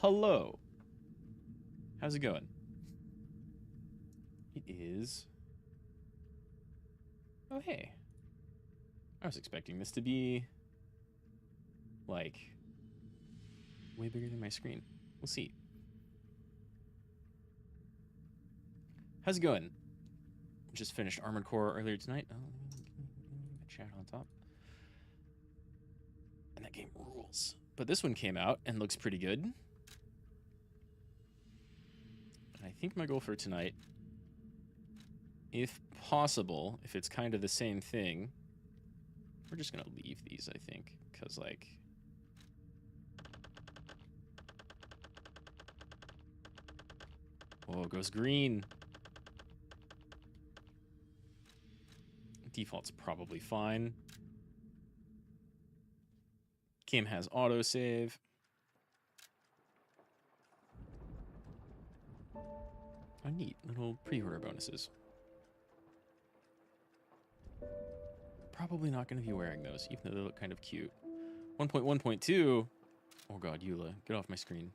Hello. How's it going? It is... Oh, hey. I was expecting this to be, like, way bigger than my screen. We'll see. How's it going? Just finished Armored Core earlier tonight. Oh, chat on top. And that game rules. But this one came out and looks pretty good. And I think my goal for tonight, if possible, if it's kind of the same thing, we're just going to leave these, I think. Because, like... Oh, it goes green. Default's probably fine. Game has autosave. Oh, neat. Little pre-order bonuses. Probably not going to be wearing those, even though they look kind of cute. 1.1.2. Oh god, Eula, get off my screen.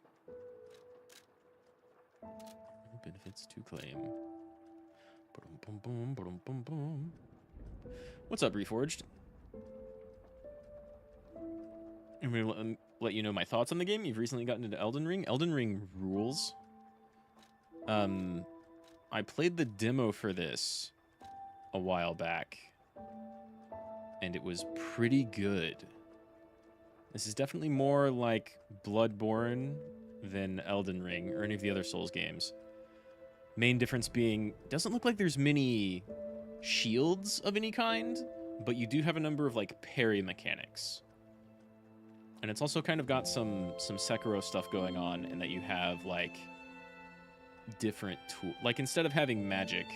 Benefits to claim. What's up, Reforged? I'm going to let you know my thoughts on the game. You've recently gotten into Elden Ring. Elden Ring rules. I played the demo for this a while back, and it was pretty good. This is definitely more like Bloodborne than Elden Ring or any of the other Souls games. Main difference being, doesn't look like there's many shields of any kind, but you do have a number of like parry mechanics. And it's also kind of got some Sekiro stuff going on in that you have like different tools. Like instead of having magic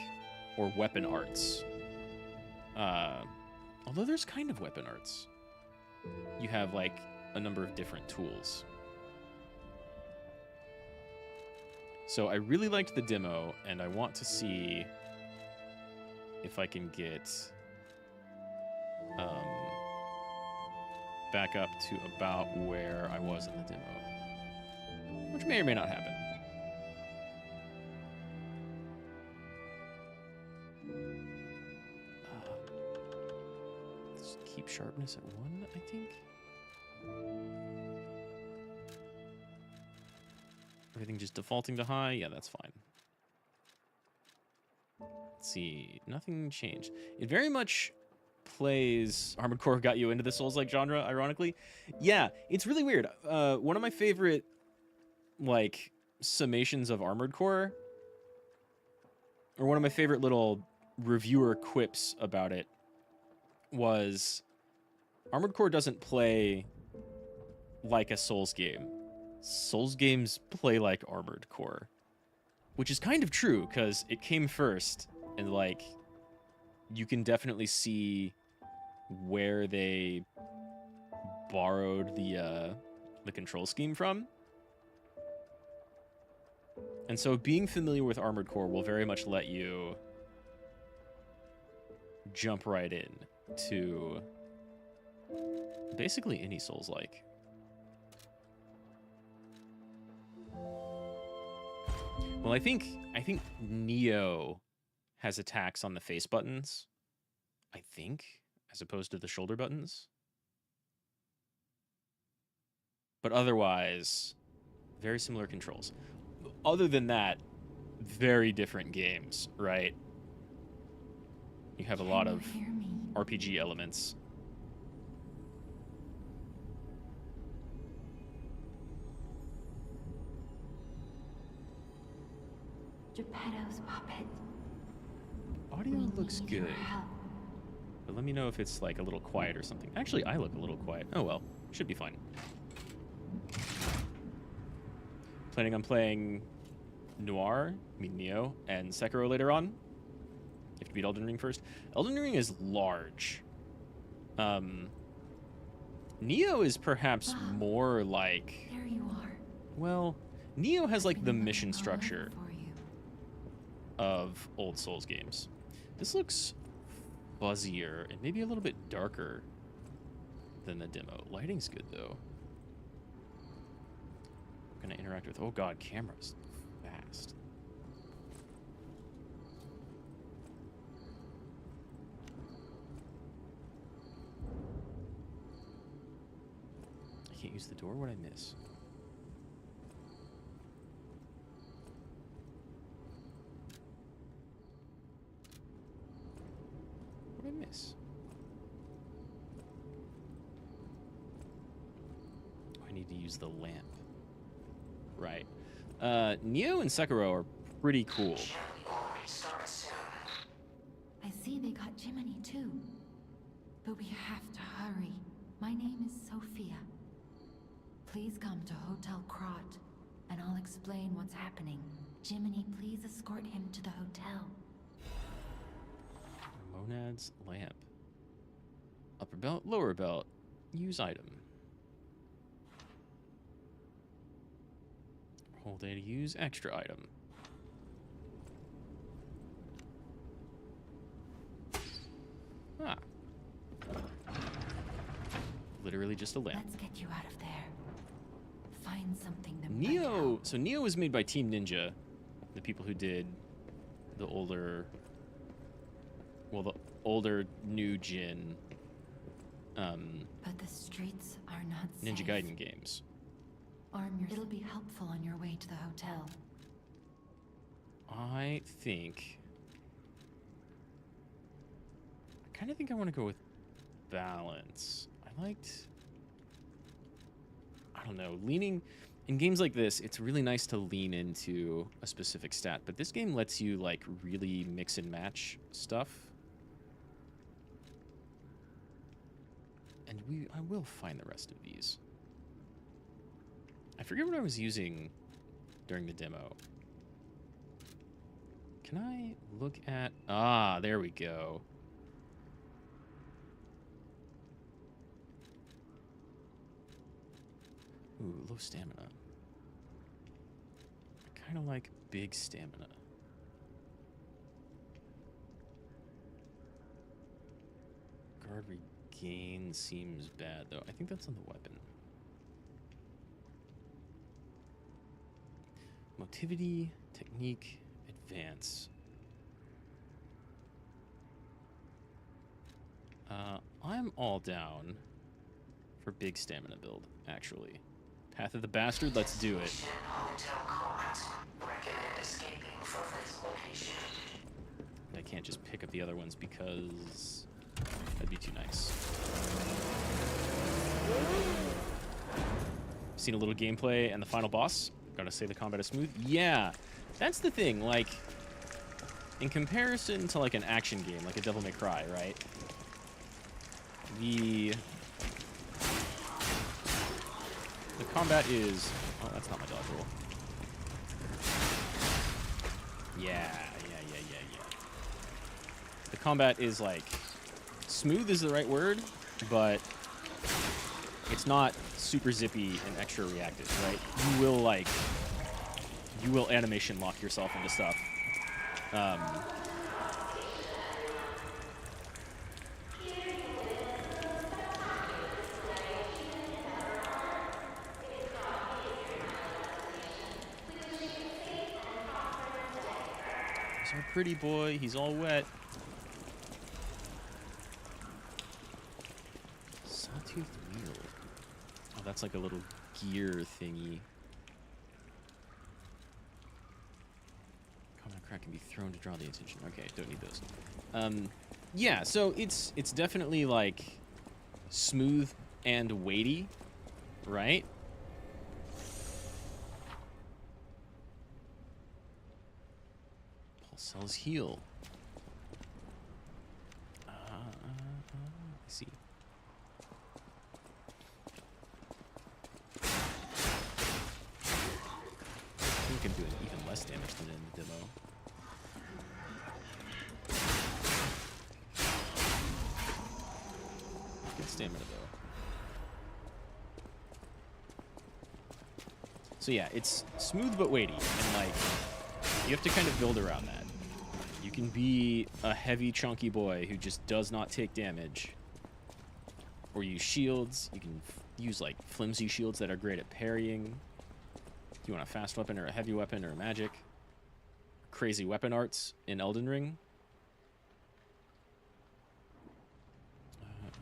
or weapon arts, although there's kind of weapon arts, you have like a number of different tools. So I really liked the demo, and I want to see if I can get back up to about where I was in the demo, which may or may not happen. Let's keep sharpness at 1, I think. Everything just defaulting to high? Yeah, that's fine. Let's see. Nothing changed. It very much plays... Armored Core got you into the Souls-like genre, ironically. Yeah, it's really weird. One of my favorite, like, summations of Armored Core, or one of my favorite little reviewer quips about it, was Armored Core doesn't play like a Souls game. Souls games play like Armored Core, which is kind of true because it came first, and like you can definitely see where they borrowed the control scheme from. And so being familiar with Armored Core will very much let you jump right in to basically any Souls-like. Well, I think Neo has attacks on the face buttons, I think, as opposed to the shoulder buttons. But otherwise, very similar controls. Other than that, very different games, right? You have a lot of RPG elements. Geppetto's puppet. Audio looks good. But let me know if it's like a little quiet or something. Actually, I look a little quiet. Oh well, should be fine. Planning on playing Noir, I mean Neo, and Sekiro later on. You have to beat Elden Ring first. Elden Ring is large. Neo is perhaps more like... There you are. Well, Neo has like the mission structure of old Souls games. This looks fuzzier and maybe a little bit darker than the demo. Lighting's good though. gonna interact with. Oh god, cameras fast. I can't use the door. What'd I miss? What'd I miss? I need to use the lamp. Right. Neo and Sekiro are pretty cool. I see they got Jiminy too. But we have to hurry. My name is Sophia. Please come to Hotel Krot, and I'll explain what's happening. Jiminy, please escort him to the hotel. Monad's lamp. Upper belt, lower belt. Use item. Hold A to use extra item. Ah. Literally just a lamp. Let's get you out of there. Find something to Neo. So Neo was made by Team Ninja, the people who did the older, well, the older new gen. But the streets are not Ninja safe. Gaiden games. Arm your. It'll be helpful on your way to the hotel. I think. I kind of think I want to go with balance. I liked. I don't know, leaning in games like this, it's really nice to lean into a specific stat, but this game lets you like really mix and match stuff. And I will find the rest of these. I forget what I was using during the demo. Can I look at... Ah, there we go. Ooh, low stamina. I kind of like big stamina. Guard regain seems bad, though. I think that's on the weapon. Motivity, technique, advance. I'm all down for big stamina build, actually. Path of the Bastard, let's do it. I can't just pick up the other ones because that'd be too nice. Seen a little gameplay and the final boss. Gotta say the combat is smooth. Yeah, that's the thing. Like, in comparison to like an action game, like a Devil May Cry, right? The combat is... Oh, that's not my dodge roll. Yeah. The combat is like... Smooth is the right word, but it's not super zippy and extra reactive, right? You will animation lock yourself into stuff. He's our pretty boy. He's all wet. Sawtooth wheel. Oh, that's like a little gear thingy. Common crack can be thrown to draw the attention. Okay, don't need those. Yeah, so it's definitely like smooth and weighty, right? Cells heal. I see. I think we can do even less damage than in the demo. Good stamina though. So yeah, it's smooth but weighty, and like you have to kind of build around that. You can be a heavy, chunky boy who just does not take damage. Or use shields. You can use, like, flimsy shields that are great at parrying. you want a fast weapon or a heavy weapon or a magic. Crazy weapon arts in Elden Ring.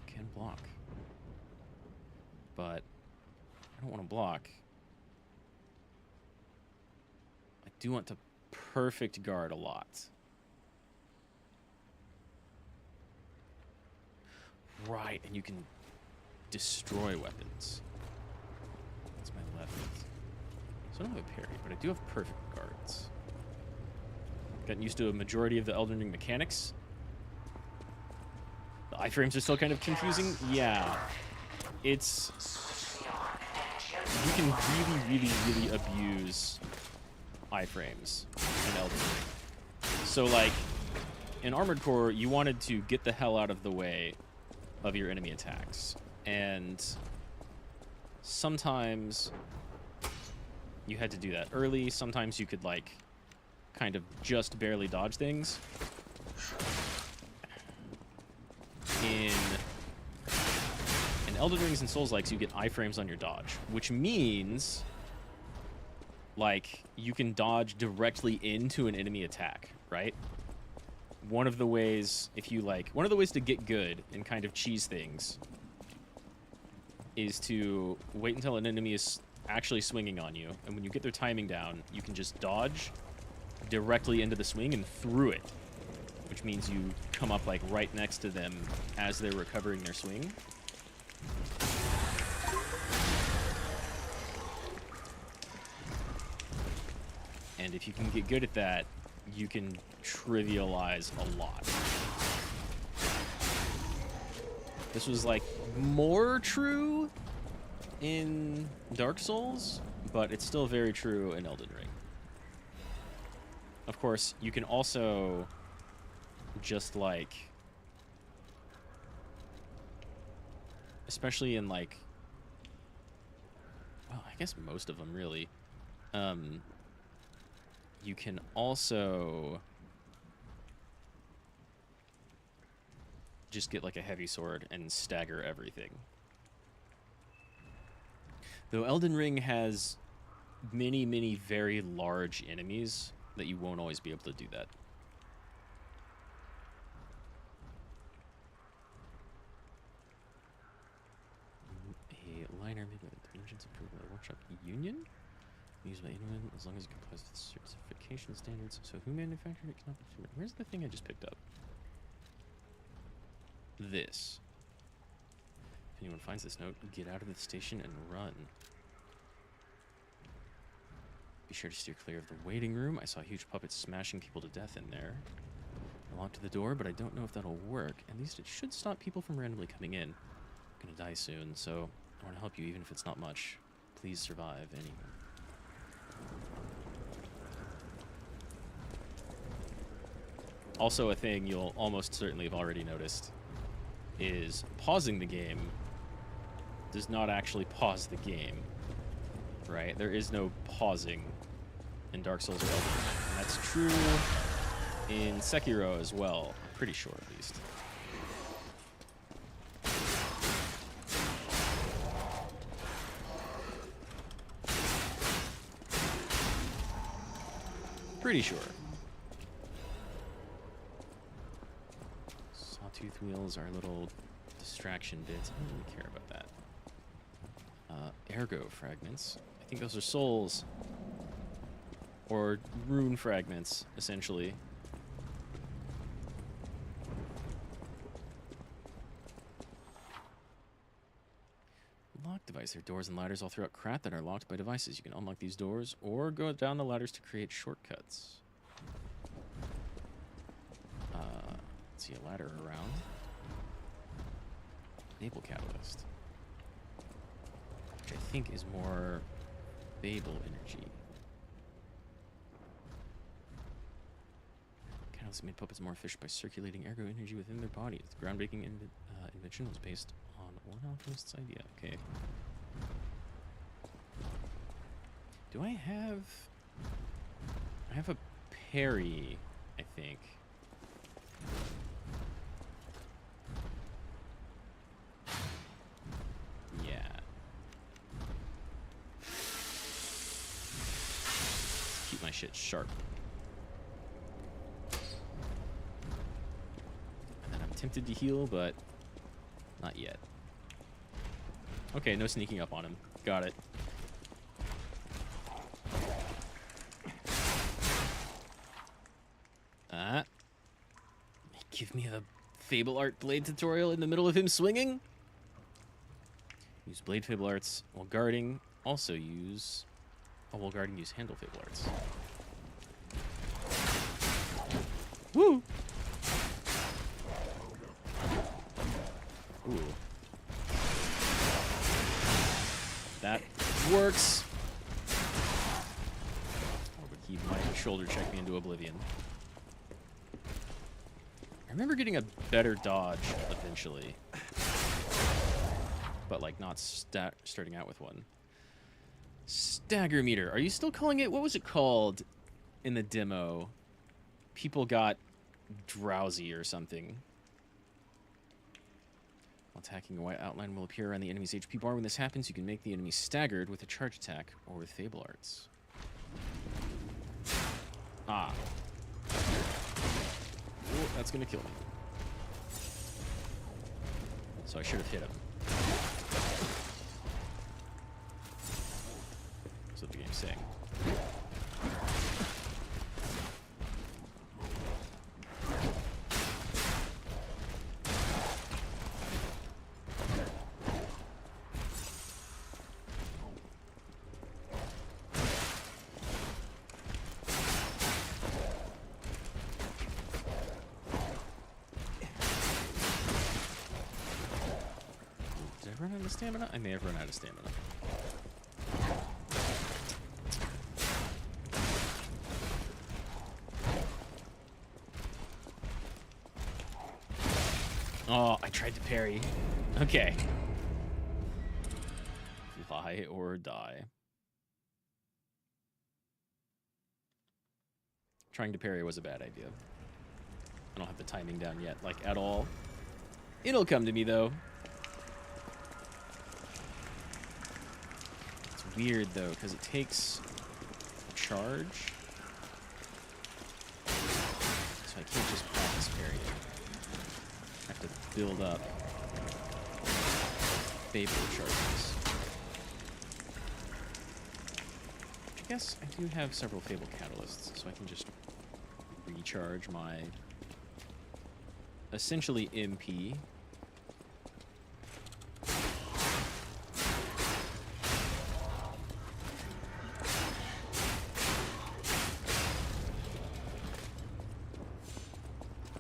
Can block. But I don't want to block. I do want to perfect guard a lot. Right, and you can destroy weapons. That's my left. So I don't have a parry, but I do have perfect guards. Gotten used to a majority of the Elden Ring mechanics. The iframes are still kind of confusing. Yeah. It's... You can really abuse iframes in Elden Ring. So, like, in Armored Core, you wanted to get the hell out of the way of your enemy attacks. And sometimes you had to do that early. Sometimes you could, like, kind of just barely dodge things. In Elden Rings and Souls-likes, you get iframes on your dodge, which means, like, you can dodge directly into an enemy attack, right? One of the ways, one of the ways to get good and kind of cheese things is to wait until an enemy is actually swinging on you, and when you get their timing down, you can just dodge directly into the swing and through it, which means you come up, like, right next to them as they're recovering their swing. And if you can get good at that, you can trivialize a lot. This was, like, more true in Dark Souls, but it's still very true in Elden Ring. Of course, you can also just, like, especially in, like, well, I guess most of them, really, you can also just get, like, a heavy sword and stagger everything. Though Elden Ring has many very large enemies that you won't always be able to do that. A liner made by the dimensions approved by the workshop Union? Used by anyone as long as it complies with certification standards. So who manufactured it cannot be... Where's the thing I just picked up? This. If anyone finds this note, get out of the station and run. Be sure to steer clear of the waiting room. I saw huge puppets smashing people to death in there. I locked the door, but I don't know if that'll work. At least it should stop people from randomly coming in. I'm gonna die soon, so I want to help you even if it's not much. Please survive, anyone. Also, a thing you'll almost certainly have already noticed is pausing the game does not actually pause the game, right? There is no pausing in Dark Souls or Elden Ring. And that's true in Sekiro as well. I'm pretty sure, at least. Pretty sure. Sawtooth wheels are little distraction bits. I don't really care about that. Ergo fragments. I think those are souls. Or rune fragments, essentially. Lock device. There are doors and ladders all throughout Krat that are locked by devices. You can unlock these doors or go down the ladders to create shortcuts. Let's see a ladder around. Enable catalyst. Which I think is more Babel energy. Catalyst made puppets more efficient by circulating ergo energy within their bodies. The groundbreaking invention was based on one alchemist's idea. Okay. Do I have... I have a parry, I think. Yeah. shit sharp. And then I'm tempted to heal, but not yet. Okay, no sneaking up on him. Got it. Give me the Fable Art Blade tutorial in the middle of him swinging? Use Blade Fable Arts while guarding. Also use... Oh, while guarding, use Handle Fable Arts. Woo! Ooh. That works. Or would he might shoulder check me into oblivion. I remember getting a better dodge eventually. But, like, not starting out with one. Stagger meter. Are you still calling it? What was it called in the demo? People got drowsy or something. While attacking, a white outline will appear around the enemy's HP bar. When this happens, you can make the enemy staggered with a charge attack or with Fable Arts. Ah. Ooh, that's gonna kill me. So I should have hit him. That's what the game's saying. Run out of stamina? I may have run out of stamina. Oh, I tried to parry. Okay. Fly or die. Trying to parry was a bad idea. I don't have the timing down yet, like, at all. It'll come to me, though. Weird though, because it takes charge, so I can't just practice parrying. I have to build up Fable charges. I guess I do have several Fable catalysts, so I can just recharge my essentially MP.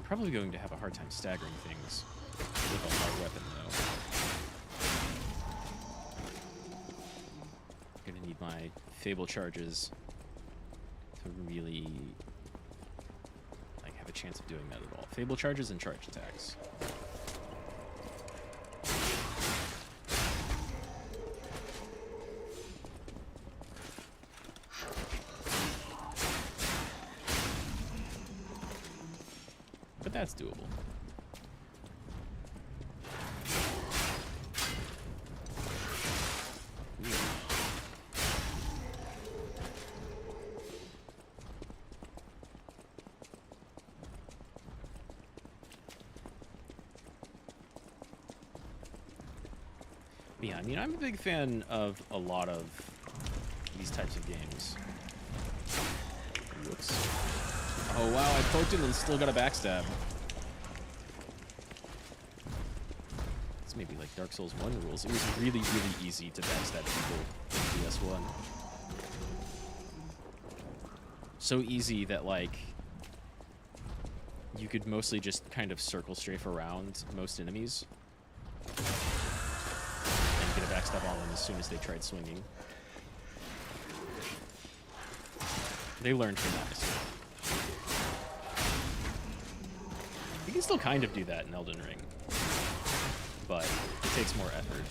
Probably going to have a hard time staggering things with a hard weapon, though. Gonna need my Fable charges to really, like, have a chance of doing that at all. Fable charges and charge attacks. That's doable. Yeah, I mean, I'm a big fan of a lot of these types of games. Whoops. Oh wow, I poked him and still got a backstab. It's maybe like Dark Souls 1 rules. It was really, really easy to backstab people in PS1. So easy that, like, you could mostly just kind of circle strafe around most enemies and get a backstab on them as soon as they tried swinging. They learned from that mistake. You can still kind of do that in Elden Ring, but it takes more effort.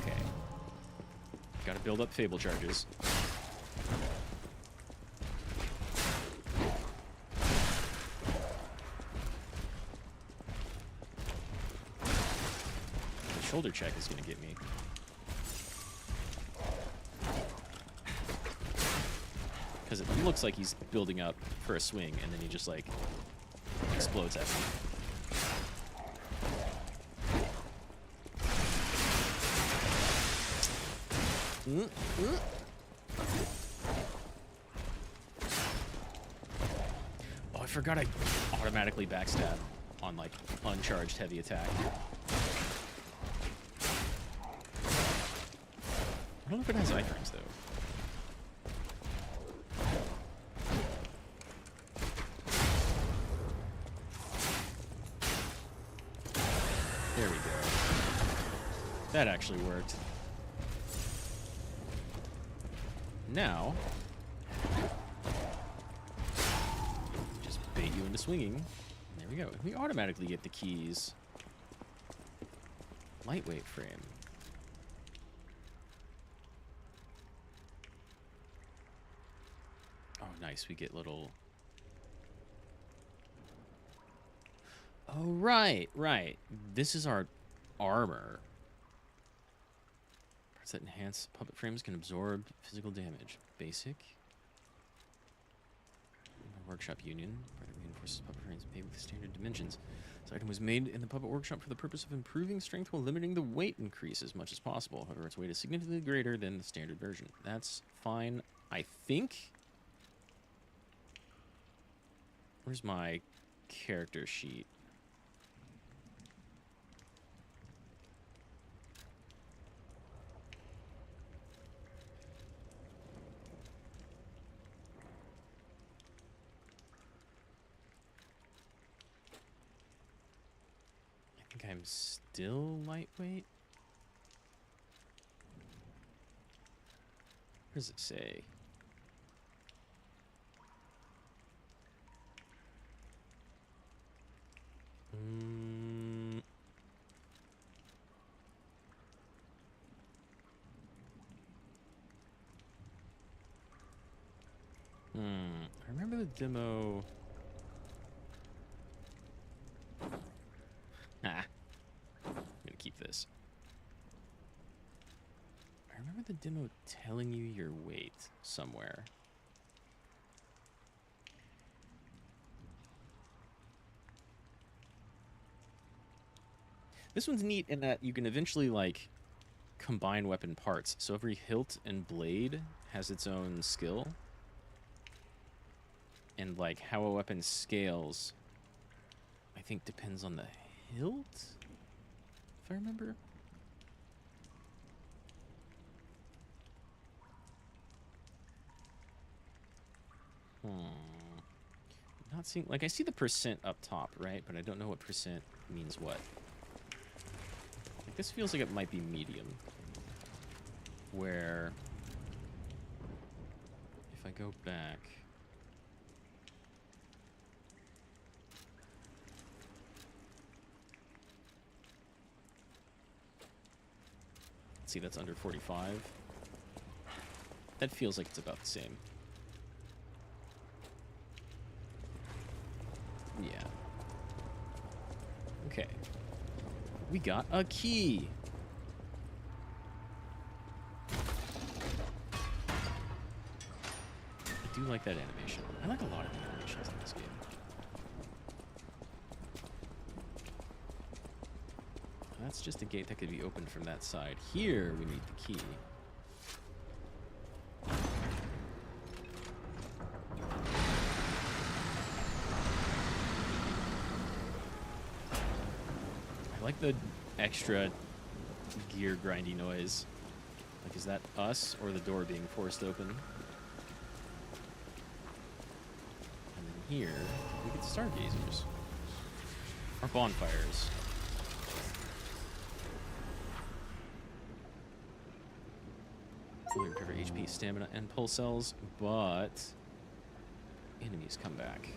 Okay. Gotta build up Fable charges. shoulder check is going to get me. Because it looks like he's building up for a swing, and then he just, like, explodes at me. Oh, I forgot I automatically backstab on, like, uncharged heavy attack. I don't know if it has iframes, though. There we go. That actually worked. Now, just bait you into swinging. There we go. We automatically get the keys. Lightweight frame. Oh, nice. We get little... Oh, right, right. This is our armor. Parts that enhance puppet frames can absorb physical damage. Basic. Workshop union. Part that reinforces puppet frames made with standard dimensions. This item was made in the puppet workshop for the purpose of improving strength while limiting the weight increase as much as possible. However, its weight is significantly greater than the standard version. That's fine, I think. Where's my character sheet? I think I'm still lightweight. What does it say? I remember the demo. I'm gonna keep this. I remember the demo telling you your weight somewhere. This one's neat in that you can eventually, like, combine weapon parts. So every hilt and blade has its own skill. And, like, how a weapon scales, I think, depends on the hilt, if I remember. Not seeing... Like, I see the percent up top, right? But I don't know what percent means what. Like, this feels like it might be medium. Where... If I go back... See, that's under 45. That feels like it's about the same. Yeah. Okay. We got a key. I do like that animation. I like a lot of the animations in this game. That's just a gate that could be opened from that side. Here, we need the key. I like the extra gear grindy noise. Like, is that us or the door being forced open? And then here, we get the stargazers. Or bonfires. Fully recover HP, stamina, and pulse cells, but enemies come back.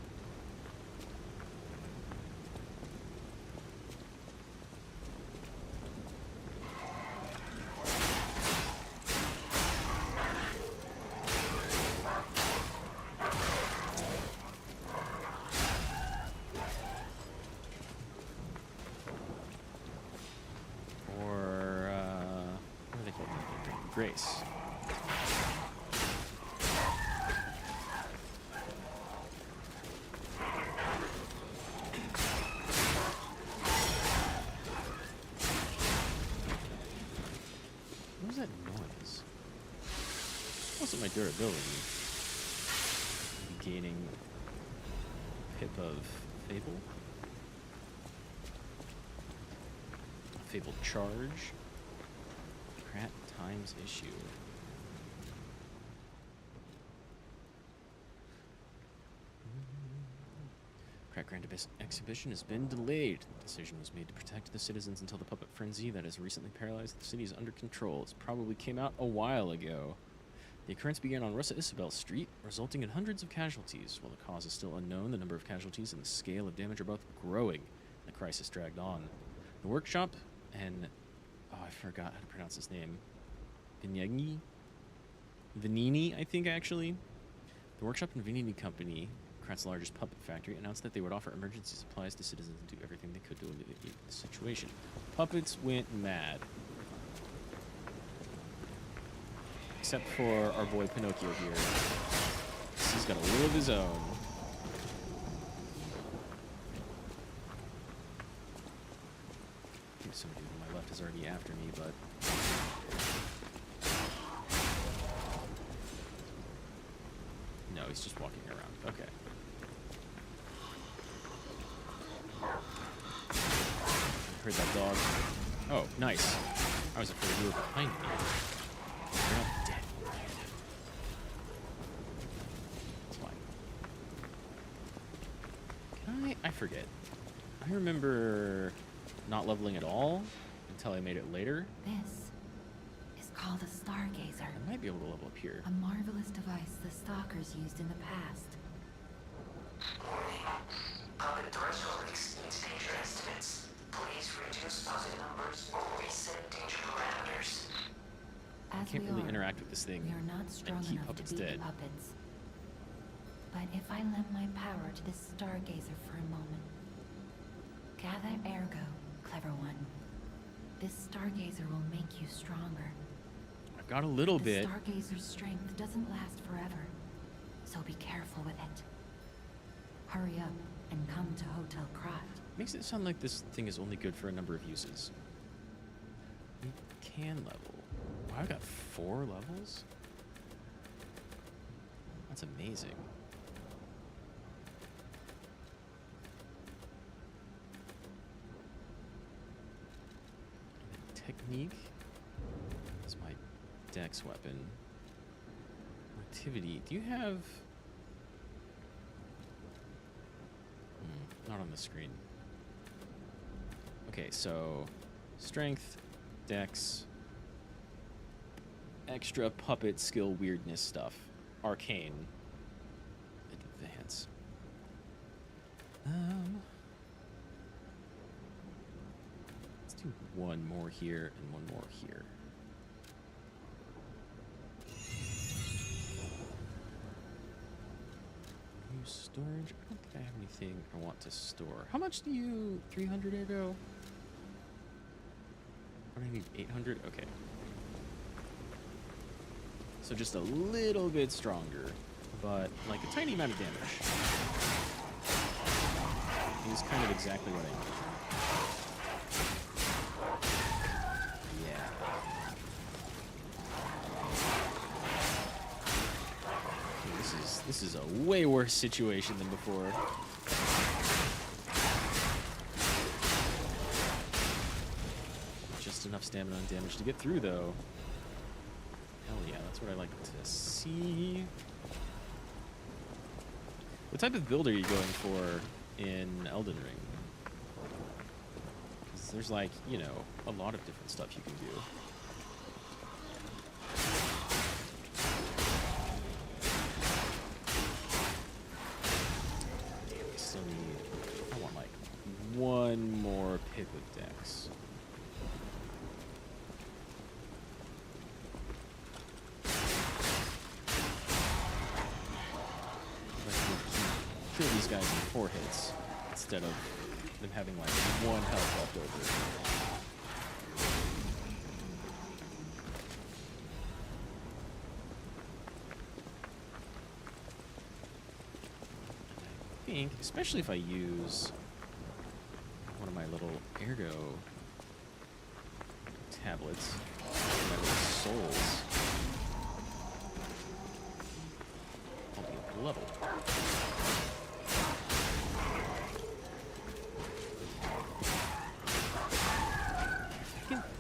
Or grace. What was that noise? Wasn't my durability. Maybe gaining pip of Fable. Fable charge. Crat times issue. Crat Grand Exhibition has been delayed. The decision was made to protect the citizens until the puppet frenzy that has recently paralyzed the city is under control. It probably came out a while ago. The occurrence began on Rosa Isabel Street, resulting in hundreds of casualties. While the cause is still unknown, the number of casualties and the scale of damage are both growing. The crisis dragged on. The workshop and... oh, I forgot how to pronounce his name. Vanini, I think, actually. The workshop and Vanini Company, Krat's largest puppet factory, announced that they would offer emergency supplies to citizens and do everything they could to alleviate the situation. Puppets went mad. Except for our boy Pinocchio here. He's got a will of his own. I think some dude on my left is already after me, but... no, he's just walking around. Okay. Heard that dog. Oh, nice. I was afraid you were behind me. You're not dead. It's fine. Can I forget. I remember not leveling at all until I made it later. This is called a stargazer. I might be able to level up here. A marvelous device the stalkers used in the past. Puppet threshold exceeds danger estimates. Please reduce positive numbers or reset danger parameters. I As can't we really are, interact with this thing we are not strong and keep enough puppets to beat dead. the puppets. But if I lend my power to this stargazer for a moment, gather ergo, clever one. This stargazer will make you stronger. I've got a little bit. The stargazer's strength doesn't last forever, so be careful with it. Hurry up and come to Hotel Crot. Makes it sound like this thing is only good for a number of uses. We can level. Wow, I got 4 levels? That's amazing. Technique is my dex weapon. Activity. Do you have... not on the screen. Okay, so strength, dex, extra puppet skill weirdness stuff, arcane, advance. Let's do one more here and one more here. Use storage. I don't think I have anything I want to store. How much do you... 300 ergo? What do I need? 800? Okay. So just a little bit stronger, but like a tiny amount of damage. Is kind of exactly what I need. This is a way worse situation than before. Just enough stamina and damage to get through, though. Hell yeah, that's what I like to see. What type of build are you going for in Elden Ring? Because there's like, you know, a lot of different stuff you can do. One more pip of dex. Kill these guys in 4 hits instead of them having like 1 health left over. think, especially if I use one of my little ergo tablets, my little souls, I'll be up to level.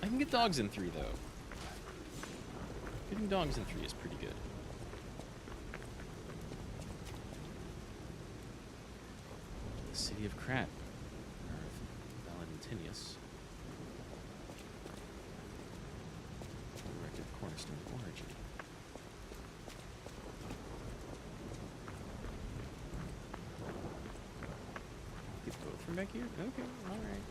I can get dogs in 3 though. Getting dogs in 3 is pretty good. The city of Krat, or Valentinius. Erected cornerstone of origin. Get both from back here? Okay, alright.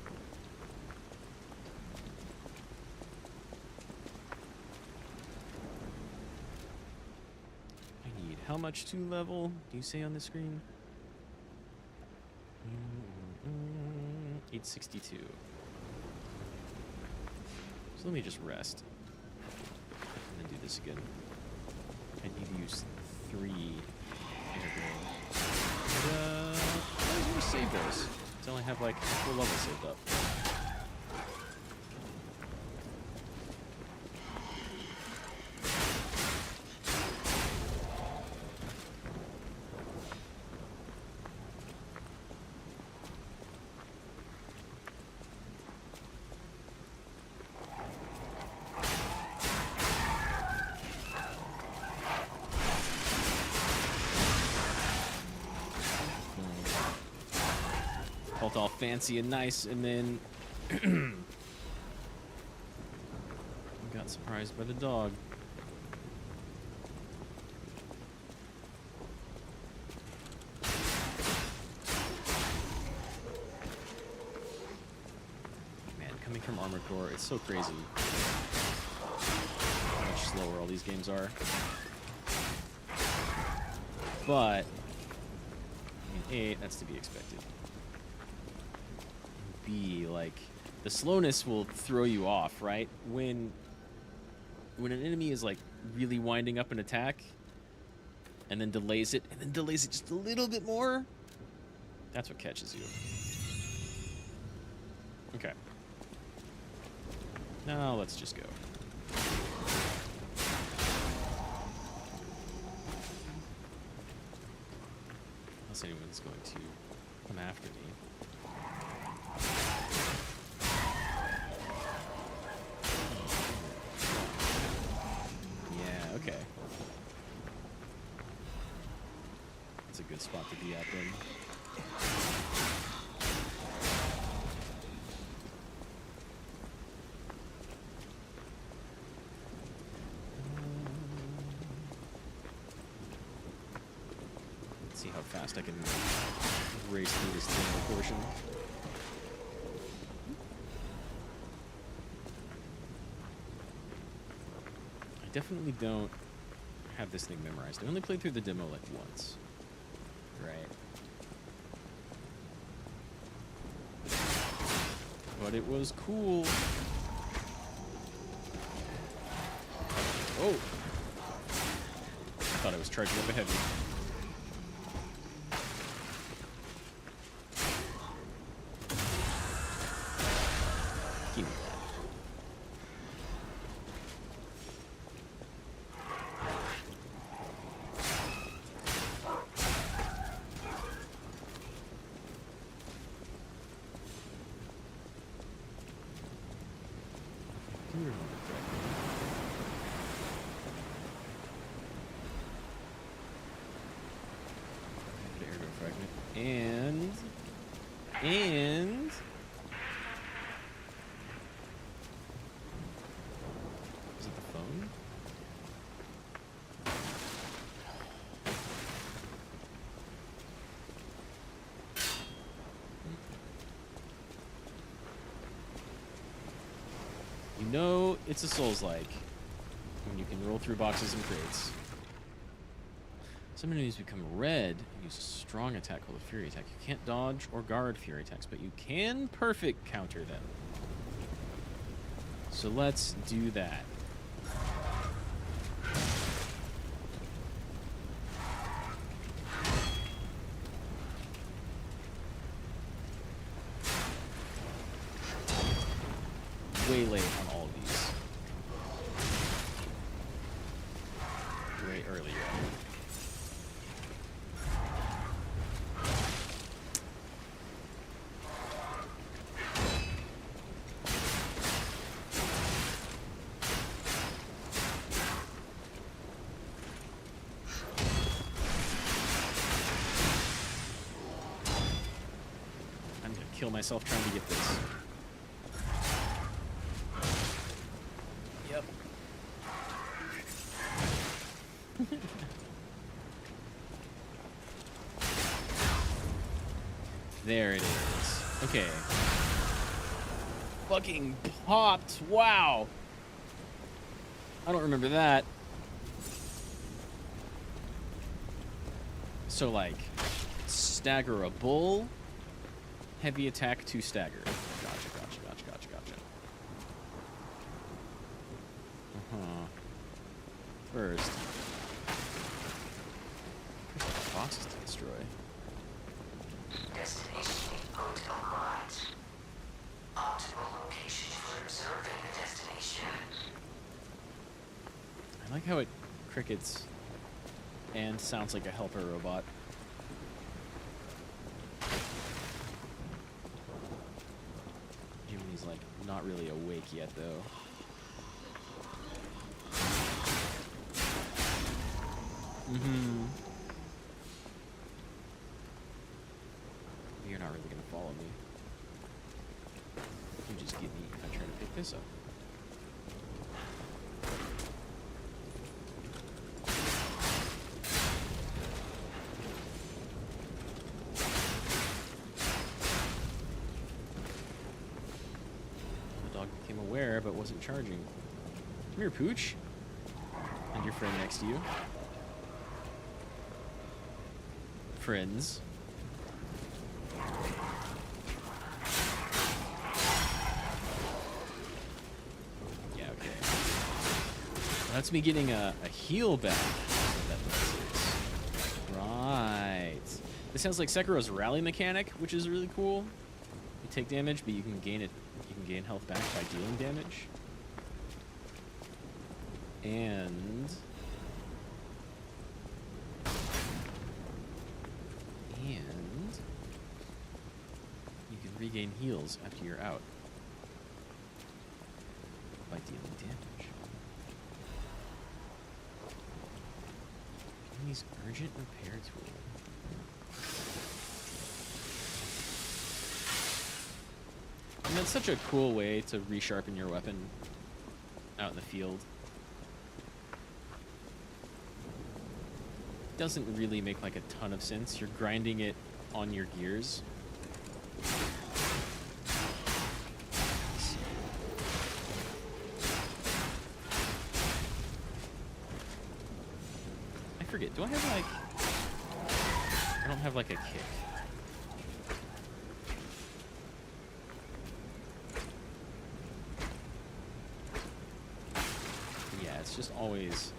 How much to level? Do you say on the screen? 862. So let me just rest. And then do this again. I need to use 3 integral. And, I'm going to save those until I have like a full level saved up. Felt all fancy and nice, and then got surprised by the dog. Man, coming from Armored Core, it's so crazy how much slower all these games are. But, I mean, A, that's to be expected. B, like, the slowness will throw you off, right? When an enemy is like really winding up an attack and then delays it just a little bit more, that's what catches you. Okay. Now let's just go. Unless anyone's going to come after me. Okay. That's a good spot to be at then. Let's see how fast I can race through this demo portion. Definitely don't have this thing memorized. I only played through the demo like once. Right. But it was cool. Oh! I thought I was charging up a heavy. Give me that. And is it the phone? You know it's a Souls-like when you can roll through boxes and crates. Some enemies become red and use a strong attack called a Fury attack. You can't dodge or guard Fury attacks, but you can perfect counter them. So let's do that. way late on all of these. Way early, yeah. I'm gonna kill myself trying to get this. Yep. There it is. Okay. Fucking popped. Wow. I don't remember that. So, like, stagger a bull, heavy attack to stagger. Gotcha, gotcha, gotcha, gotcha, gotcha. Uh-huh. First. Boxes to destroy. Destination Hotel Quad. Optimal location for observing the destination. I like how it crickets and sounds like a helper robot. Jimmy's like not really awake yet though. Mm-hmm. You're not really gonna follow me. You just get me if I try to pick this up. The dog became aware but wasn't charging. Come here, Pooch. And your friend next to you. Friends. Yeah, okay. That's me getting a heal back. Right. This sounds like Sekiro's rally mechanic, which is really cool. You take damage, but you can gain it. You can gain health back by dealing damage. And you can regain heals after you're out by dealing damage. Enemy's urgent repair tool. And that's such a cool way to resharpen your weapon out in the field. Doesn't really make like a ton of sense. You're grinding it on your gears. I forget. Do I have like... I don't have like a kick. Yeah, it's just always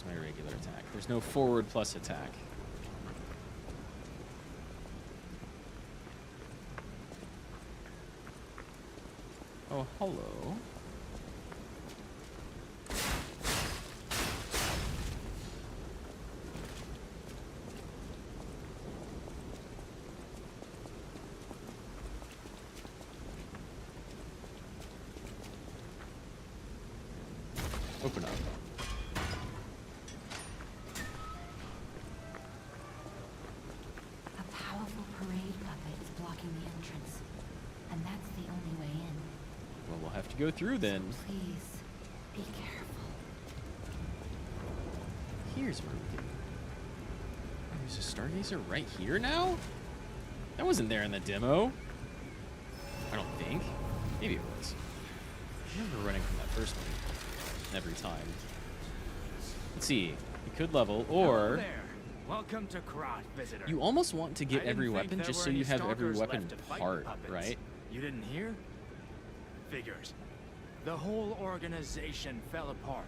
my regular attack. There's no forward plus attack. Oh, hello. Open up. A powerful parade puppet is blocking the entrance, and that's the only way in. Well, we'll have to go through then. So please, be careful. Here's where we can... Oh, there's a stargazer right here now? That wasn't there in the demo. I don't think. Maybe it was. I remember running from that first one every time. Let's see. You could level, or... Hello there. Welcome to Krot, visitor. You almost want to get I didn't every think weapon there just were so you any have every stalkers weapon left to fight the part, puppets. right? You didn't hear? Figures. The whole organization fell apart.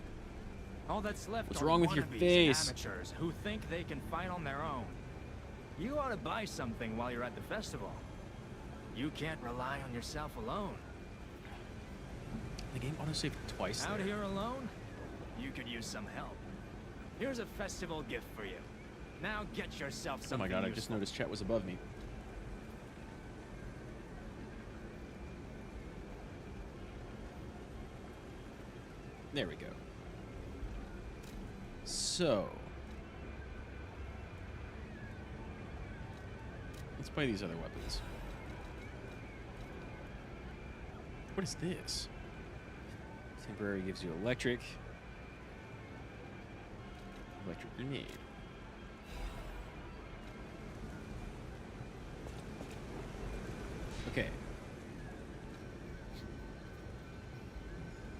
All that's left What's are wrong with your wannabes and face? amateurs who think they can fight on their own. You ought to buy something while you're at the festival. You can't rely on yourself alone. The game autosaved twice. Out there. here alone? You could use some help. Here's a festival gift for you. Now get yourself Oh something my god, I just useful. noticed chat was above me. There we go. So, let's play these other weapons. What is this? Temporary gives you electric. Electric grenade. Okay.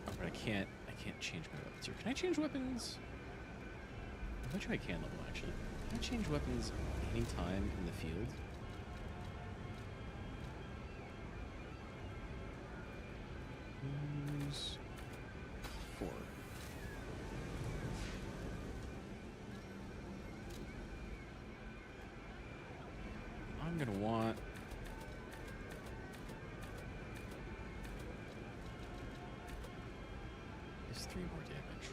Oh, but I can't change my weapons here. Can I change weapons? I'm not sure I can level actually. Can I change weapons anytime in the field? Use 4. I'm gonna want is 3 more damage.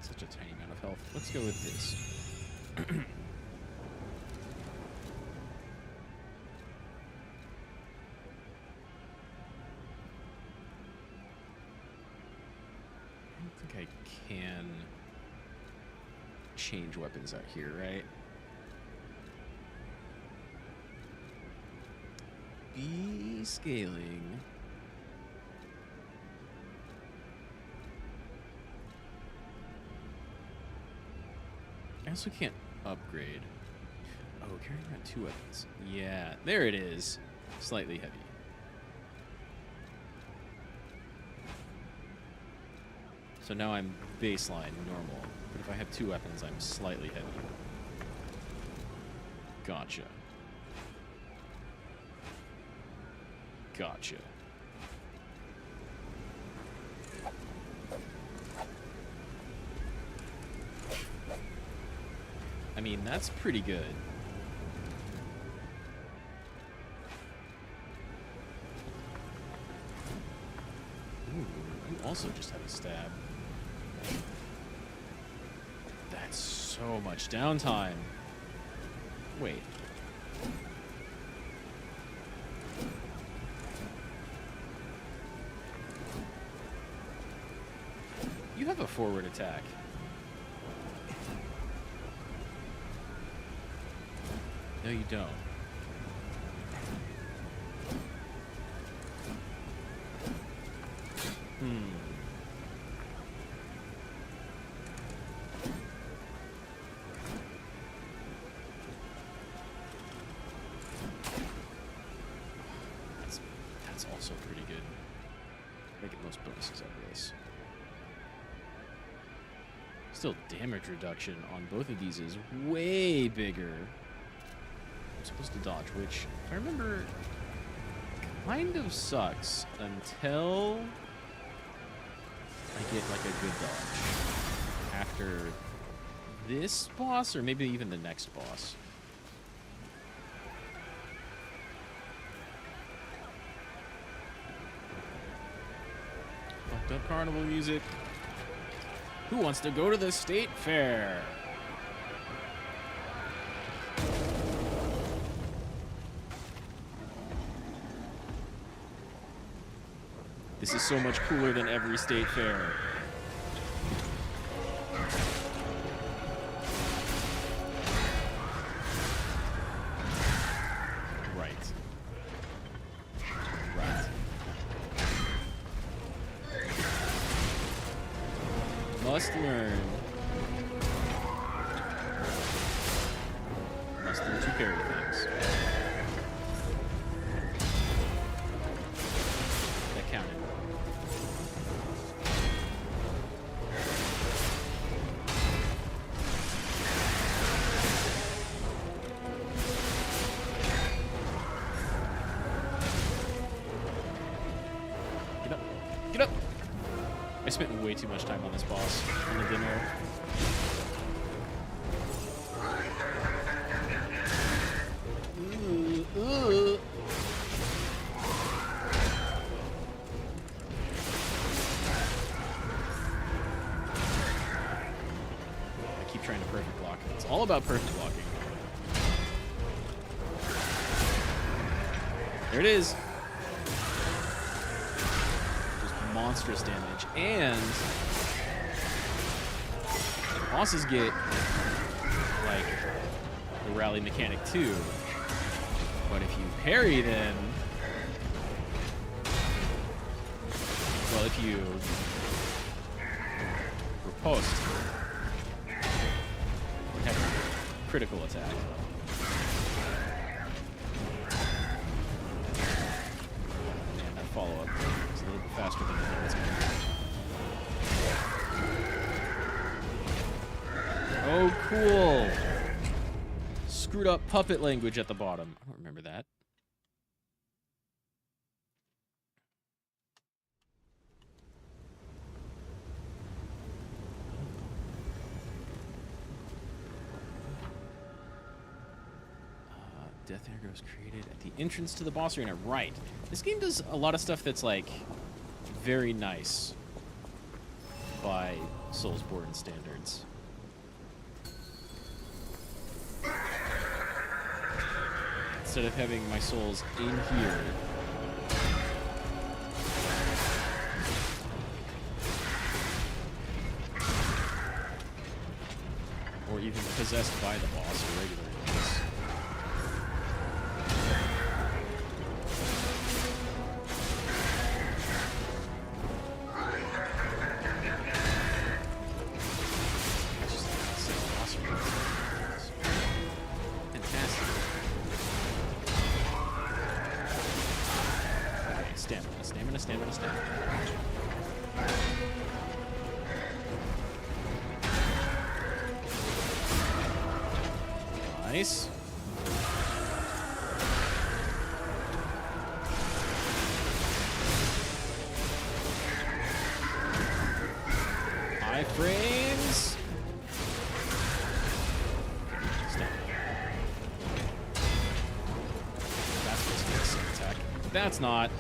Such a tiny amount of health. Let's go with this. I don't think I can change weapons out here, right? Be scaling. I also can't upgrade. Oh, carrying around 2 weapons. Yeah, there it is. Slightly heavy. So now I'm baseline normal, but if I have 2 weapons, I'm slightly heavy. Gotcha. Gotcha. I mean, that's pretty good. Ooh, you also just have a stab. That's so much downtime. Wait. You have a forward attack. No, you don't. That's also pretty good. I get most bonuses out of this. Still, damage reduction on both of these is way bigger. I'm supposed to dodge, which, if I remember, kind of sucks until I get like a good dodge. After this boss, or maybe even the next boss. Fucked up carnival music. Who wants to go to the state fair? This is so much cooler than every state fair. Right. Right. Must learn. Must learn to carry things. That counted. Get up. Get up! I spent way too much time on this boss on the demo. keep trying to perfect block it. It's all about perfect blocking. There it is. Just monstrous damage. And bosses get, like, the rally mechanic too. But if you parry them, well, if you riposte, you have a critical attack. Man, that follow-up is a little bit faster than I thought it was going to be. Oh, cool. Screwed up puppet language at the bottom. I don't remember that. Death Arrow was created at the entrance to the boss arena. Right. This game does a lot of stuff that's, like, very nice by Soulsborne standards. Instead of having my souls in here, or even possessed by the boss or regular ones. Nice. High frames. Stop. That's supposed to be a sick attack. That's not.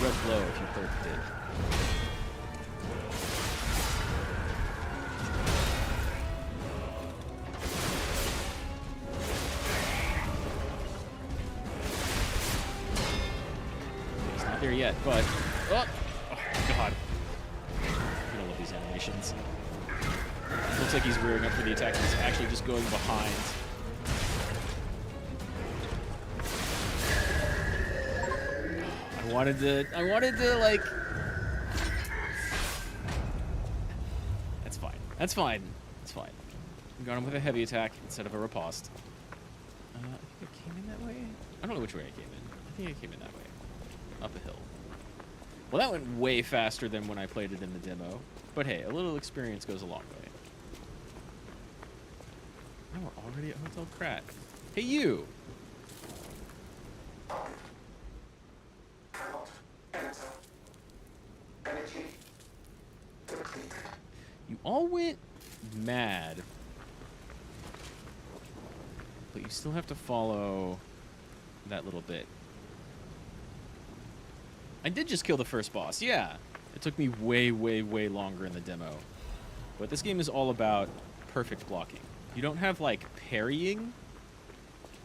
Red glow if you perked it. It's not there yet, but oh god! I don't love these animations. It looks like he's rearing up for the attack. He's actually just going behind. I wanted to, like... That's fine. That's fine. It's fine. We got him with a heavy attack instead of a riposte. I think I came in that way? I don't know which way I came in. I think I came in that way. Up a hill. Well, that went way faster than when I played it in the demo. But hey, a little experience goes a long way. Now we're already at Hotel Krat. Hey, you! You all went mad, but you still have to follow that little bit. I did just kill the first boss, yeah. It took me way, way, way longer in the demo. But this game is all about perfect blocking. You don't have, like, parrying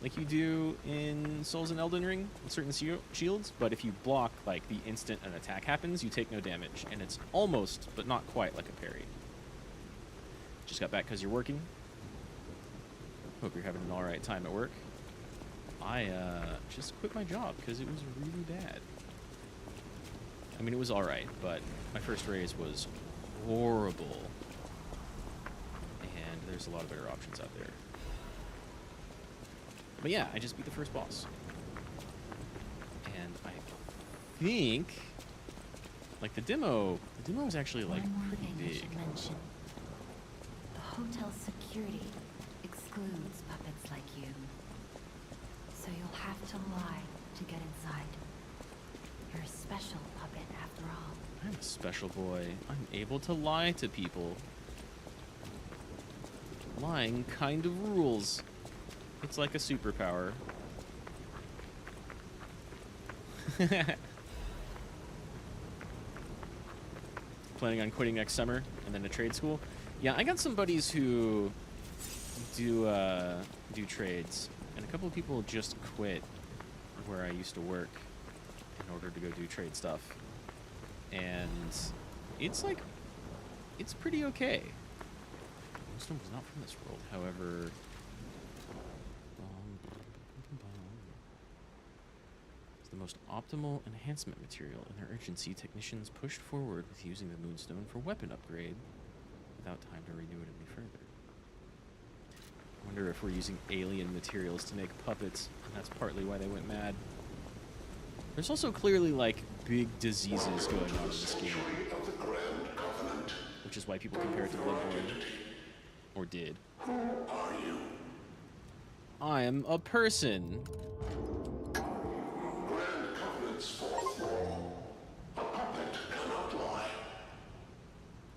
like you do in Souls and Elden Ring with certain shields, but if you block, like, the instant an attack happens, you take no damage, and it's almost, but not quite, like a parry. Just got back because you're working. Hope you're having an alright time at work. I just quit my job because it was really bad. I mean, it was alright, but my first raise was horrible. And there's a lot of better options out there. But yeah, I just beat the first boss. And I think, like, the demo was actually, like, pretty big. Mention. The hotel security excludes puppets like you. So you'll have to lie to get inside. You're a special puppet after all. I'm a Special boy. I'm able to lie to people. Lying kind of rules. It's like a superpower. Planning on quitting next summer and then to trade school. Yeah, I got some buddies who do trades, and a couple of people just quit where I used to work in order to go do trade stuff. And it's like, it's pretty okay. Wisdom was not from this world, however. It's the most optimal enhancement material. In their urgency, technicians pushed forward with using the moonstone for weapon upgrade without time to renew it any further. I wonder if we're using alien materials to make puppets, and that's partly why they went mad. There's also clearly, like, big diseases going on in this game, which is why people compare it to Bloodborne. Or did. Who are you? I am a person. Grand Covenant's fourth law. A puppet cannot lie.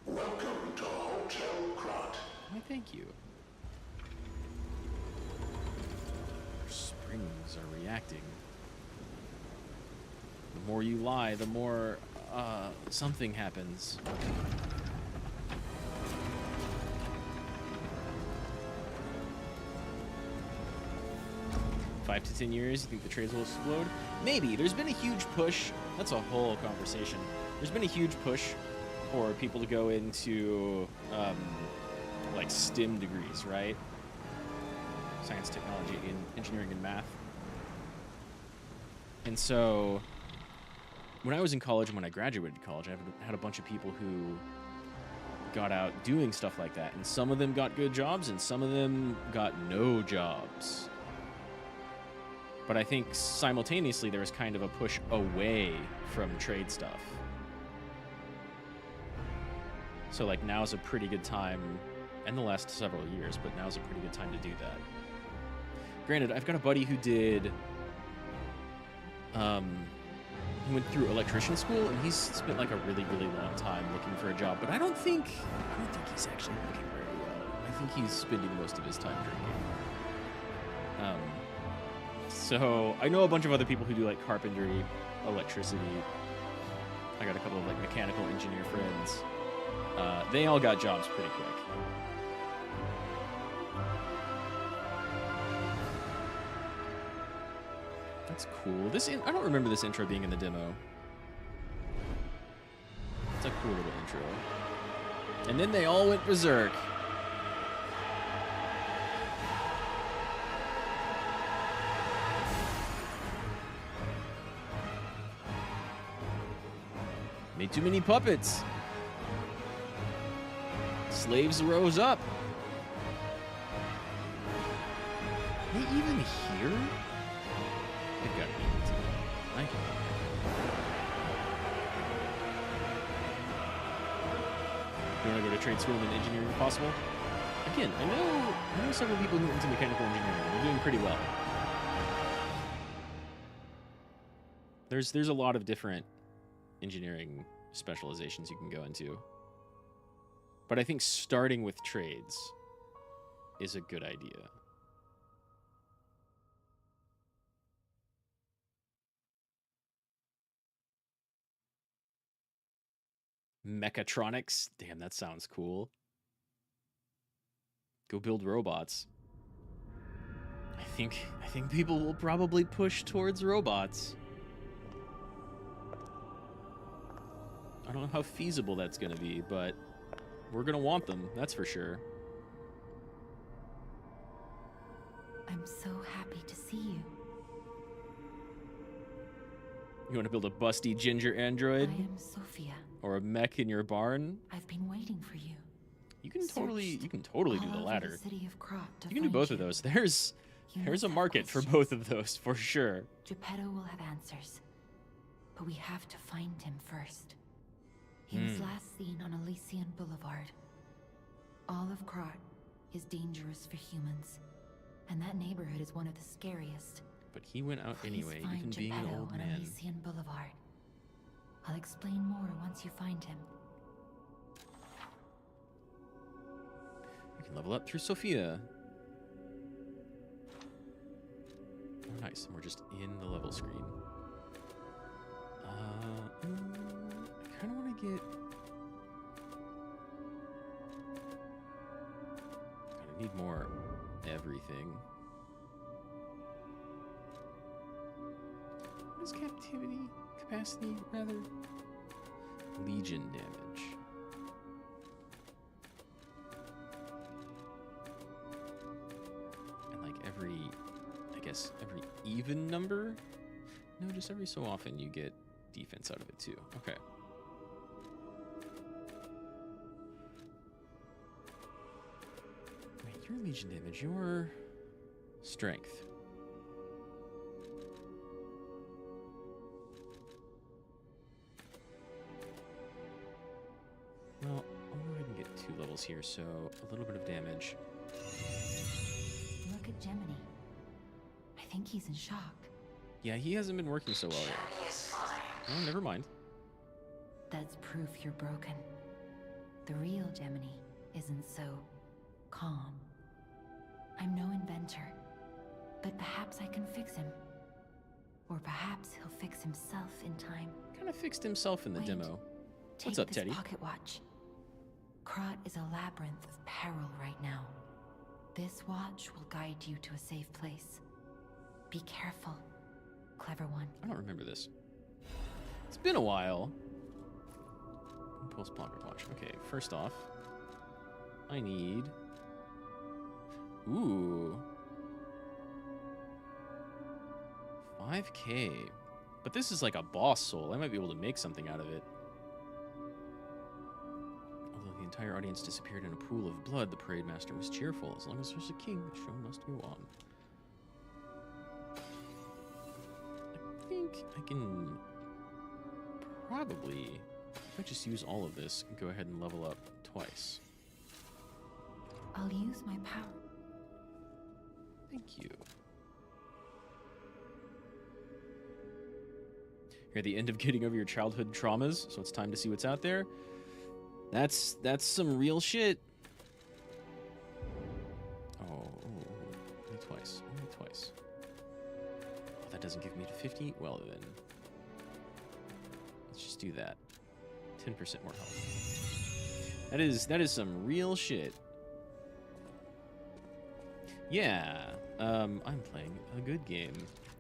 Welcome to Hotel Krot. Why, thank you. Your springs are reacting. The more you lie, the more, something happens. 5 to 10 years, you think the trades will explode? Maybe. There's been a huge push. That's a whole conversation. There's been a huge push for people to go into, like, STEM degrees, right? Science, technology, and engineering, and math. And so, when I was in college and when I graduated college, I had a bunch of people who got out doing stuff like that. And some of them got good jobs, and some of them got no jobs. But I think simultaneously there was kind of a push away from trade stuff. So like now's a pretty good time, and the last several years, but now's a pretty good time to do that. Granted, I've got a buddy who did, he went through electrician school, and he's spent like a really, really long time looking for a job, but I don't think he's actually looking very well. I think he's spending most of his time drinking. So I know a bunch of other people who do like carpentry, electricity. I got a couple of like mechanical engineer friends. They all got jobs pretty quick. That's cool. I don't remember this intro being in the demo. It's a cool little intro. And then they all went berserk. Made too many puppets. Slaves rose up. Are they even here? They've got to be here too. I can. You want to go to trade school and engineering if possible? Again, I know several people who went into mechanical engineering. They're doing pretty well. There's a lot of different engineering specializations you can go into. But I think starting with trades is a good idea. Mechatronics? Damn, that sounds cool. Go build robots. I think people will probably push towards robots. I don't know how feasible that's going to be, but we're going to want them, that's for sure. I'm so happy to see you. You want to build a busty ginger android? I am Sophia. Or a mech in your barn? I've been waiting for you. You can totally do the latter. The city of Krot to You can do find both you. of those. There's Humans a have market for questions. both of those, for sure. Geppetto will have answers. But we have to find him first. He was last seen on Elysian Boulevard. All of Krot is dangerous for humans. And that neighborhood is one of the scariest. But he went out Please anyway, find even being an Geppetto old on man. Elysian Boulevard. I'll explain more once you find him. You can level up through Sophia. Oh, nice. And we're just in the level screen. I kind of want to get... I need more everything. What is captivity? Capacity, rather? Legion damage. And like every... I guess every even number? No, just every so often you get defense out of it too. Okay. Wait, your legion damage, your strength. Well, I'll go ahead and get 2 levels here, so a little bit of damage. Look at Gemini. I think he's in shock. Yeah, he hasn't been working so well yet. Gemini is fine. Oh, never mind. That's proof you're broken. The real Gemini isn't so calm. I'm no inventor, but perhaps I can fix him. Or perhaps he'll fix himself in time. Kind of fixed himself in the Wait. demo. Take What's up, this Teddy? pocket watch. Krot is a labyrinth of peril right now. This watch will guide you to a safe place. Be careful, clever one. I don't remember this. It's been a while. Impulse pocket watch. Okay, first off, I need... Ooh. 5K. But this is like a boss soul. I might be able to make something out of it. Although the entire audience disappeared in a pool of blood, the parade master was cheerful. As long as there's a king, the show must go on. I think I can probably, if I just use all of this, go ahead and level up twice. I'll use my power. Thank you. You're at the end of getting over your childhood traumas, so it's time to see what's out there. That's some real shit. Oh, only twice. Only twice. Oh, that doesn't give me to 50? Well then. Let's just do that. 10% more health. That is some real shit. Yeah, I'm playing a good game.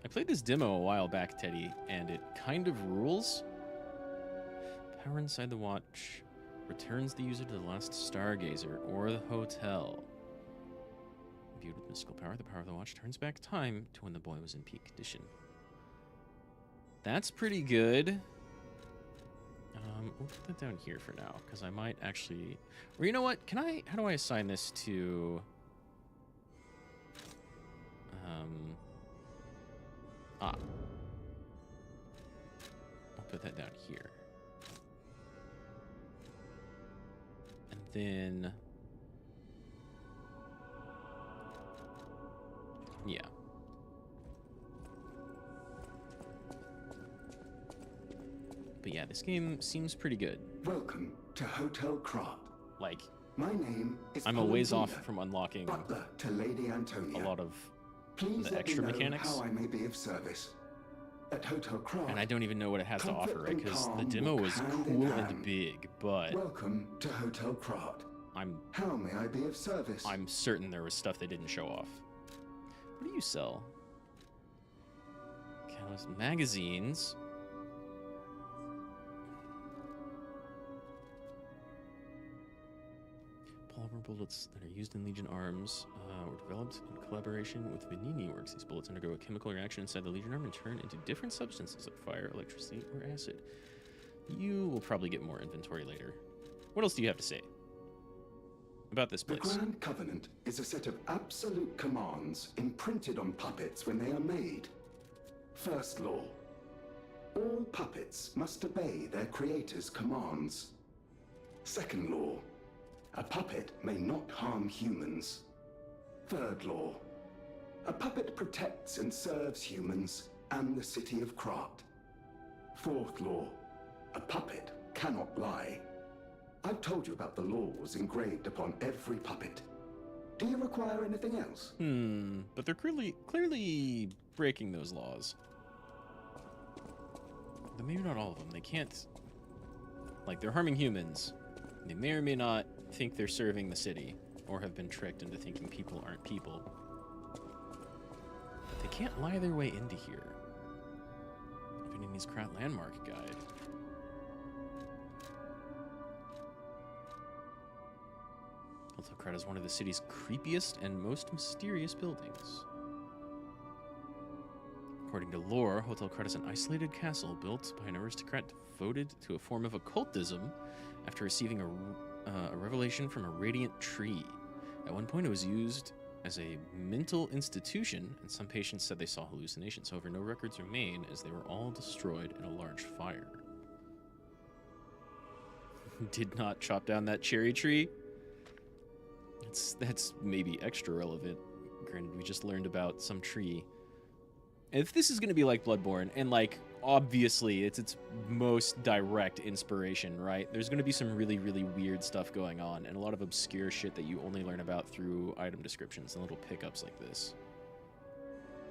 I played this demo a while back, Teddy, and it kind of rules. Power inside the watch returns the user to the last stargazer or the hotel. Viewed with mystical power, the power of the watch turns back time to when the boy was in peak condition. That's pretty good. We'll put that down here for now, because I might actually... Or you know what? How do I assign this to... I'll put that down here. And then... Yeah. But yeah, this game seems pretty good. Welcome to Hotel Krot. Like, My name is I'm a ways off Valentina, from unlocking butler to Lady Antonia. a lot of Please the let extra me know mechanics. how I may be of service. At Hotel Krot, And I don't even know what it has to comfort offer, right? and Because the calm demo walk was hand in cool hand. and big, but welcome to Hotel Krot. How may I be of service? I'm certain there was stuff they didn't show off. What do you sell? Countless magazines. Polymer bullets that are used in Legion arms were developed in collaboration with Venini Works. These bullets undergo a chemical reaction inside the Legion arm and turn into different substances like fire, electricity, or acid. You will probably get more inventory later. What else do you have to say about this The place? Grand Covenant is a set of absolute commands imprinted on puppets when they are made. First law. All puppets must obey their creator's commands. Second law. A puppet may not harm humans. Third law. A puppet protects and serves humans and the city of Krot. Fourth law. A puppet cannot lie. I've told you about the laws engraved upon every puppet. Do you require anything else? But they're clearly breaking those laws. But maybe not all of them. They can't... Like, they're harming humans. They may or may not think they're serving the city, or have been tricked into thinking people aren't people. But they can't lie their way into here. Vietnamese Krat Landmark Guide. Hotel Krat is one of the city's creepiest and most mysterious buildings. According to lore, Hotel Krat is an isolated castle built by an aristocrat devoted to a form of occultism after receiving a revelation from a radiant tree. At one point, it was used as a mental institution, and some patients said they saw hallucinations. However, no records remain as they were all destroyed in a large fire. Did not chop down that cherry tree? That's maybe extra relevant. Granted, we just learned about some tree. If this is going to be like Bloodborne, and like, obviously, it's its most direct inspiration, right? There's going to be some really, really weird stuff going on, and a lot of obscure shit that you only learn about through item descriptions and little pickups like this.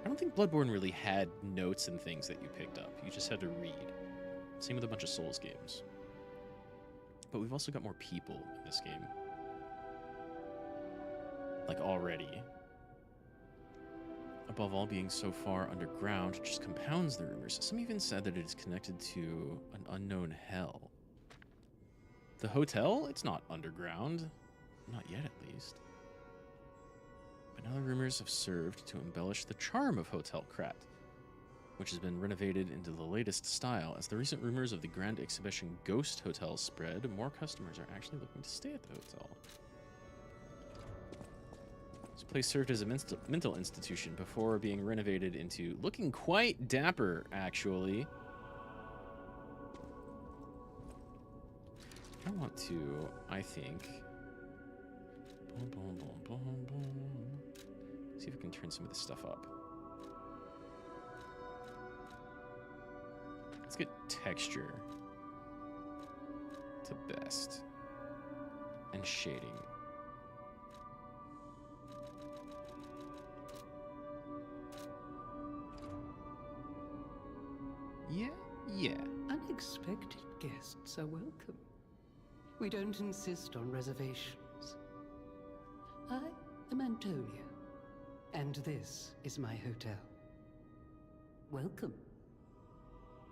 I don't think Bloodborne really had notes and things that you picked up. You just had to read. Same with a bunch of Souls games. But we've also got more people in this game. Like, already. Above all, being so far underground just compounds the rumors. Some even said that it is connected to an unknown hell. The hotel? It's not underground. Not yet, at least. But now the rumors have served to embellish the charm of Hotel Krat, which has been renovated into the latest style. As the recent rumors of the Grand Exhibition Ghost Hotel spread, more customers are actually looking to stay at the hotel. This place served as a mental institution before being renovated into looking quite dapper, actually. I want to, I think... See if we can turn some of this stuff up. Let's get texture to best. And shading. Yeah. Unexpected guests are welcome. We don't insist on reservations. I am Antonia, and this is my hotel. Welcome.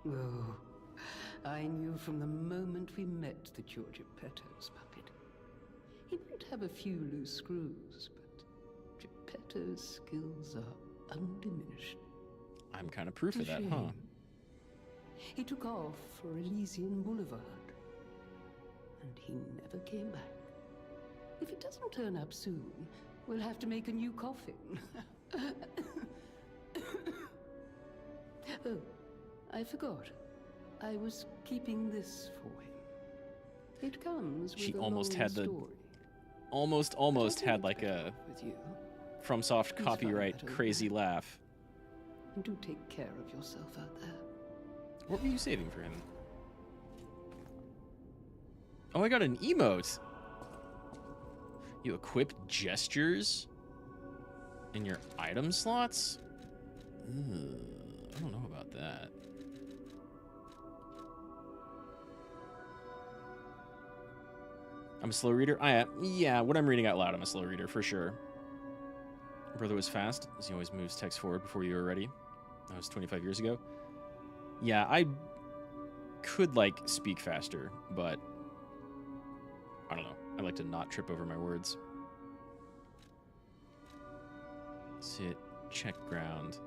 Oh, I knew from the moment we met that you're Geppetto's puppet. He might have a few loose screws, but Geppetto's skills are undiminished. I'm kind of proof of that, huh? He took off for Elysian Boulevard, and he never came back. If it doesn't turn up soon, we'll have to make a new coffin. Oh, I forgot. I was keeping this for him. It comes with She a almost long had the story. almost had like a With you. FromSoft He's copyright fine, I don't crazy mind. laugh. And do take care of yourself out there. What were you saving for him? Oh, I got an emote. You equip gestures in your item slots? Ugh, I don't know about that. I'm a slow reader? Yeah, when I'm reading out loud, I'm a slow reader, for sure. Brother was fast, as he always moves text forward before you were ready. That was 25 years ago. Yeah, I could, like, speak faster, but I don't know. I like to not trip over my words. Sit, check ground,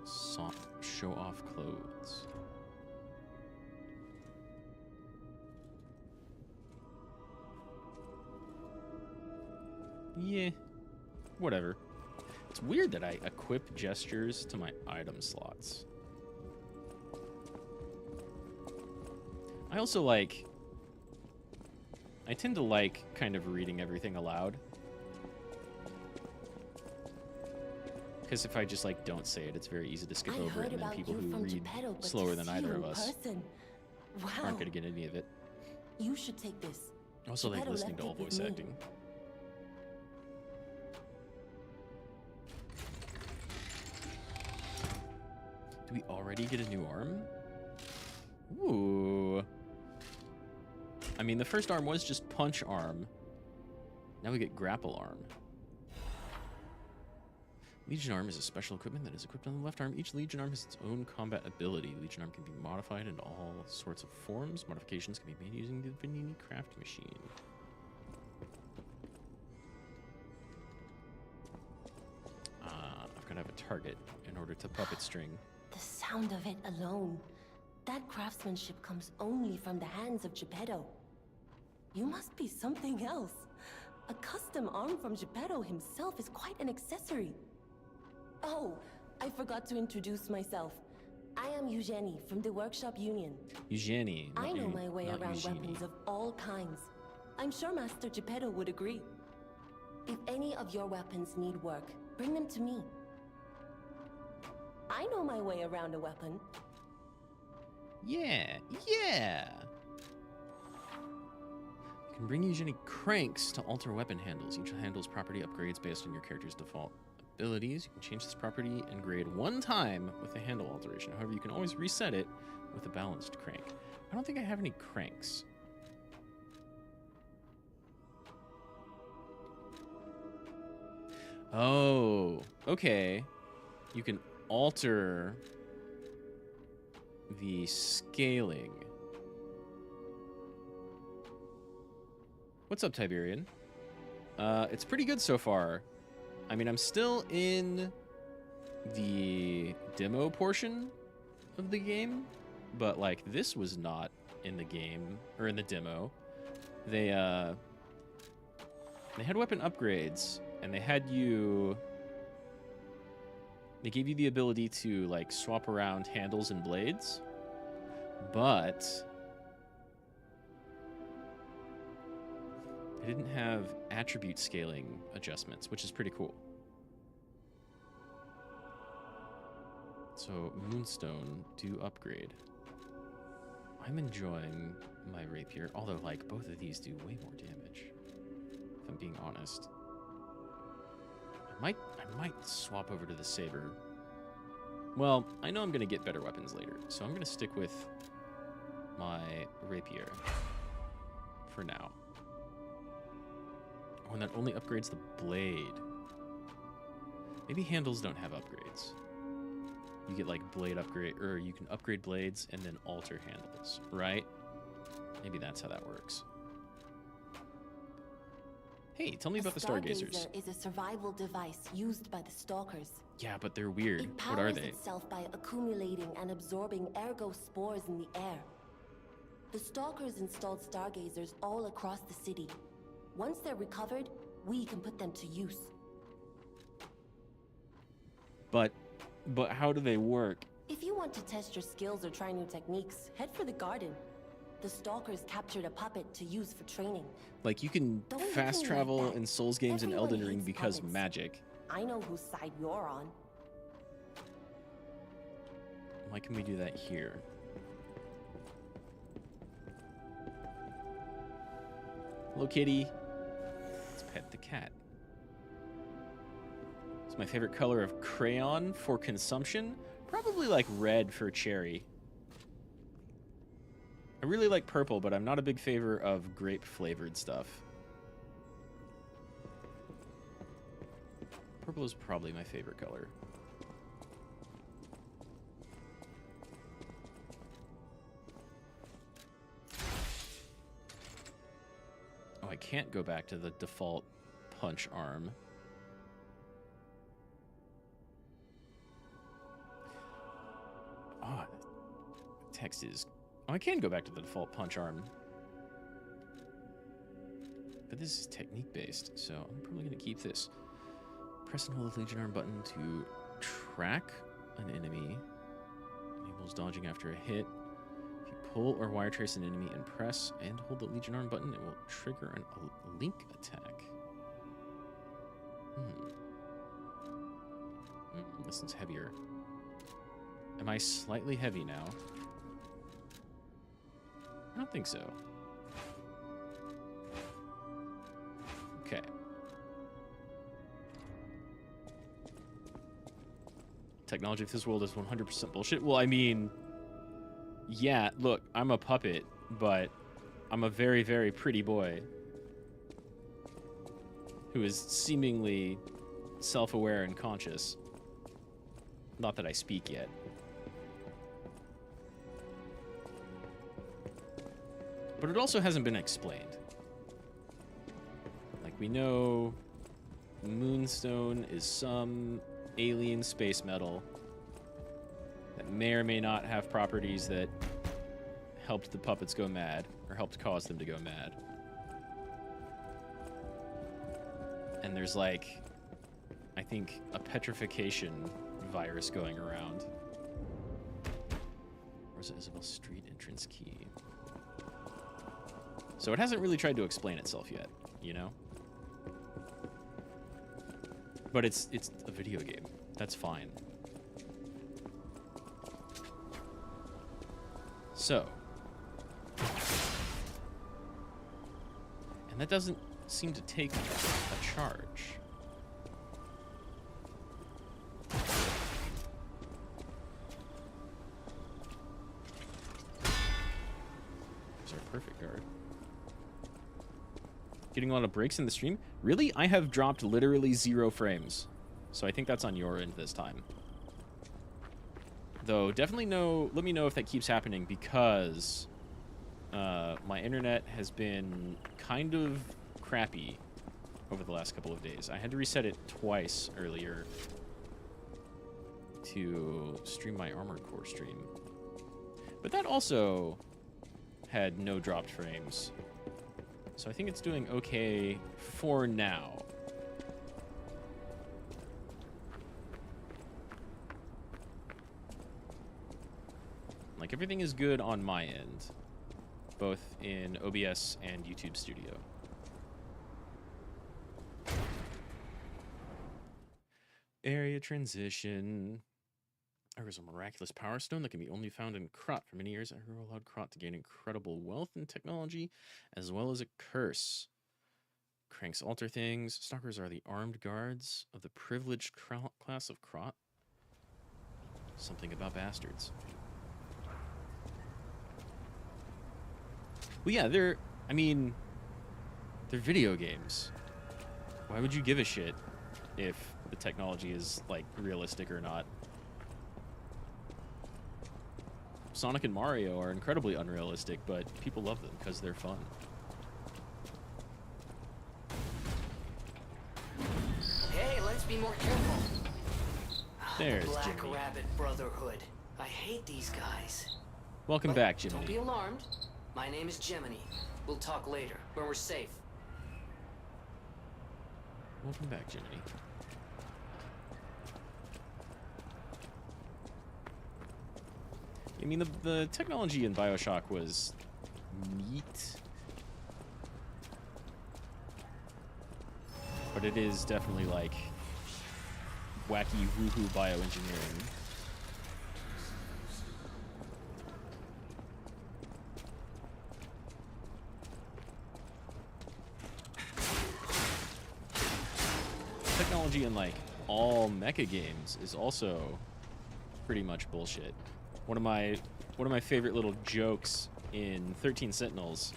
soft, show off clothes. Yeah, whatever. It's weird that I equip gestures to my item slots. I also like... I tend to like kind of reading everything aloud. Because if I just like don't say it, it's very easy to skip over it, and then people who read slower than either of us aren't gonna get any of it. You should take this. I also like Geppetto listening left to all it with voice me. acting. Do we already get a new arm? Ooh. I mean, the first arm was just punch arm. Now we get grapple arm. Legion arm is a special equipment that is equipped on the left arm. Each Legion arm has its own combat ability. Legion arm can be modified in all sorts of forms. Modifications can be made using the Vanini craft machine. I've got to have a target in order to puppet string. The sound of it alone. That craftsmanship comes only from the hands of Geppetto. You must be something else. A custom arm from Geppetto himself is quite an accessory. Oh, I forgot to introduce myself. I am Eugenie from the Workshop Union. Eugenie. I know my way around weapons of all kinds. I'm sure Master Geppetto would agree. If any of your weapons need work, bring them to me. I know my way around a weapon. Yeah, yeah. You can bring Eugenie cranks to alter weapon handles. Each handle's property upgrades based on your character's default abilities. You can change this property and grade one time with a handle alteration. However, you can always reset it with a balanced crank. I don't think I have any cranks. Oh, okay. You can alter the scaling. What's up, Tiberian? It's pretty good so far. I mean, I'm still in the demo portion of the game, but like this was not in the game or in the demo. They had weapon upgrades, and they gave you the ability to like swap around handles and blades, but they didn't have attribute scaling adjustments, which is pretty cool. So Moonstone do upgrade. I'm enjoying my rapier, although like both of these do way more damage, if I'm being honest. I might swap over to the saber. Well, I know I'm gonna get better weapons later, so I'm gonna stick with my rapier for now. Oh, and that only upgrades the blade. Maybe handles don't have upgrades. You get like blade upgrade, or you can upgrade blades and then alter handles, right? Maybe that's how that works. Hey, tell me about the Stargazers. Is a survival device used by the Stalkers. Yeah, but they're weird. It What are powers they? itself by accumulating and absorbing ergo spores in the air. The Stalkers installed Stargazers all across the city. Once they're recovered, we can put them to use. But how do they work? If you want to test your skills or try new techniques, head for the garden. The Stalkers captured a puppet to use for training. Like, you can Don't look at fast me travel like that. in Souls games and Everyone Elden Ring hates because puppets. magic. I know whose side you're on. Why can we do that here? Hello, kitty. Let's pet the cat. It's my favorite color of crayon for consumption. Probably like red for cherry. I really like purple, but I'm not a big favor of grape-flavored stuff. Purple is probably my favorite color. Oh, I can't go back to the default punch arm. Oh, text is... Oh, I can go back to the default punch arm. But this is technique-based, so I'm probably going to keep this. Press and hold the Legion arm button to track an enemy. Enables dodging after a hit. If you pull or wire trace an enemy and press and hold the Legion arm button, it will trigger a link attack. This one's heavier. Am I slightly heavy now? I don't think so. Okay. Technology of this world is 100% bullshit. Well, I mean, yeah, look, I'm a puppet, but I'm a very, very pretty boy who is seemingly self-aware and conscious. Not that I speak yet. But it also hasn't been explained. Like, we know Moonstone is some alien space metal that may or may not have properties that helped the puppets go mad, or helped cause them to go mad. And there's, like, I think a petrification virus going around. Where's the Isabel Street entrance key? So it hasn't really tried to explain itself yet, you know? But it's a video game. That's fine. So. And that doesn't seem to take a charge. There's our perfect guard. Getting a lot of breaks in the stream? Really? I have dropped literally 0 frames. So I think that's on your end this time. Though, definitely let me know if that keeps happening, because my internet has been kind of crappy over the last couple of days. I had to reset it twice earlier to stream my Armored Core stream. But that also had no dropped frames. So I think it's doing okay for now. Like, everything is good on my end, both in OBS and YouTube Studio. Area transition. There is a miraculous power stone that can be only found in Krot. For many years, I allowed Krot to gain incredible wealth and technology, as well as a curse. Cranks alter things. Stalkers are the armed guards of the privileged class of Krot. Something about bastards. Well, yeah, they're video games. Why would you give a shit if the technology is, like, realistic or not? Sonic and Mario are incredibly unrealistic, but people love them because they're fun. Hey, let's be more careful. There's Black Jimmy. Rabbit Brotherhood. I hate these guys. Welcome But back, Jimmy. Don't be alarmed. My name is Jiminy. We'll talk later, when we're safe. Welcome back, Jiminy. I mean, the technology in BioShock was neat. But it is definitely, like, wacky woohoo bioengineering. Technology in, like, all mecha games is also pretty much bullshit. One of my favorite little jokes in 13 Sentinels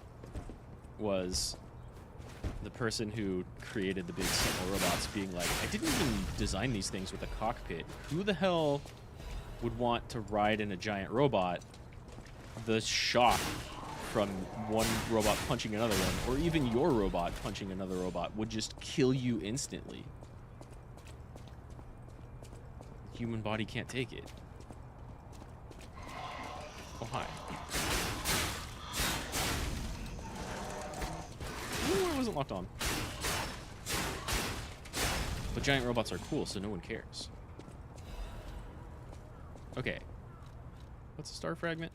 was the person who created the big Sentinel robots being like, I didn't even design these things with a cockpit. Who the hell would want to ride in a giant robot? The shock from one robot punching another one, or even your robot punching another robot, would just kill you instantly. The human body can't take it. Oh, hi. Ooh, I wasn't locked on. But giant robots are cool, so no one cares. Okay. What's a star fragment?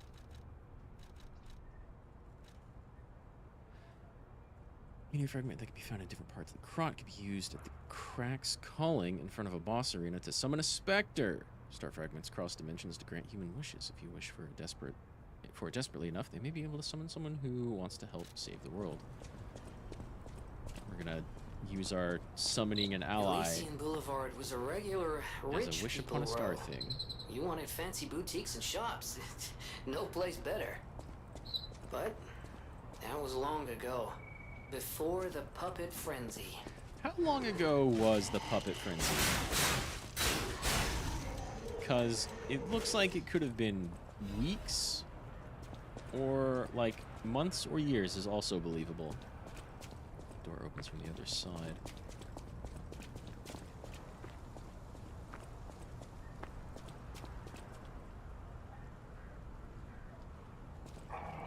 Media fragment that can be found in different parts of the Krot can be used at the cracks calling in front of a boss arena to summon a specter. Star fragments cross dimensions to grant human wishes. If you wish for a desperate for it desperately enough, they may be able to summon someone who wants to help save the world. We're gonna use our summoning an ally Elysian Boulevard was a regular rich as a wish people upon a star row. thing. You wanted fancy boutiques and shops. No place better. But that was long ago. Before the puppet frenzy. How long ago was the puppet frenzy? Because it looks like it could have been weeks, or like months or years is also believable. Door opens from the other side.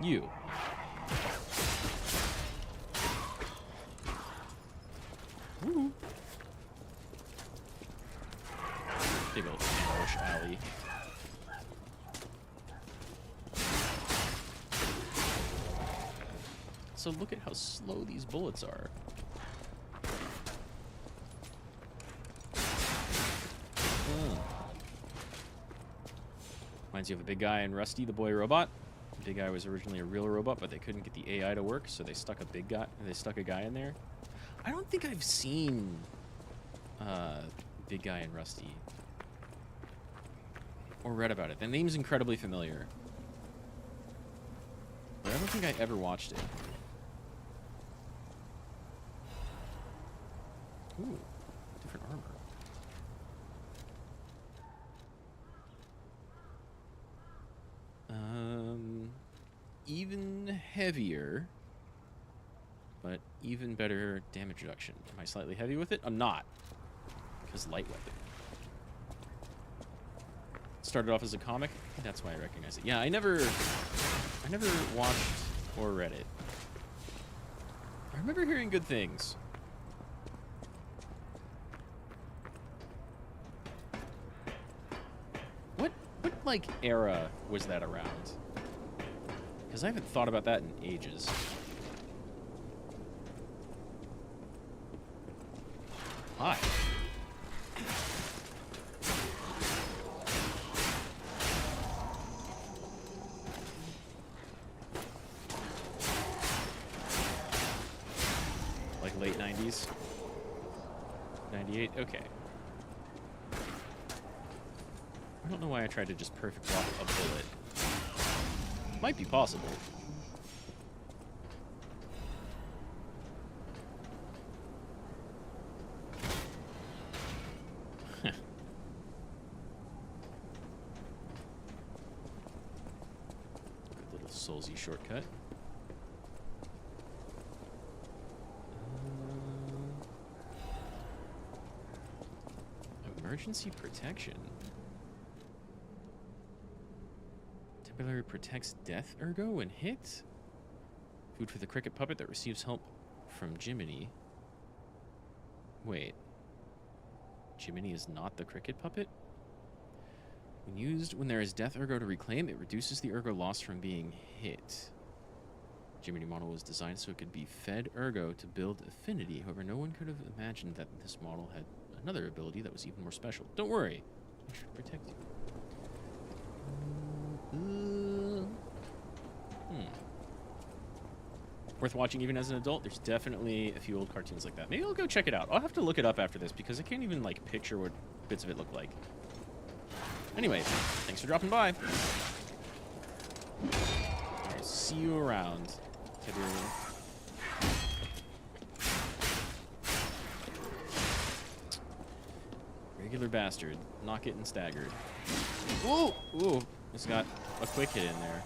You. Woo. Big old ambush alley. So look at how slow these bullets are. Reminds you of a big guy in Rusty, the boy robot. The big guy was originally a real robot, but they couldn't get the AI to work, so they stuck a guy in there. I don't think I've seen Big Guy in Rusty or read about it. The name's incredibly familiar, but I don't think I ever watched it. Ooh, different armor. Even heavier, but even better damage reduction. Am I slightly heavy with it? I'm not, because light weapon. Started off as a comic. That's why I recognize it. Yeah, I never watched or read it. I remember hearing good things. What like era was that around? Because I haven't thought about that in ages. Hi. Like late 90s? 98? Okay. I don't know why I tried to just perfect block a bullet. Might be possible. Good little Soulsy shortcut. Emergency protection. Temporarily protects death ergo when hit. Food for the cricket puppet that receives help from Jiminy. Wait. Jiminy is not the cricket puppet? When used when there is death ergo to reclaim, it reduces the ergo loss from being hit. Jiminy model was designed so it could be fed ergo to build affinity. However, no one could have imagined that this model had another ability that was even more special. Don't worry. I should protect you. Worth watching even as an adult. There's definitely a few old cartoons like that. Maybe I'll go check it out. I'll have to look it up after this because I can't even like picture what bits of it look like. Anyway, thanks for dropping by. I'll see you around. Regular bastard. Not getting staggered. Ooh! Ooh! It's got a quick hit in there.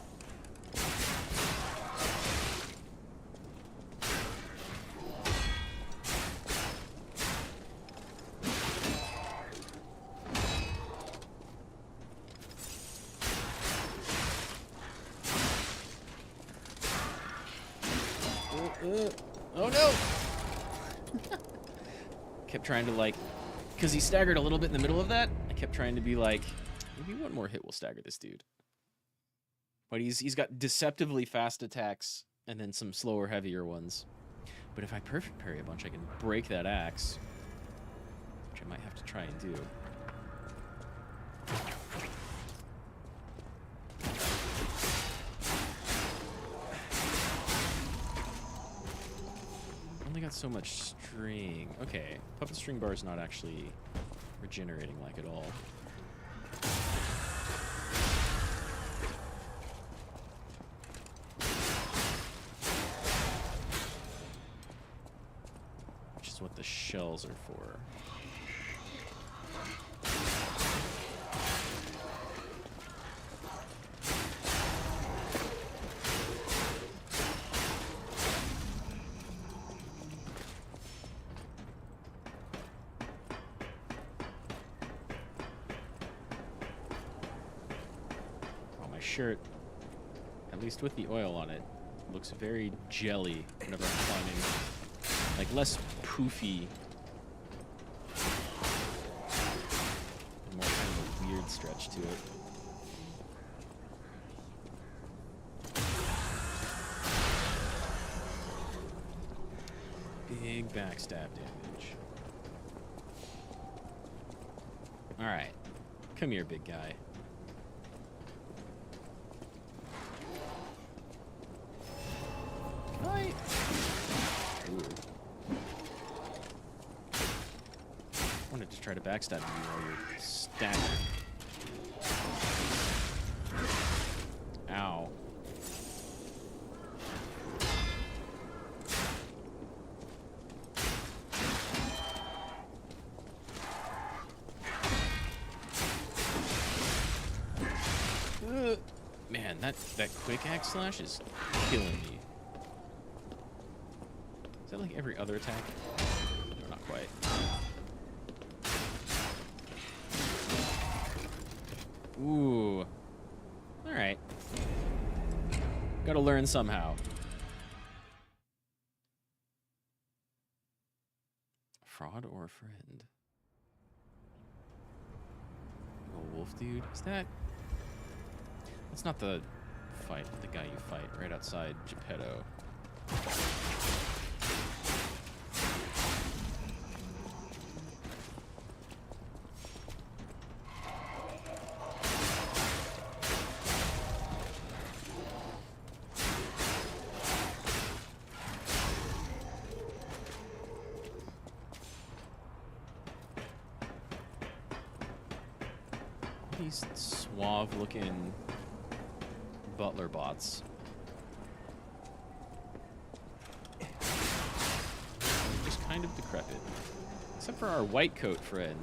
Oh no! Kept trying to like, because he staggered a little bit in the middle of that. I kept trying to be like, maybe one more hit will stagger this dude. But he's got deceptively fast attacks and then some slower, heavier ones. But if I perfect parry a bunch, I can break that axe, which I might have to try and do. Only got so much string. Okay, puppet string bar is not actually regenerating like at all. Which is what the shells are for. Shirt, at least with the oil on it, looks very jelly whenever I'm climbing. Like less poofy. And more kind of a weird stretch to it. Big backstab damage. Alright. Come here, big guy. Wanted to try to backstab you while you're staggered. Ow. Man, that quick axe slash is killing me. Is that like every other attack? No, not quite. Ooh. Alright. Gotta learn somehow. Fraud or a friend? A wolf dude? Is that... That's not the fight, the guy you fight right outside Geppetto. These suave-looking butler bots. Just kind of decrepit. Except for our white coat friend.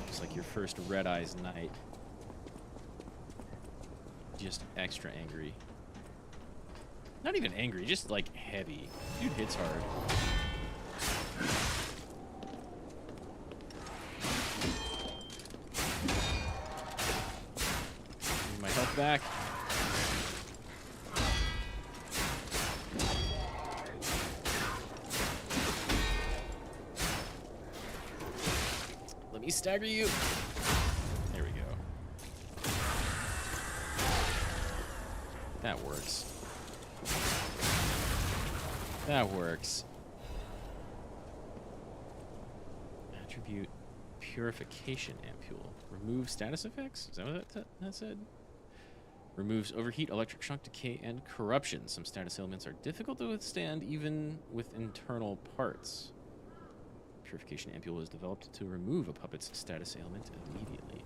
Just like your first Red Eyes night. Just extra angry. Not even angry, just like heavy. Dude hits hard. Back. Let me stagger you. There we go. That works. That works. Attribute purification ampule. Remove status effects? Is that what that said? Removes overheat, electric shock, decay, and corruption. Some status ailments are difficult to withstand even with internal parts. Purification ampule is developed to remove a puppet's status ailment immediately.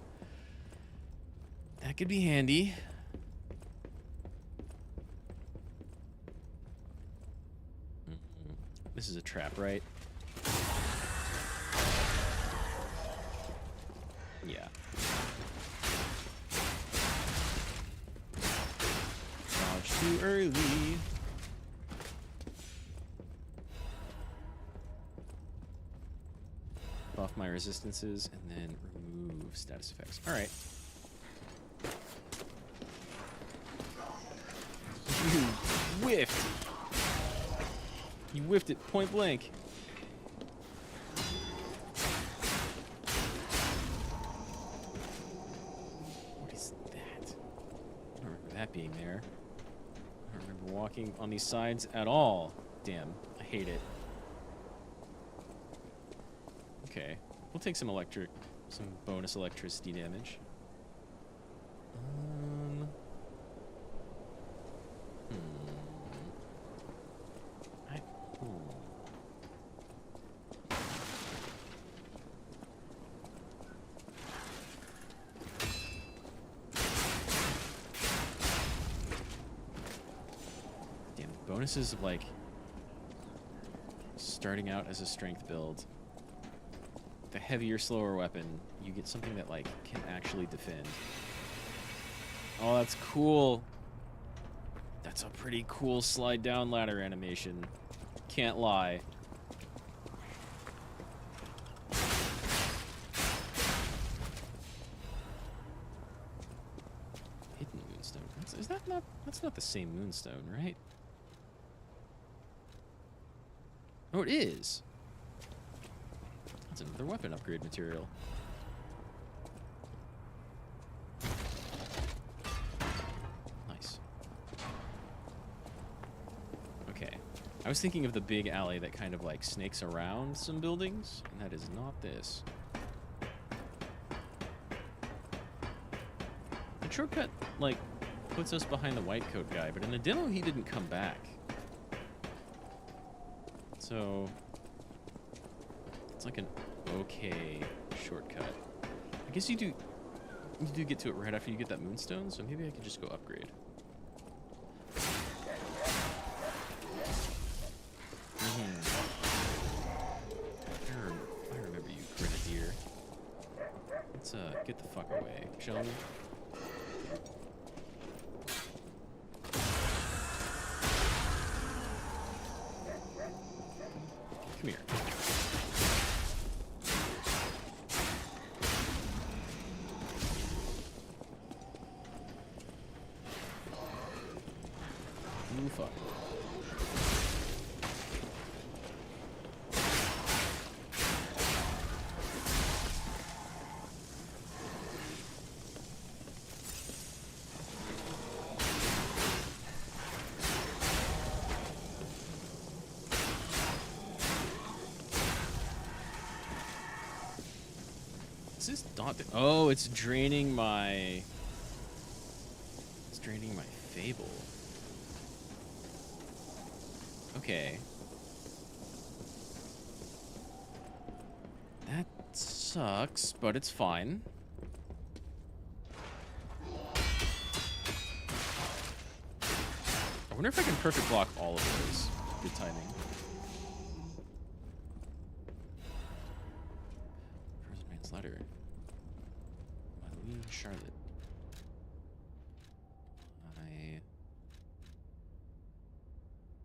That could be handy. This is a trap, right? Yeah. Too early. Buff my resistances and then remove status effects. Alright. You whiffed. You whiffed it point blank. What is that? I don't remember that being there. I don't remember walking on these sides at all. Damn, I hate it. Okay, we'll take some bonus electricity damage. bonuses of like starting out as a strength build. The heavier, slower weapon, you get something that like can actually defend. Oh, that's cool. That's a pretty cool slide down ladder animation. Can't lie. Hidden moonstone. Is that not? That's not the same moonstone, right? Oh, it is. That's another weapon upgrade material. Nice. Okay. I was thinking of the big alley that kind of like snakes around some buildings, and that is not this. The shortcut, like, puts us behind the white coat guy, but in the demo he didn't come back. So it's like an okay shortcut. I guess you do get to it right after you get that moonstone, so maybe I could just go upgrade. I remember you, Grenadier. Let's get the fuck away, shall we? Come here. Ooh, fuck. Is this daunting? Oh, it's draining my... It's draining my Fable. Okay. That sucks, but it's fine. I wonder if I can perfect block all of those. Good timing. Frozen Man's Ladder. Marlene Charlotte.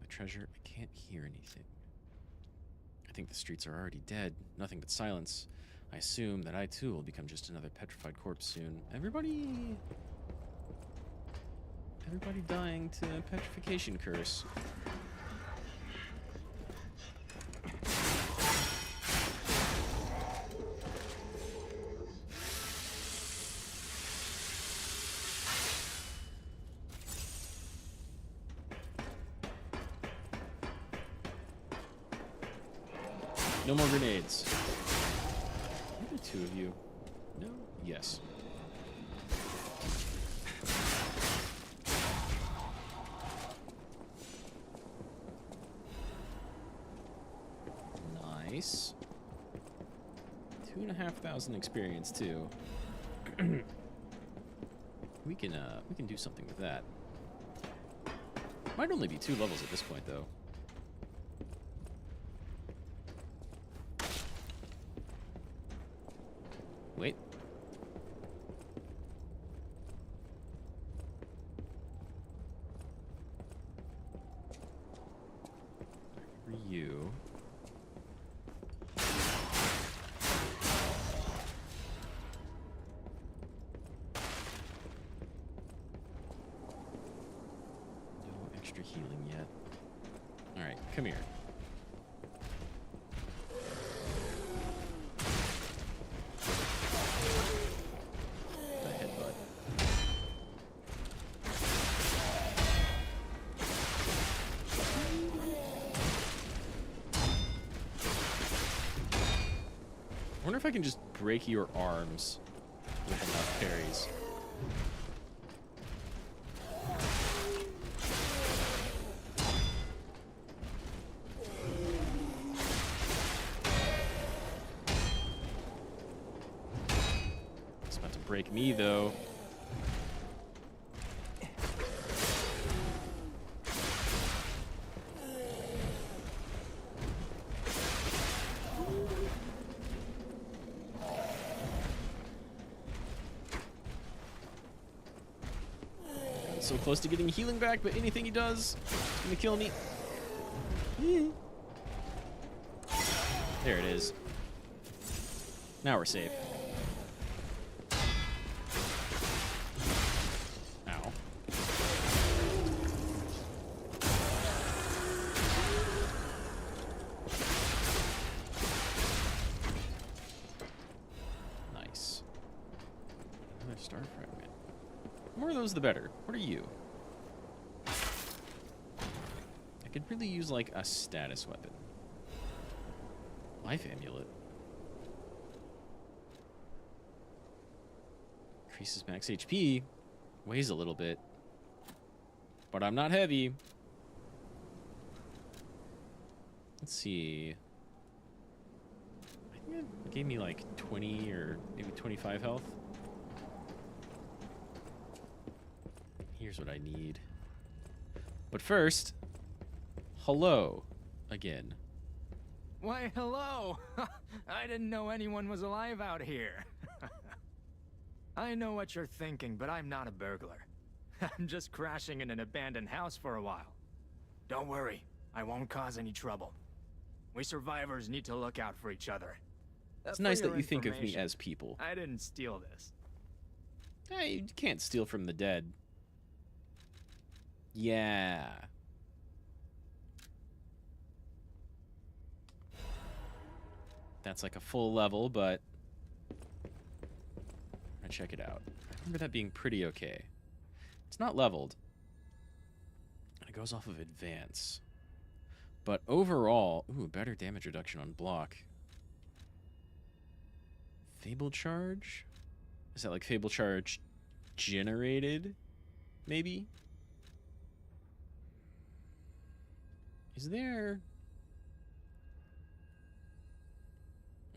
Treasure. I can't hear anything. I think the streets are already dead. Nothing but silence. I assume that I too will become just another petrified corpse soon. Everybody dying to petrification curse. No more grenades. Are there two of you? No? Yes. Nice. 2,500 experience too. we can do something with that. Might only be 2 levels at this point though. Wait. Ryu. No extra healing yet. All right, come here. I wonder if I can just break your arms with enough parries. It's about to break me, though. So close to getting healing back, but anything he does is gonna kill me. There it is. Now we're safe. Ow. Nice. Another star fragment. The more of those, the better. What are you? I could really use, like, a status weapon. Life amulet. Increases max HP. Weighs a little bit. But I'm not heavy. Let's see. I think it gave me like 20 or maybe 25 health. Here's what I need. But first, hello again. Why, hello! I didn't know anyone was alive out here. I know what you're thinking, but I'm not a burglar. I'm just crashing in an abandoned house for a while. Don't worry, I won't cause any trouble. We survivors need to look out for each other. It's nice that you think of me as people. I didn't steal this. Hey, you can't steal from the dead. Yeah. That's like a full level, but I'm gonna check it out. I remember that being pretty okay. It's not leveled. It goes off of advance. But overall, ooh, better damage reduction on block. Fable charge? Is that like Fable charge generated? Maybe? Is there...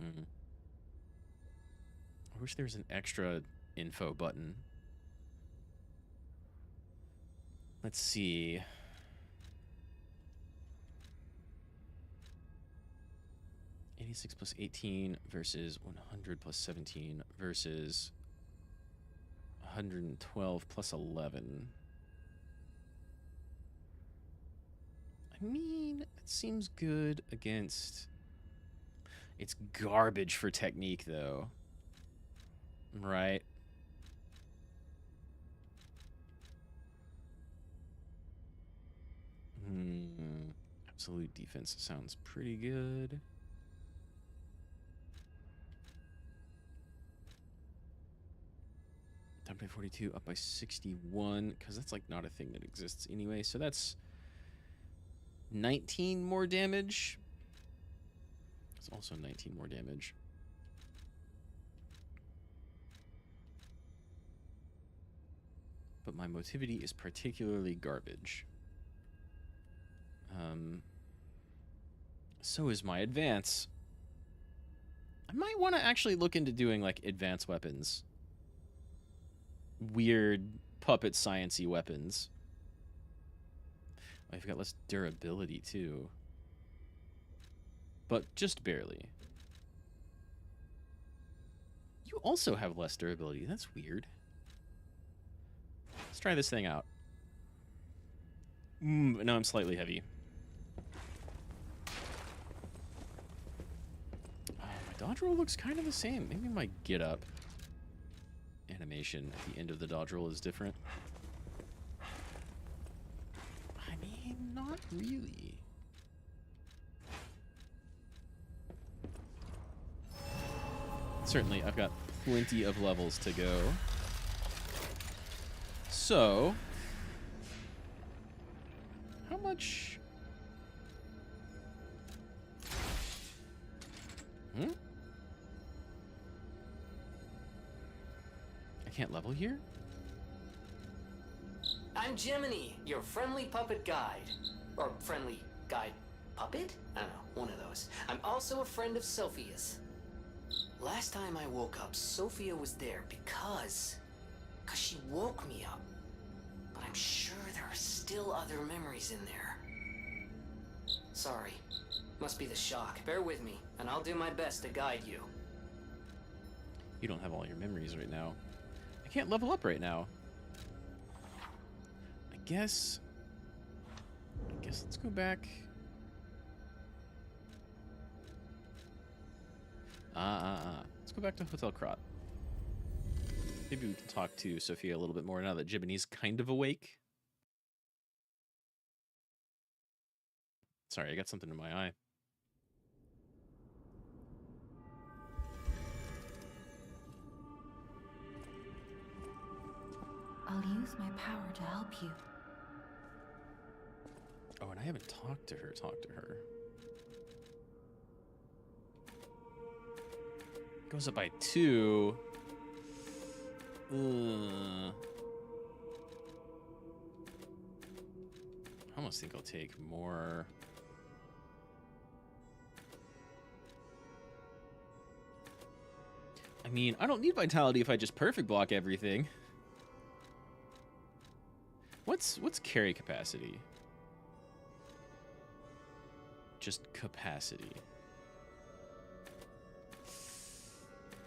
I wish there was an extra info button. Let's see. +86 plus 18 versus 100 plus 17 versus 112 plus 11. I mean, it seems good against... It's garbage for technique, though. Right? Absolute defense sounds pretty good. Down by 42, up by 61, because that's like not a thing that exists anyway. So that's 19 more damage. It's also 19 more damage. But my motivity is particularly garbage. So is my advance. I might want to actually look into doing like advanced weapons. Weird puppet science-y weapons. Oh, I've got less durability too. But just barely. You also have less durability. That's weird. Let's try this thing out. No, I'm slightly heavy. My dodge roll looks kind of the same. Maybe my get up animation at the end of the dodge roll is different. I mean, not really. Certainly, I've got plenty of levels to go. So, how much... I can't level here? I'm Jiminy, your friendly puppet guide. Or friendly guide puppet? I don't know, one of those. I'm also a friend of Sophia's. Last time I woke up, Sophia was there because she woke me up. But I'm sure there are still other memories in there. Sorry. Must be the shock. Bear with me, and I'll do my best to guide you. You don't have all your memories right now. I can't level up right now. guess let's go back. Let's go back to Hotel Krot. Maybe we can talk to Sophia a little bit more now that Jiminy's kind of awake. Sorry, I got something in my eye. I'll use my power to help you. Oh, and I haven't talked to her. Goes up by 2. I almost think I'll take more. I mean, I don't need vitality if I just perfect block everything. What's carry capacity? Just capacity.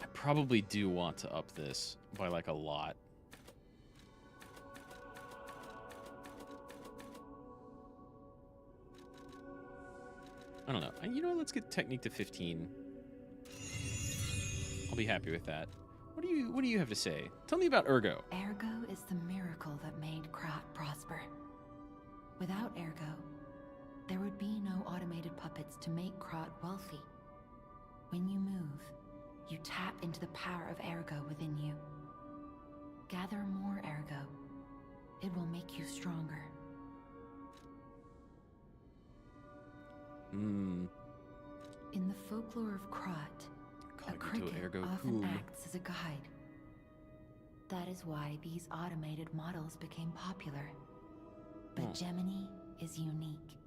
I probably do want to up this by like a lot. I don't know. You know what? Let's get technique to 15. I'll be happy with that. What do you have to say? Tell me about Ergo. Ergo is the miracle that made Krot prosper. Without Ergo, there would be no automated puppets to make Krot wealthy. When you move, you tap into the power of Ergo within you. Gather more Ergo. It will make you stronger. In the folklore of Krot, a cricket often acts as a guide. That is why these automated models became popular. But Gemini is unique.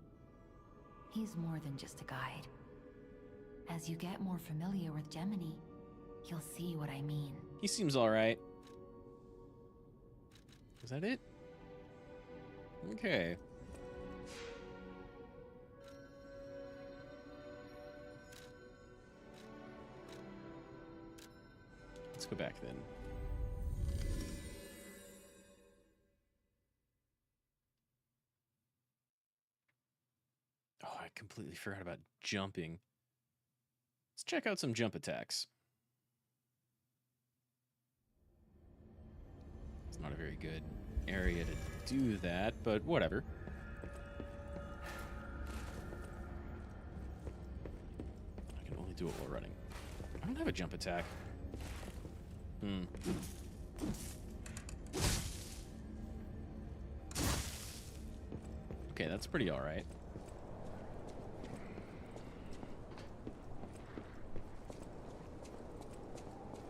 He's more than just a guide. As you get more familiar with Gemini, you'll see what I mean. He seems alright. Is that it? Okay. Let's go back then. Oh, I completely forgot about jumping. Let's check out some jump attacks. It's not a very good area to do that, but whatever. I can only do it while running. I don't have a jump attack. Okay, that's pretty alright.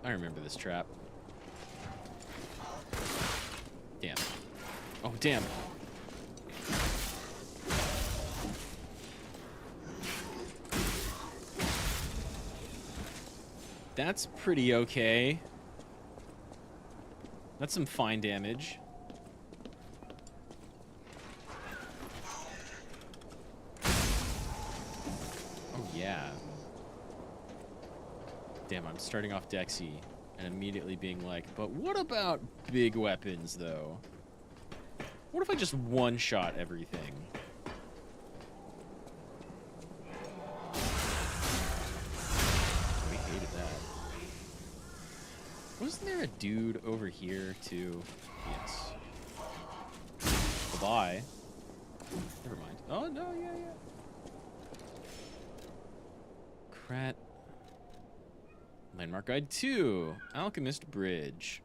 I remember this trap. Damn. Oh, damn. That's pretty okay. That's some fine damage. Oh, yeah. Damn, I'm starting off Dexy and immediately being like, but what about big weapons, though? What if I just one-shot everything? We hated that. Wasn't there a dude over here, too? Yes. Bye-bye. Never mind. Oh, no, yeah. Krat. Landmark Guide 2. Alchemist Bridge.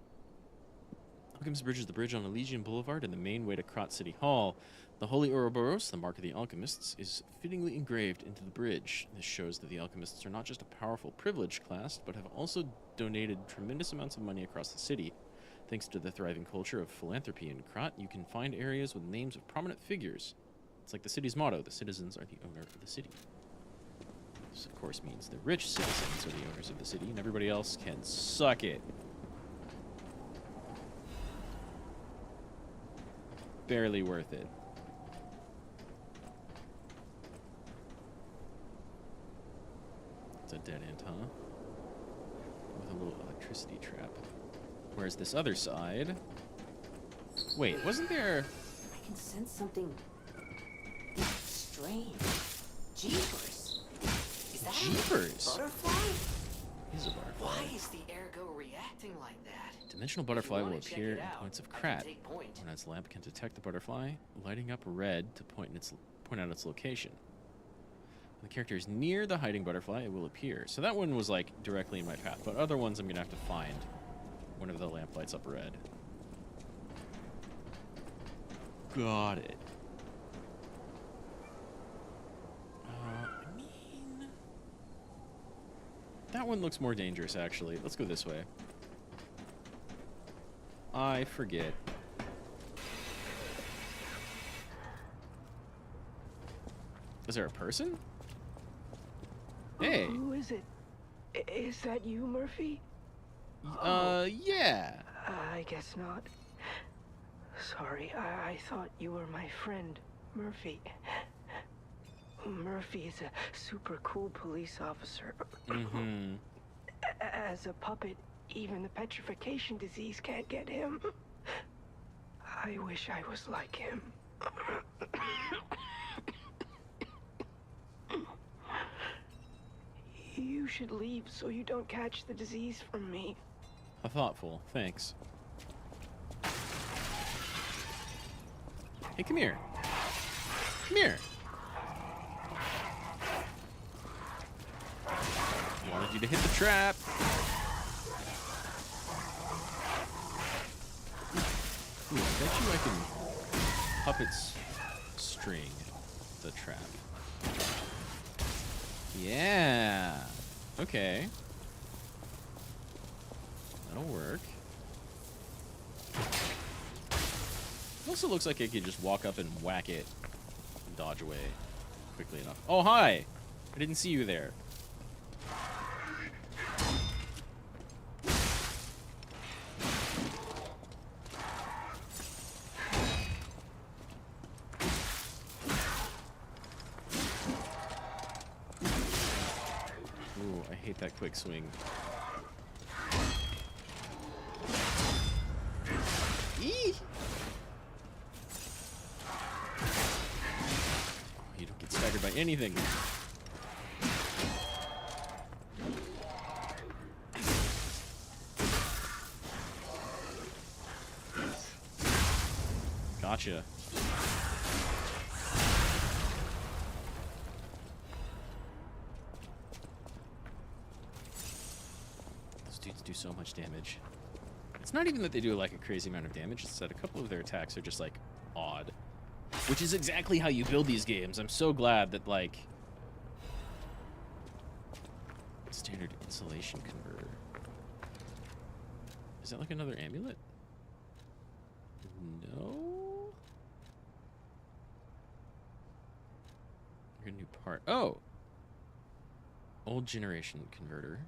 Alchemist Bridge is the bridge on Elysian Boulevard and the main way to Krot City Hall. The Holy Ouroboros, the mark of the alchemists, is fittingly engraved into the bridge. This shows that the alchemists are not just a powerful, privileged class, but have also donated tremendous amounts of money across the city. Thanks to the thriving culture of philanthropy in Krot, you can find areas with names of prominent figures. It's like the city's motto, the citizens are the owner of the city. This, of course, means the rich citizens are the owners of the city, and everybody else can suck it. Barely worth it. It's a dead end, huh? With a little electricity trap. Where's this other side? Wait, wasn't there... I can sense something strange. Jeepers. Is that Jeepers. a butterfly? He's a butterfly. Why is the ergo reacting like that? Dimensional butterfly will wanna check appear it in out, points of I can crat. take point. When its lamp can detect the butterfly, lighting up red to point out its location. When the character is near the hiding butterfly, it will appear. So that one was like directly in my path, but other ones I'm gonna have to find whenever the lamp lights up red. Got it. I mean, that one looks more dangerous actually. Let's go this way. I forget. Is there a person? Hey. Who is it? Is that you, Murphy? Yeah. I guess not. Sorry, I thought you were my friend, Murphy. Murphy is a super cool police officer. Mm-hmm. As a puppet, even the petrification disease can't get him. I wish I was like him. You should leave so you don't catch the disease from me. How thoughtful. Thanks. Hey, come here. Come here. Wanted you to hit the trap. Ooh, I bet you I can puppets string the trap. Yeah. Okay. That'll work. It also looks like I could just walk up and whack it and dodge away quickly enough. Oh, hi! I didn't see you there. Ooh, I hate that quick swing. Eee! Oh, you don't get staggered by anything. Gotcha. Those dudes do so much damage. It's not even that they do like a crazy amount of damage, it's that a couple of their attacks are just like odd. Which is exactly how you build these games. I'm so glad that like standard insulation converter. Is that like another amulet? No. Your new part. Oh. Old generation converter.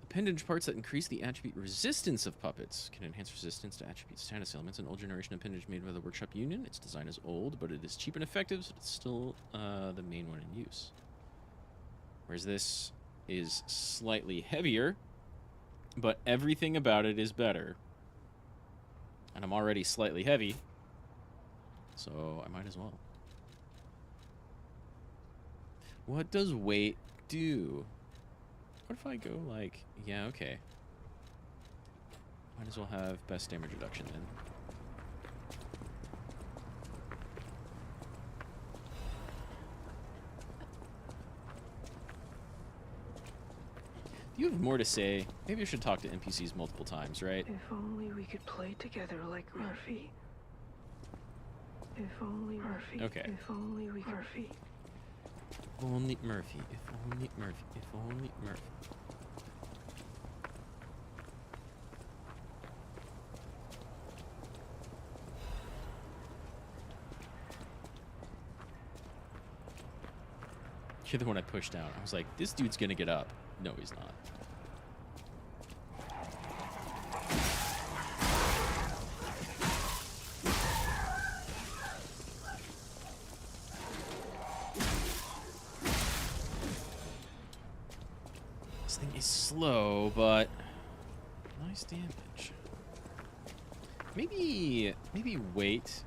Appendage parts that increase the attribute resistance of puppets can enhance resistance to attribute status elements. An old generation appendage made by the Workshop Union. Its design is old, but it is cheap and effective, so it's still the main one in use. Whereas this is slightly heavier, but everything about it is better. And I'm already slightly heavy, so I might as well. What does weight do? What if I go like, yeah, okay. Might as well have best damage reduction then. You have more to say. Maybe I should talk to NPCs multiple times, right? If only we could play together like Murphy. If only Murphy. Okay. If only we Murphy. If only Murphy. If only Murphy. If only Murphy. You're the one I pushed down. I was like, this dude's gonna get up. No, he's not. This thing is slow, but nice damage. Maybe wait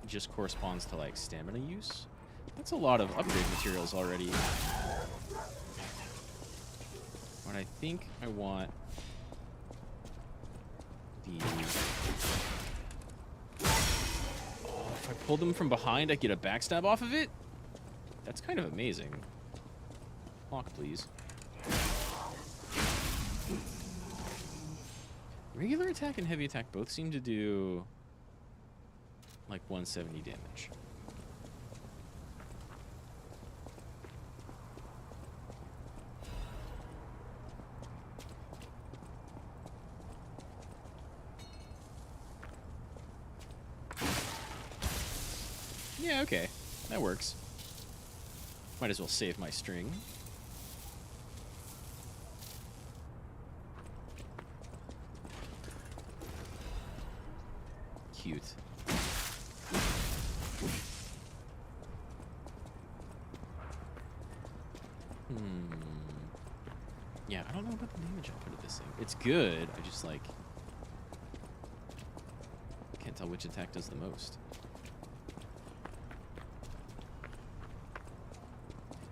just corresponds to like stamina use. That's a lot of upgrade materials already. What I think I want the... Oh, if I pull them from behind, I get a backstab off of it? That's kind of amazing. Lock, please. Regular attack and heavy attack both seem to do like 170 damage. Yeah, okay. That works. Might as well save my string. Cute. Yeah, I don't know about the damage output of this thing. It's good. I just, like... can't tell which attack does the most.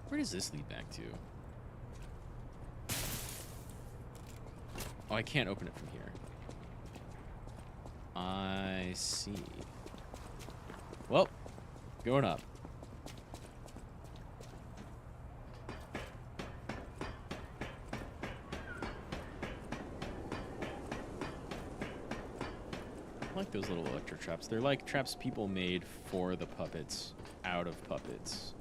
Where does this lead back to? Oh, I can't open it from here. I see. Well, going up. I like those little electro traps. They're like traps people made for the puppets, out of puppets.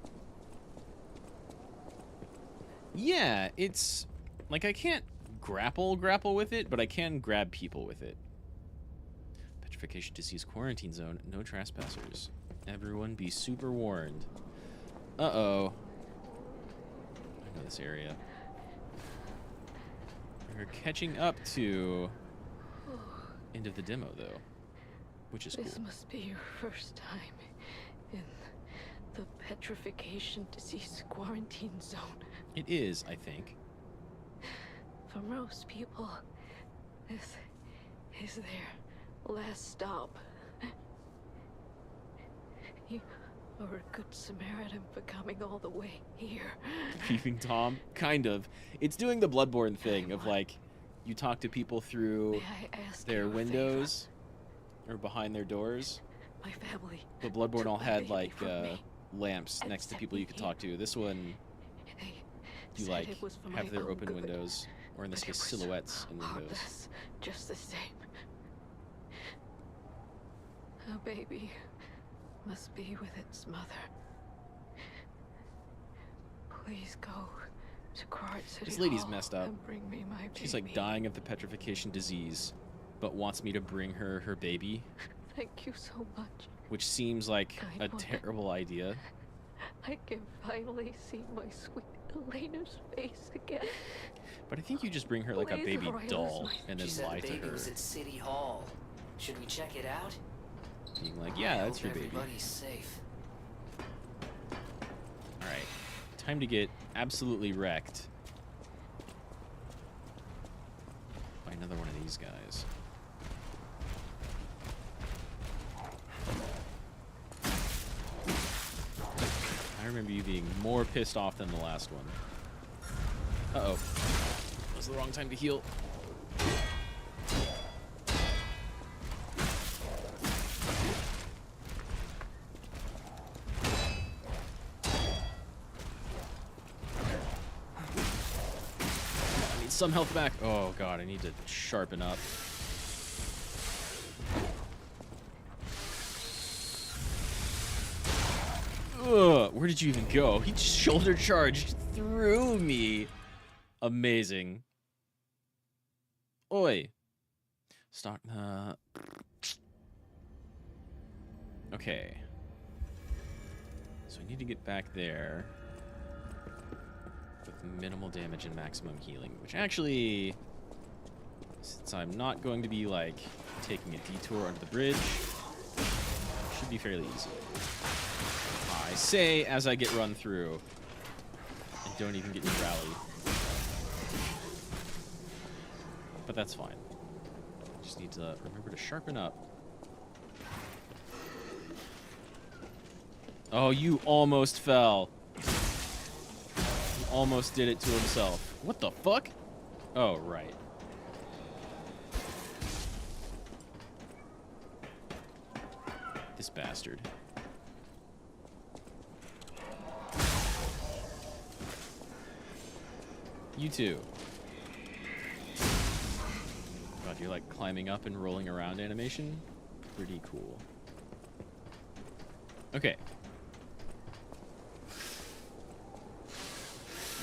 Yeah, it's like I can't grapple with it, but I can grab people with it. Petrification disease quarantine zone. No trespassers. Everyone be super warned. Uh-oh. I know this area. We're catching up to end of the demo, though, which is cool. This must be your first time in the petrification disease quarantine zone. It is, I think. For most people, this is their last stop. You are a good Samaritan for coming all the way here. Peeping Tom? Kind of. It's doing the Bloodborne thing of, like, you talk to people through their windows or behind their doors. My family. But Bloodborne all had, like, lamps next to people you could talk to. This one, you, like, have their open windows, or in this case, silhouettes in windows. Just the same. A baby must be with its mother. Please go to Krat City This lady's Hall messed up. and bring me my baby. She's, like, dying of the petrification disease, but wants me to bring her her baby. Thank you so much. Which seems like a Kind terrible idea. I can finally see my sweet Elena's face again. But I think you just bring her like a Please, baby Riley's doll my- and She then said lie the to baby her. was at City Hall. Should we check it out? Being like, yeah, that's your baby. Everybody's safe. Alright. Time to get absolutely wrecked by another one of these guys. I remember you being more pissed off than the last one. Uh-oh. That was the wrong time to heal. I need some health back. Oh god, I need to sharpen up. Ugh, where did you even go? He just shoulder charged through me. Amazing. Oi. Start. Okay. So I need to get back there with minimal damage and maximum healing, which actually, since I'm not going to be like taking a detour under the bridge, should be fairly easy. I say as I get run through and don't even get to rally. But that's fine. Just need to remember to sharpen up. Oh, you almost fell. He almost did it to himself. What the fuck? Oh, right. This bastard. You too. God, you're like climbing up and rolling around animation. Pretty cool. Okay.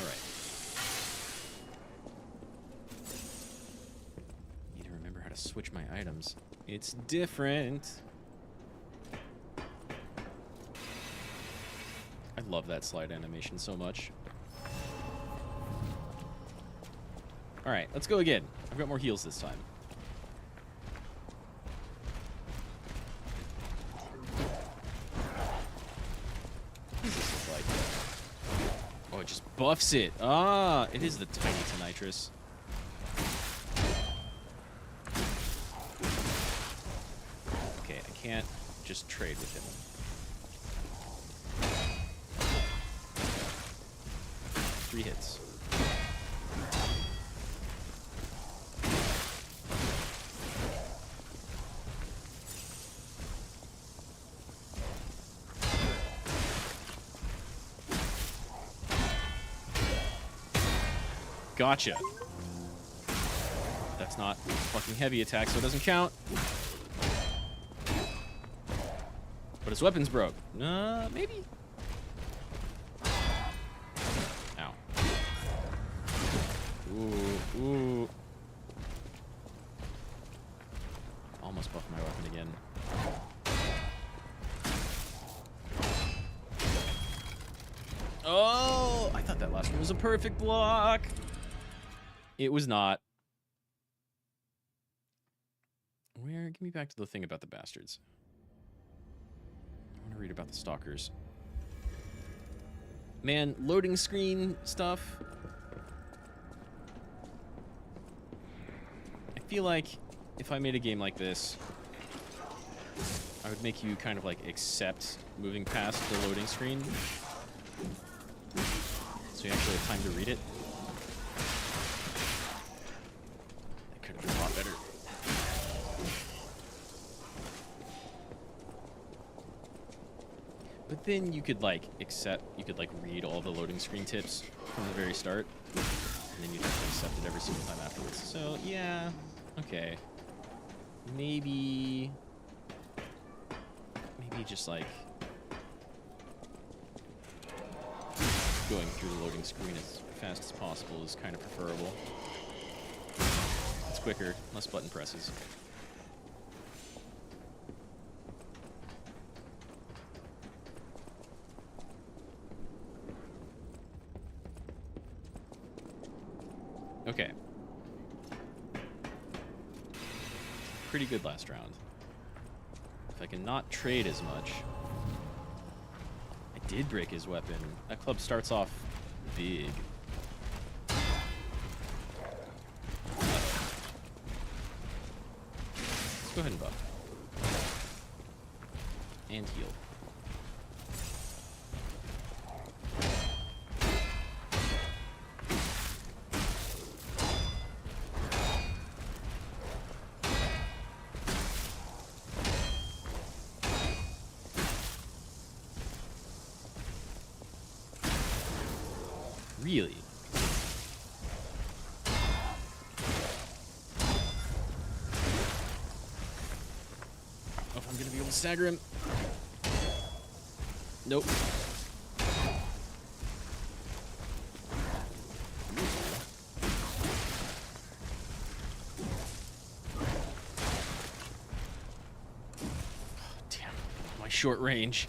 Alright. Need to remember how to switch my items. It's different. I love that slide animation so much. Alright, let's go again. I've got more heals this time. What does this look like? Oh, it just buffs it. Ah, it is the tiny Tonitrus. Okay, I can't just trade with him. 3 hits. Gotcha. That's not fucking heavy attack, so it doesn't count. But his weapon's broke. Maybe? Ow. Ooh. Almost buffed my weapon again. Oh! I thought that last one was a perfect block. It was not. Give me back to the thing about the bastards. I want to read about the stalkers. Man, loading screen stuff. I feel like if I made a game like this, I would make you kind of like accept moving past the loading screen. So you actually have time to read it. That could have been a lot better. But then you could like read all the loading screen tips from the very start. And then you'd have to accept it every single time afterwards. So yeah, okay. Maybe just like going through the loading screen as fast as possible is kind of preferable. It's quicker, less button presses. Okay. Pretty good last round. If I can not trade as much. I did break his weapon. That club starts off big. Let's go ahead and buff. And heal. Really? Oh, if I'm gonna be able to stagger him. Nope. Damn, my short range.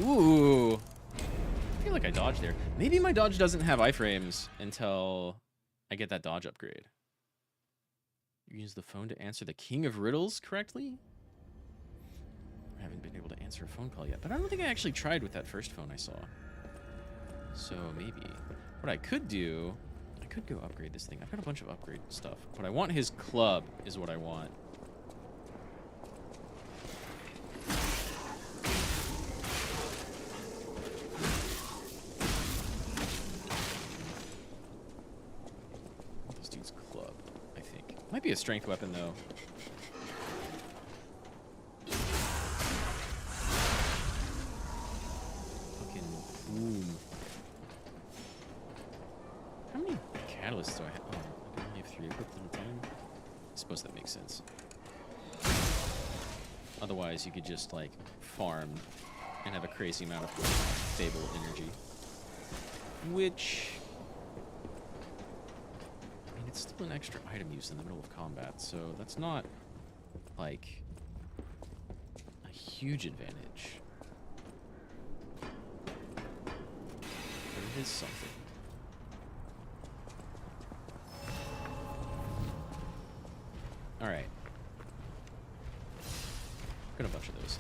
Ooh. I feel like I dodged there. Maybe my dodge doesn't have iframes until I get that dodge upgrade. You use the phone to answer the King of Riddles correctly? I haven't been able to answer a phone call yet, but I don't think I actually tried with that first phone I saw. So maybe. What I could do, I could go upgrade this thing. I've got a bunch of upgrade stuff, but I want his club is what I want. Might be a strength weapon, though. Fucking boom. How many catalysts do I have? Oh, I only have 3 equipped at a time. I suppose that makes sense. Otherwise, you could just, like, farm and have a crazy amount of stable energy. Which... I mean, it's still an extra item use in the middle of combat, so that's not, like, a huge advantage. But it is something. Alright. Got a bunch of those.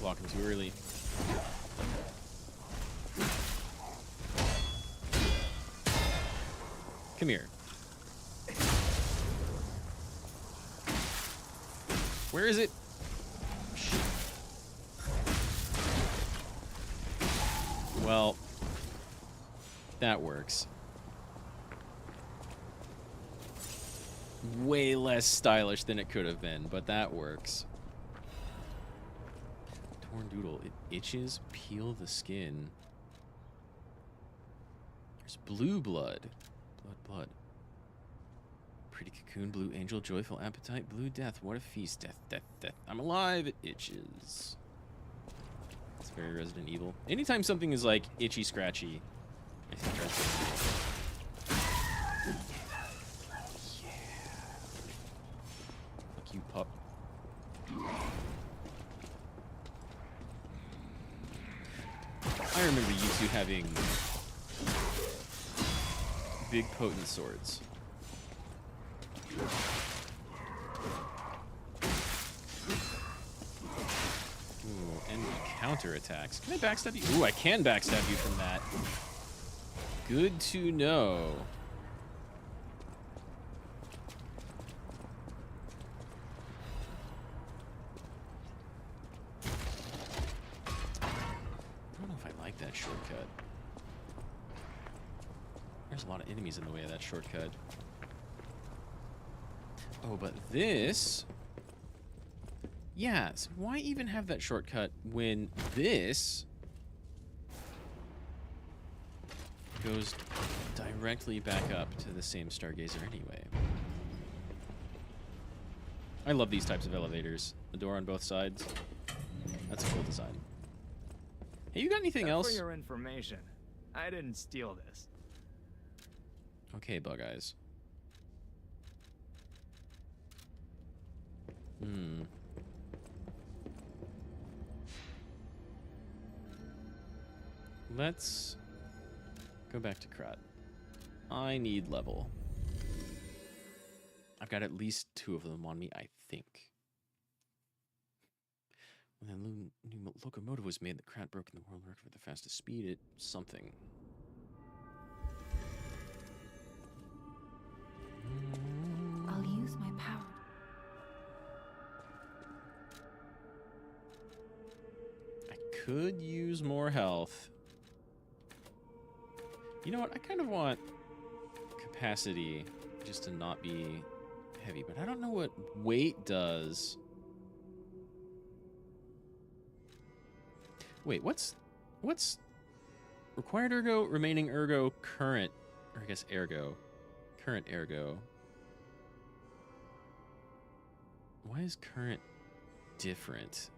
Walking too early. Come here. Where is it? Shit. Well, that works. Way less stylish than it could have been, but that works. Torn Doodle. It itches. Peel the skin. There's blue blood. Blood. Pretty cocoon, blue angel, joyful appetite, blue death. What a feast. Death. I'm alive. It itches. It's very Resident Evil. Anytime something is like itchy, scratchy, I think Resident Evil. Yeah. Fuck you, pup. I remember you two having big potent swords. Ooh, and counter attacks. Can I backstab you? Ooh, I can backstab you from that. Good to know. I don't know if I like that shortcut. There's a lot of enemies in the way of that shortcut. Oh, but this... Yeah, so why even have that shortcut when this goes directly back up to the same Stargazer anyway? I love these types of elevators. The door on both sides. That's a cool design. Hey, you got anything else? For your information, I didn't steal this. Okay, Bug Eyes. Let's go back to Krat. I need level. I've got at least 2 of them on me, I think. When the new locomotive was made, the Krat broke in the world record for the fastest speed at something. I'll use my power. I could use more health. You know what? I kind of want capacity just to not be heavy, but I don't know what weight does. Wait, what's required ergo, remaining ergo, current, or I guess ergo, current ergo. Why is current different?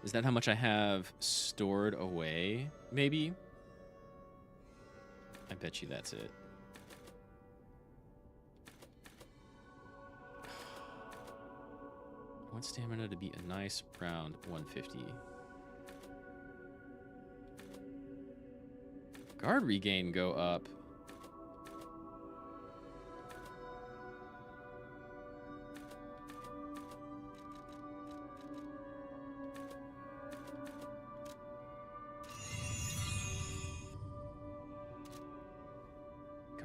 Is that how much I have stored away, maybe? I bet you that's it. I want stamina to be a nice round 150. Guard regain go up.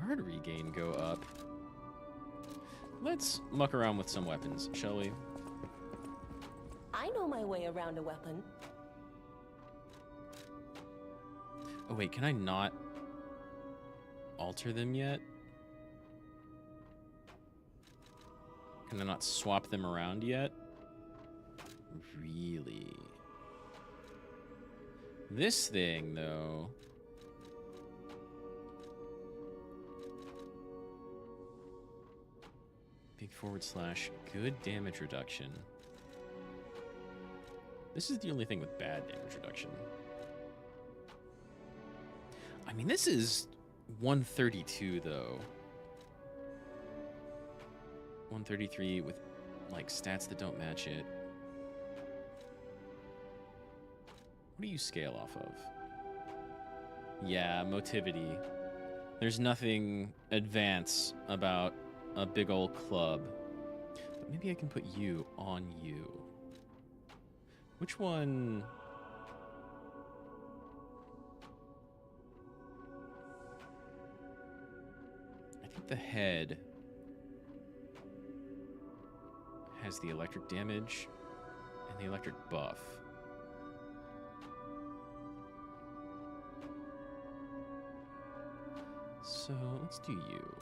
guard regain go up. Let's muck around with some weapons, shall we? I know my way around a weapon. Oh wait, can I not alter them yet? Can I not swap them around yet? Really? This thing, though... Big / good damage reduction. This is the only thing with bad damage reduction. I mean, this is 132, though. 133 with, like, stats that don't match it. What do you scale off of? Yeah, motivity. There's nothing advanced about a big old club. But maybe I can put you on you. Which one... I think the head has the electric damage and the electric buff. So let's do you.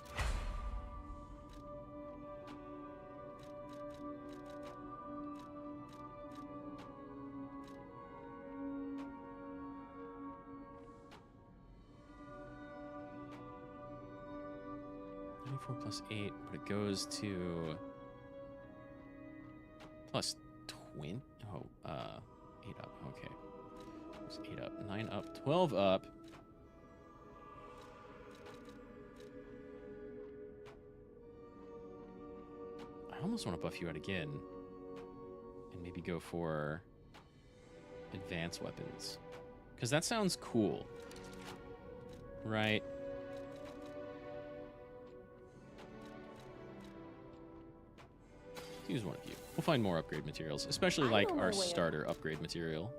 +8, but it goes to +20. Oh, 8 up. Okay, it's 8 up, 9 up, 12 up. I almost want to buff you out again, and maybe go for advanced weapons, because that sounds cool, right? Use one of you. We'll find more upgrade materials, especially like our starter upgrade material.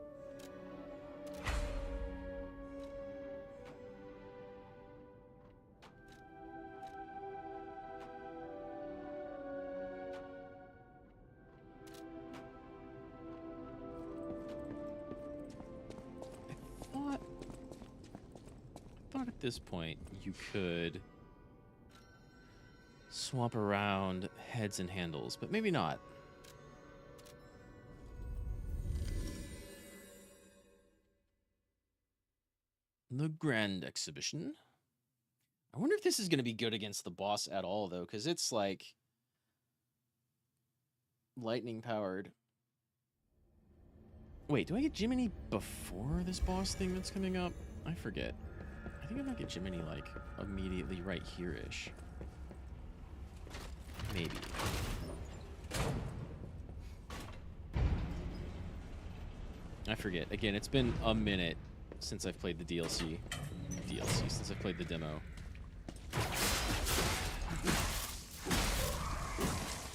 I thought at this point you could swap around heads and handles, but maybe not. The Grand Exhibition. I wonder if this is going to be good against the boss at all, though, because it's like lightning powered. Wait, do I get Jiminy before this boss thing that's coming up? I forget. I think I might get Jiminy like immediately right here-ish. Maybe. I forget. Again, it's been a minute since I've played the DLC. Since I've played the demo.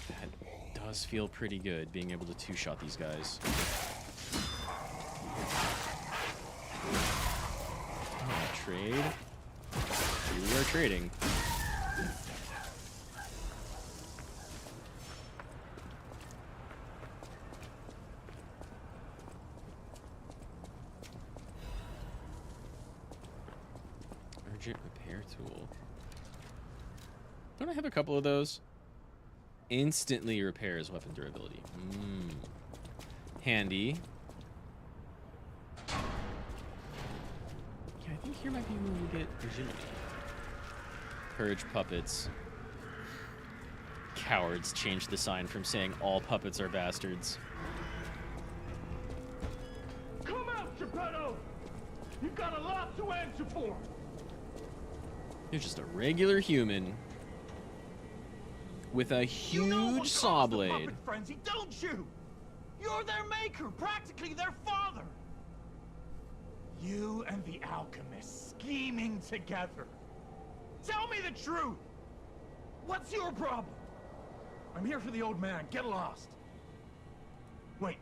That does feel pretty good, being able to two-shot these guys. Trade. We are trading. Repair tool. Don't I have a couple of those? Instantly repairs weapon durability. Handy. Yeah, I think here might be where we get agility. Purge puppets. Cowards changed the sign from saying all puppets are bastards. Come out, Geppetto! You've got a lot to answer for! You're just a regular human with a huge saw blade. Puppet frenzy, don't you? You're their maker, practically their father. You and the alchemist scheming together. Tell me the truth. What's your problem? I'm here for the old man. Get lost. Wait.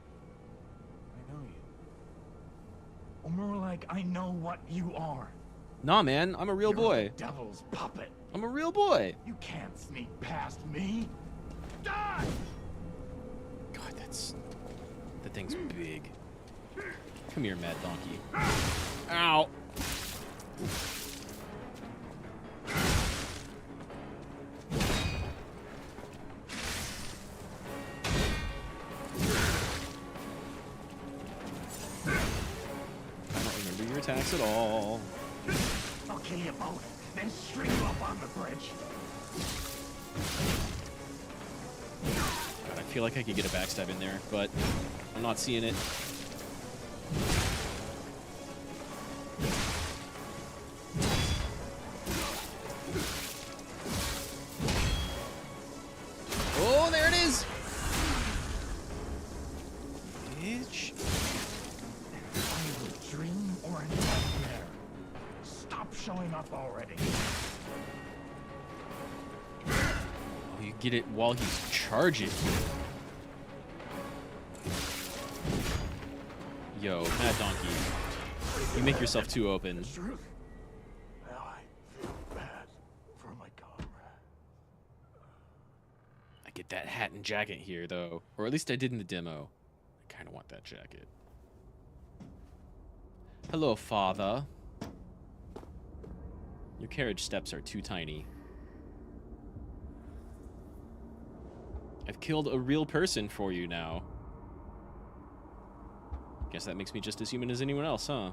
I know you. Or more like, I know what you are. Nah, man, I'm a real You're boy. the devil's puppet. I'm a real boy. You can't sneak past me. Die! God, that thing's big. Come here, Mad Donkey. Ow. I don't remember your attacks at all. I'll kill you both, then string you up on the bridge. God, I feel like I could get a backstab in there, but I'm not seeing it. Oh, there it is! Bitch. A dream or a nightmare? Stop showing up already. Oh, you get it while he's charging. Yo, Mad Donkey. You make yourself too open. Truth. Now I feel bad for my comrade. I get that hat and jacket here, though. Or at least I did in the demo. I kind of want that jacket. Hello, father. Your carriage steps are too tiny. I've killed a real person for you now. Guess that makes me just as human as anyone else, huh?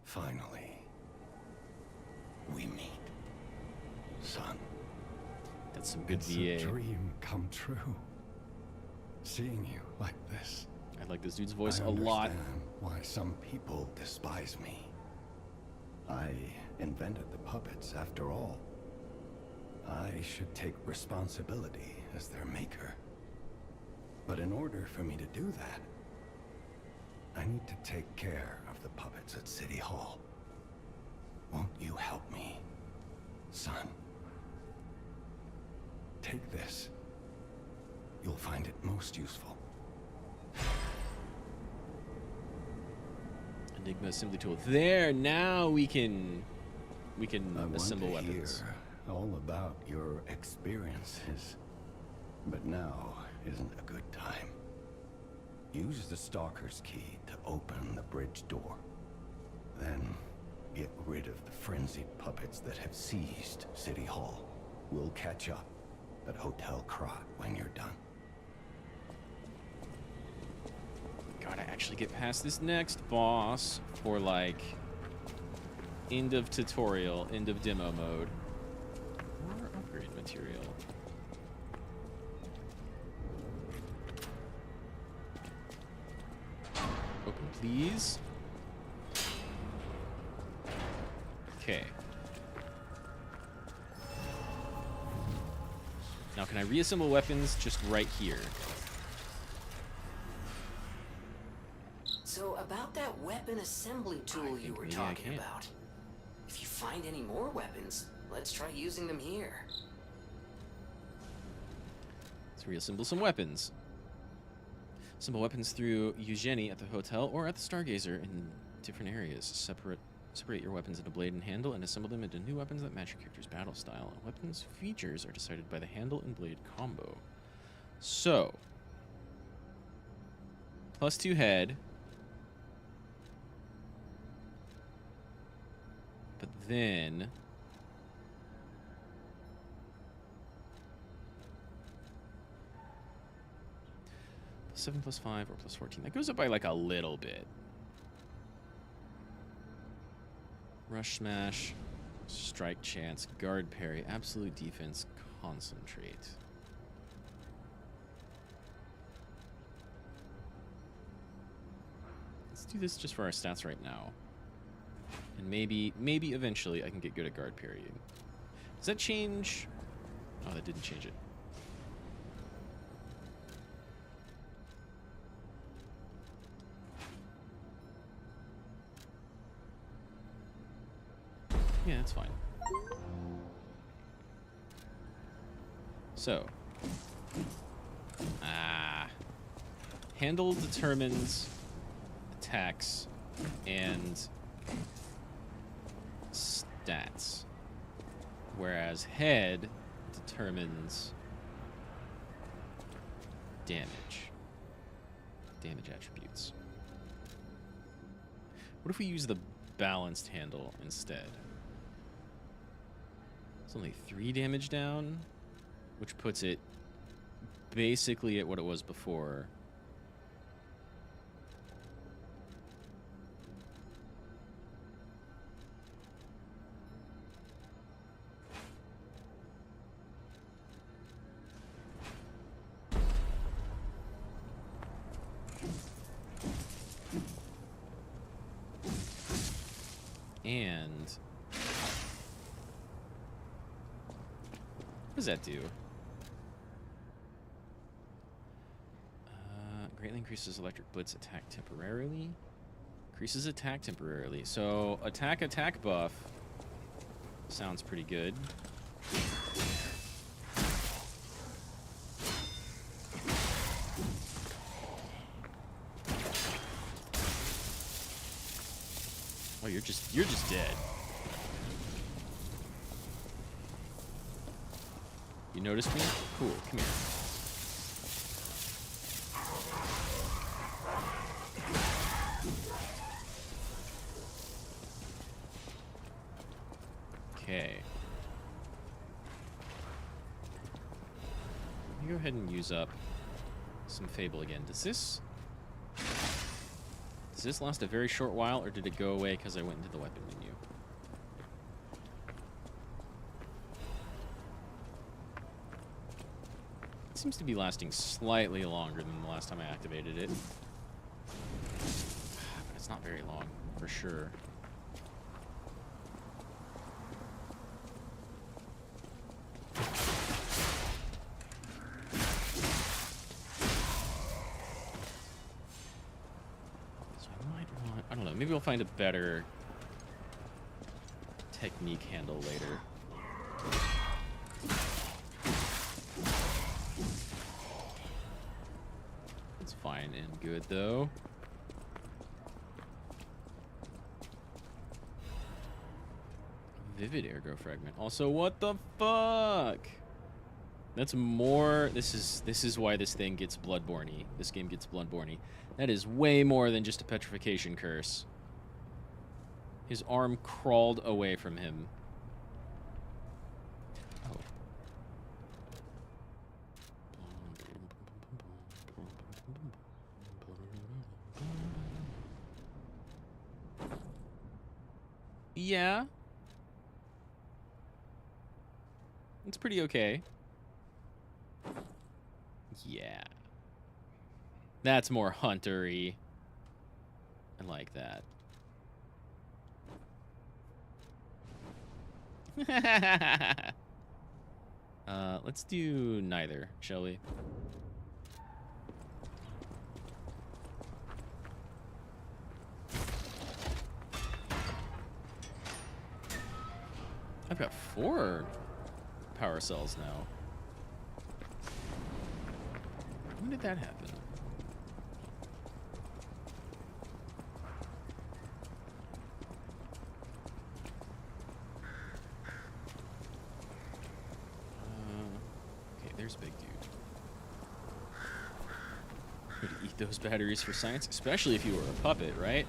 Finally, we meet, son. That's some good It's VA. a dream come true. Seeing you like this. I like this dude's voice I a lot. understand why some people despise me. I invented the puppets, after all. I should take responsibility as their maker. But in order for me to do that, I need to take care of the puppets at City Hall. Won't you help me, son? Take this. You'll find it most useful. Enigma assembly tool. There, now we can assemble I want to weapons. hear all about your experiences, but now isn't a good time. Use the Stalker's key to open the bridge door. Then get rid of the frenzied puppets that have seized City Hall. We'll catch up at Hotel Krat when you're done. Gotta actually get past this next boss for, like, end of tutorial, end of demo mode. More upgrade material. Open, please. Okay. Now, can I reassemble weapons just right here? So about that weapon assembly tool you were maybe I talking can. about. If you find any more weapons, let's try using them here. Let's reassemble some weapons. Assemble weapons through Eugenie at the hotel or at the Stargazer in different areas. Separate your weapons into blade and handle and assemble them into new weapons that match your character's battle style. Weapons features are decided by the handle and blade combo. So, +2 head. But then 7 + 5 or +14. That goes up by like a little bit. Rush smash, strike chance, guard parry, absolute defense, concentrate. Let's do this just for our stats right now. And maybe eventually I can get good at guard parrying. Does that change? Oh, that didn't change it. Yeah, that's fine. So, handle determines attacks and stats, whereas head determines damage attributes. What if we use the balanced handle instead? It's only 3 damage down, which puts it basically at what it was before. And what does that do? Greatly increases electric blitz attack temporarily. Increases attack temporarily. So attack buff sounds pretty good. Oh, you're just dead. You noticed me? Cool, come here. Okay. Let me go ahead and use up some Fable again. Does this last a very short while, or did it go away because I went into the weapon menu? It seems to be lasting slightly longer than the last time I activated it. But it's not very long, for sure. Maybe we'll find a better technique handle later. It's fine and good, though. Vivid ergo fragment. Also, what the fuck? That's more. This is why this thing gets bloodborne-y. This game gets bloodborne-y. That is way more than just a petrification curse. His arm crawled away from him. Oh. Yeah. It's pretty okay. Yeah. That's more hunter-y. I like that. Let's do neither, shall we? I've got 4 power cells now. When did that happen? Okay, there's big dude. Would eat those batteries for science, especially if you were a puppet, right?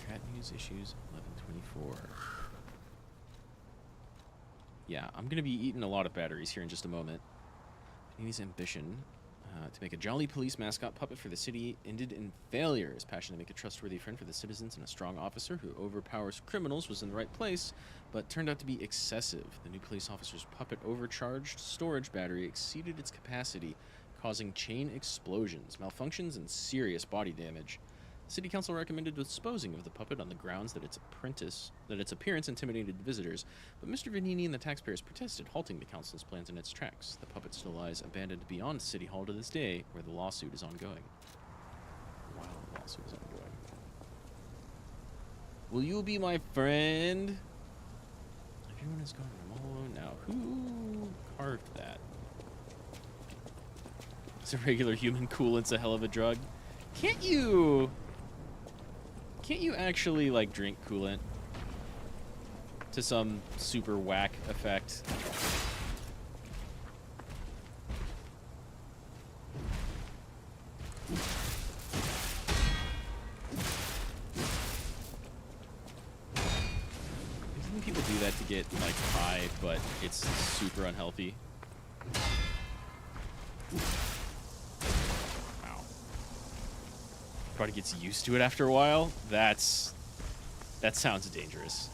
Cat news issues 1124. Yeah, I'm gonna be eating a lot of batteries here in just a moment. His ambition to make a jolly police mascot puppet for the city ended in failure. His passion to make a trustworthy friend for the citizens and a strong officer who overpowers criminals was in the right place, but turned out to be excessive. The new police officer's puppet overcharged storage battery exceeded its capacity, causing chain explosions, malfunctions, and serious body damage. City Council recommended disposing of the puppet on the grounds that its appearance intimidated visitors, but Mr. Vanini and the taxpayers protested, halting the council's plans in its tracks. The puppet still lies abandoned beyond City Hall to this day, where the lawsuit is ongoing. While the lawsuit is ongoing. Will you be my friend? Everyone is gone. I'm all alone now. Who carved It's a regular human coolant's a hell of a drug. Can't you actually, like, drink coolant to some super whack effect? Isn't people do that to get, like, high, but it's super unhealthy? Wow. Body gets used to it after a while? That sounds dangerous.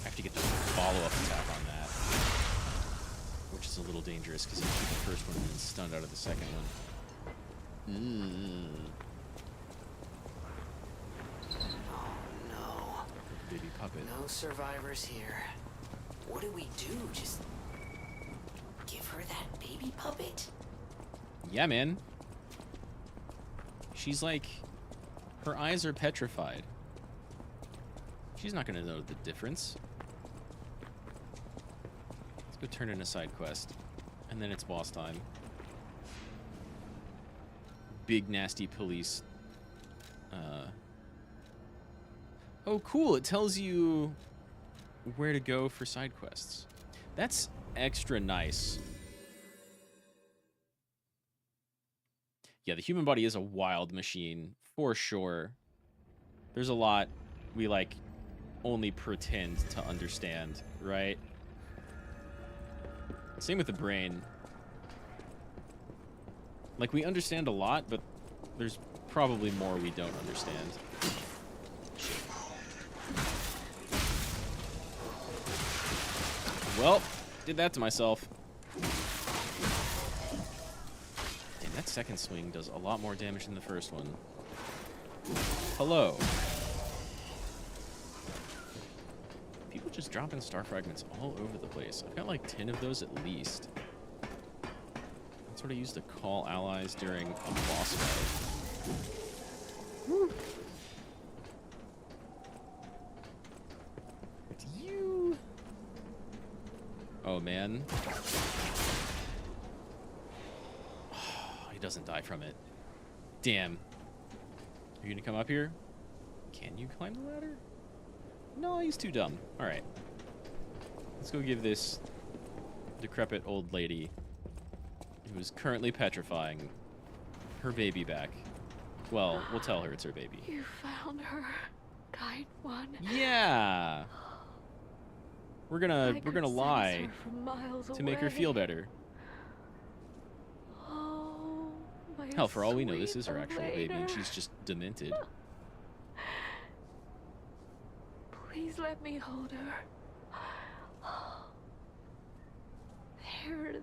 I have to get the follow-up attack on that, which is a little dangerous because you shoot the first one and then stunned out of the second one. No. Baby puppet. No survivors here. What do we do? Just give her that baby puppet? Yeah, man. She's like, her eyes are petrified. She's not gonna know the difference. Let's go turn in a side quest, and then it's boss time. Big nasty police. Oh, cool! It tells you where to go for side quests. That's extra nice. Yeah, the human body is a wild machine, for sure. There's a lot we, like, only pretend to understand, right? Same with the brain. Like, we understand a lot, but there's probably more we don't understand. Well, did that to myself. Damn, that second swing does a lot more damage than the first one. Hello. People just dropping star fragments all over the place. I've got like 10 of those at least. That's what I use to call allies during a boss fight. Woo. It's you. Oh, man. He doesn't die from it. Damn. Are you gonna come up here? Can you climb the ladder? No, he's too dumb. Alright. Let's go give this decrepit old lady, who is currently petrifying, her baby back. Well, we'll tell her it's her baby. You found her, kind one. Yeah! We're gonna lie to make her feel better. Oh, my Hell, for all we know, this is her sweet actual baby, and Elena. she's just demented. Please let me hold her.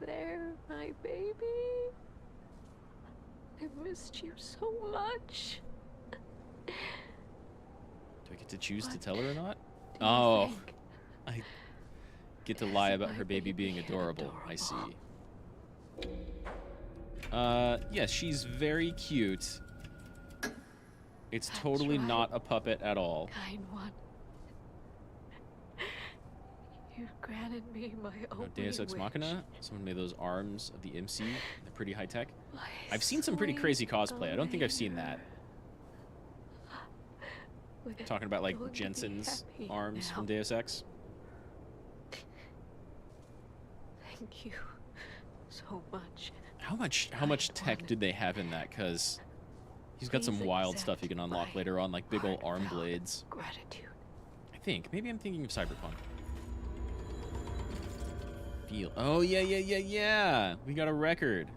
There, my baby. I missed you so much. Do I get to choose to What tell her or not? do you Oh, think? I get to lie about her baby being adorable. I see. Yes, she's very cute. It's That's totally right. not a puppet at all. Kind one. You granted me my only Deus Ex wish. Machina. Someone made those arms of the MC. They're pretty high tech. My I've seen some pretty sweet crazy cosplay. I don't think I've seen that. Elena. Talking about like Going to be Jensen's happy arms now. from Deus Ex. Thank you so much. How much tech did they have in that? Because he's got some Please wild stuff you can accept unlock my later on, like big old arm heartfelt blades. Gratitude. I think. Maybe I'm thinking of Cyberpunk. Feel. Oh, yeah. We got a record.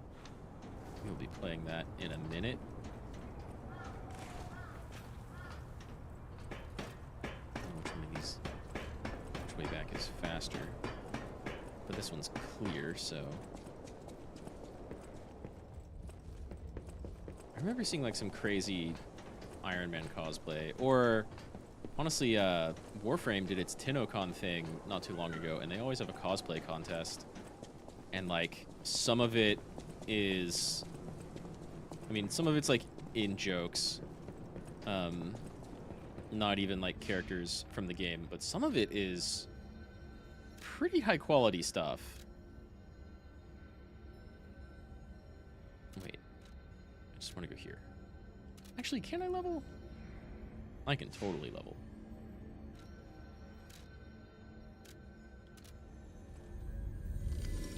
We'll be playing that in a minute. Which way back is faster? But this one's clear, so. I remember seeing like some crazy Iron Man cosplay, or honestly, Warframe did its TinnoCon thing not too long ago, and they always have a cosplay contest. And like some of it is, I mean, some of it's like in jokes, not even like characters from the game, but some of it is pretty high quality stuff. Wait, I just want to go here. Actually, can I level? I can totally level.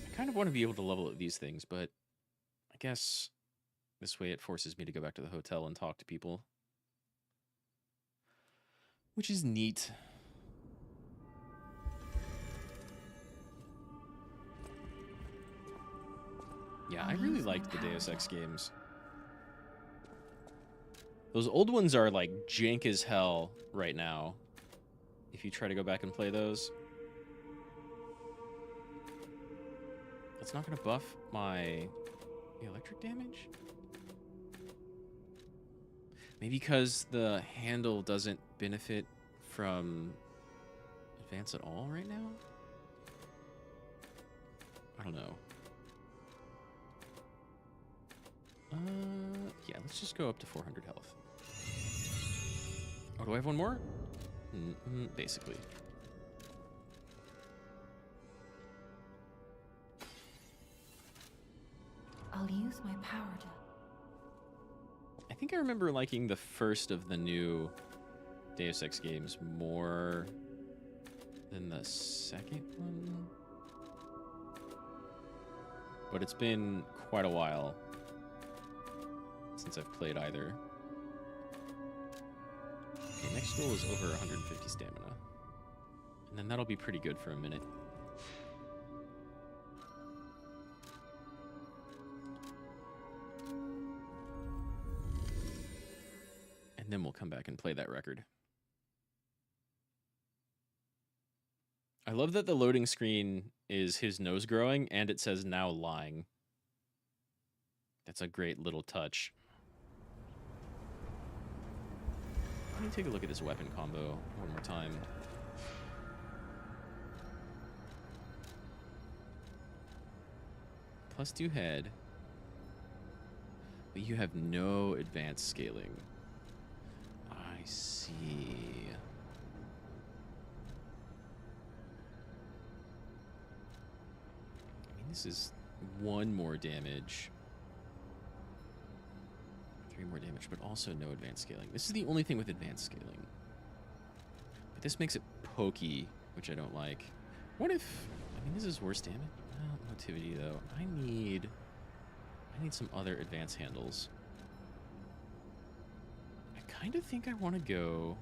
I kind of want to be able to level at these things, but I guess this way it forces me to go back to the hotel and talk to people, which is neat. Yeah, I really liked the Deus Ex games. Those old ones are like jank as hell right now, if you try to go back and play those. That's not going to buff my electric damage? Maybe because the handle doesn't benefit from advance at all right now? I don't know. Yeah, let's just go up to 400 health. Oh, do I have one more? Basically. I'll use my power to... I think I remember liking the first of the new Deus Ex games more than the second one. But it's been quite a while since I've played either. Okay, next goal is over 150 stamina. And then that'll be pretty good for a minute. And then we'll come back and play that record. I love that the loading screen is his nose growing and it says now lying. That's a great little touch. Let me take a look at this weapon combo one more time. +2 head. But you have no advanced scaling. I see. I mean, this is 1 more damage. 3 more damage, but also no advanced scaling. This is the only thing with advanced scaling. But this makes it pokey, which I don't like. What if... I mean, this is worse damage. Well, motivity, though. I need some other advanced handles. I kind of think I want to go...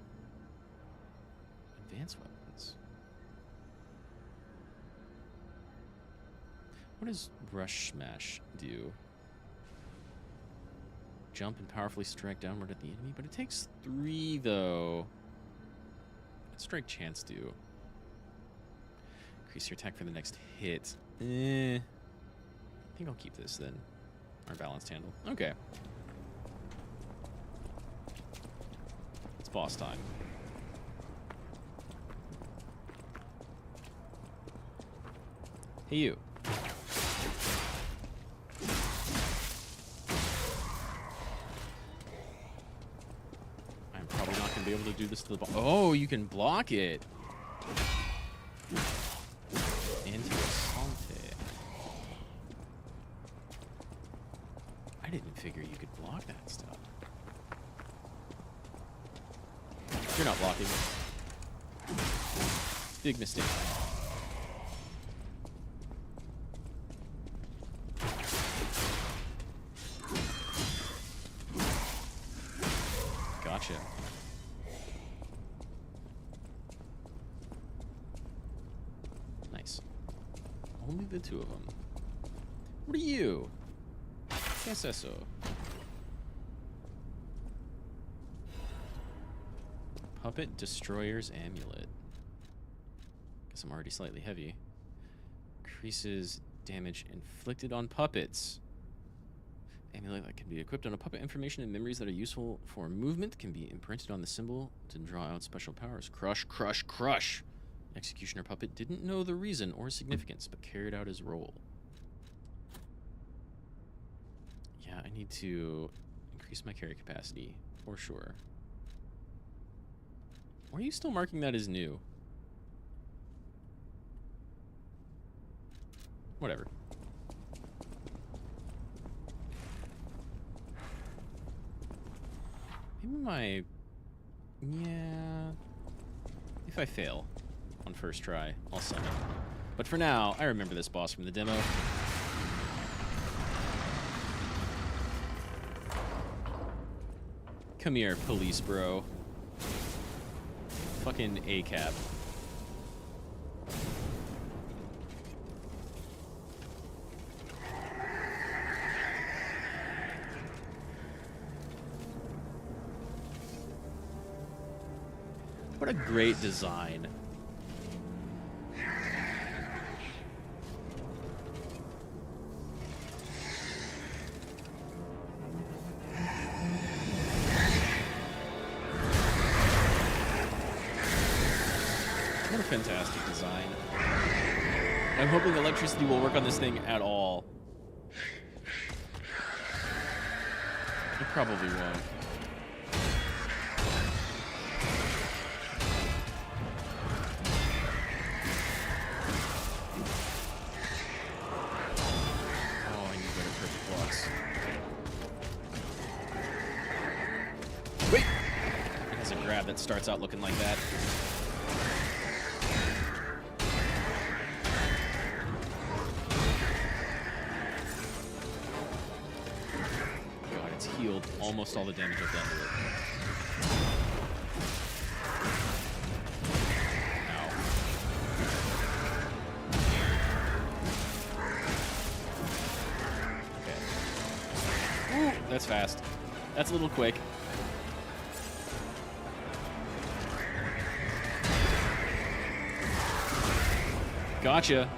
advanced weapons. What does Rush Smash do? Jump and powerfully strike downward at the enemy, but it takes 3 though. What's Strike Chance do? Increase your attack for the next hit. I think I'll keep this then. Our balanced handle. Okay. It's boss time. Hey you. Be able to do this to the ball. Oh, you can block it. Interessante. I didn't figure you could block that stuff. You're not blocking. Big mistake. Gotcha. Only the 2 of them. What are you? ¿Qué es eso? Puppet Destroyer's Amulet. Guess I'm already slightly heavy. Increases damage inflicted on puppets. Amulet that can be equipped on a puppet. Information and memories that are useful for movement can be imprinted on the symbol to draw out special powers. Crush, crush, crush! Executioner Puppet didn't know the reason or significance, but carried out his role. Yeah, I need to increase my carry capacity, for sure. Or are you still marking that as new? Whatever. Maybe my... Yeah... If I fail on first try, I'll summon. But for now, I remember this boss from the demo. Come here, police bro. Fucking A-cap. What a great design. What a fantastic design. I'm hoping electricity will work on this thing at all. It probably won't. That starts out looking like that. God, it's healed almost all the damage I've done to it. Ow. Okay. Ooh, that's fast. That's a little quick. Gotcha.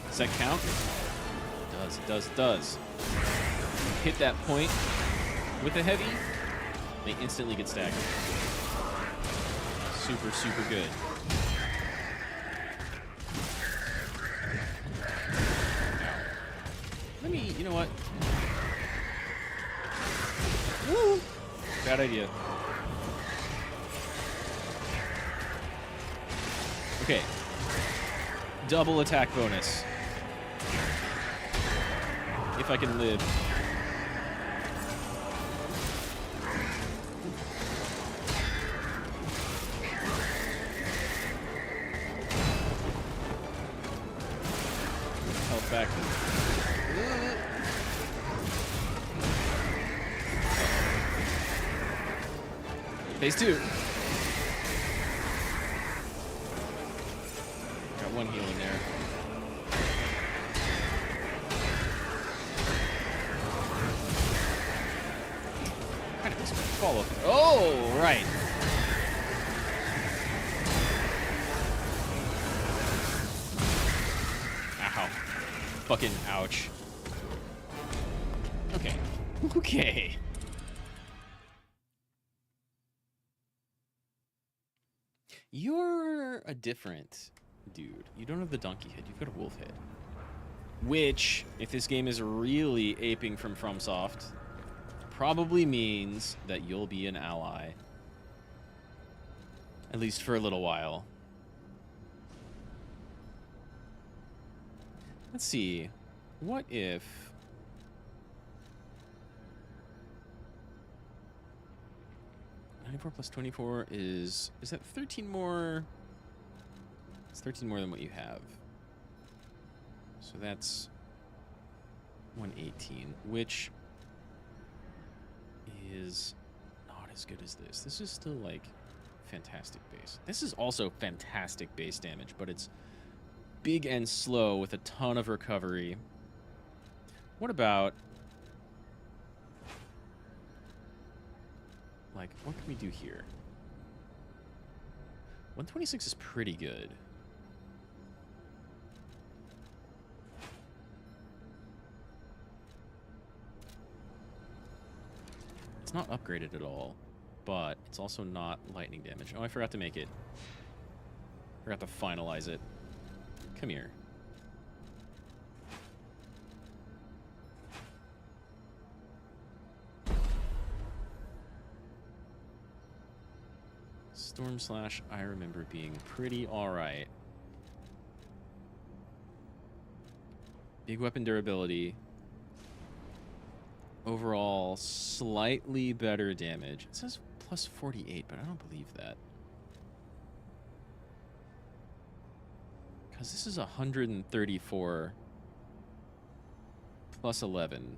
Does that count? It does, it does, it does. Hit that point with a heavy, they instantly get staggered. Super, super good. Let me, you know what? Woo! Bad idea. Okay. Double attack bonus. If I can live. Health back. Phase 2. One healing there. Kind of expect follow. Oh, right. Ow. Fucking ouch. Okay. Okay. You're a different dude. You don't have the donkey head, you've got a wolf head. Which, if this game is really aping from FromSoft, probably means that you'll be an ally. At least for a little while. Let's see. What if... +94 plus 24 is that 13 more? It's 13 more than what you have. So that's 118, which is not as good as this. This is still, like, fantastic base. This is also fantastic base damage, but it's big and slow with a ton of recovery. What about... like, what can we do here? 126 is pretty good. It's not upgraded at all, but it's also not lightning damage. Oh, I forgot to make it. Forgot to finalize it. Come here. Storm slash I remember being pretty alright. Big weapon durability. Overall, slightly better damage. It says plus 48, but I don't believe that. Because this is 134 plus 11.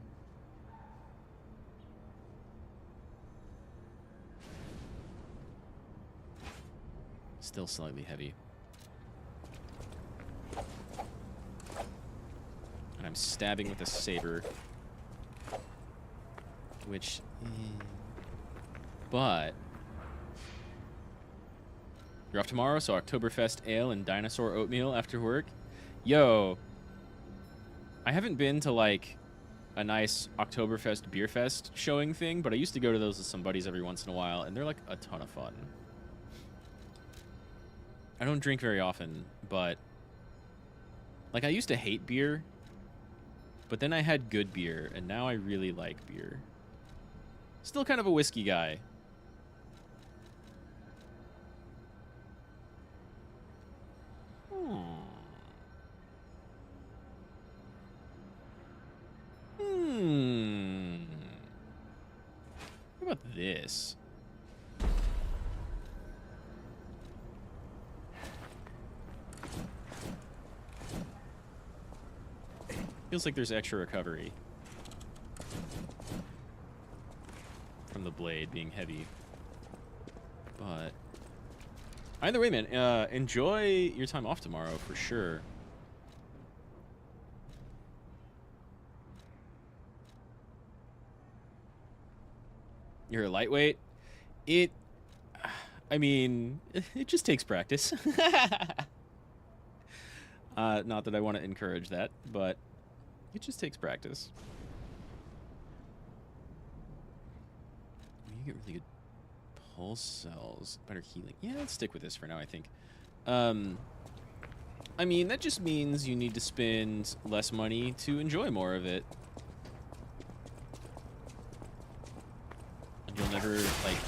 Still slightly heavy. And I'm stabbing with a saber. Which... But... You're off tomorrow, so Oktoberfest ale and dinosaur oatmeal after work? Yo! I haven't been to, like, a nice Oktoberfest beer fest showing thing, but I used to go to those with some buddies every once in a while, and they're, like, a ton of fun. I don't drink very often, but... Like, I used to hate beer, but then I had good beer, and now I really like beer. Still kind of a whiskey guy. What about this? Feels like there's extra recovery from the blade being heavy. But either way, man, enjoy your time off tomorrow for sure. You're a lightweight. I mean, it just takes practice. Not that I want to encourage that, but it just takes practice. You get really good pulse cells, better healing. Yeah, let's stick with this for now, I think. I mean, that just means you need to spend less money to enjoy more of it. And you'll never, like,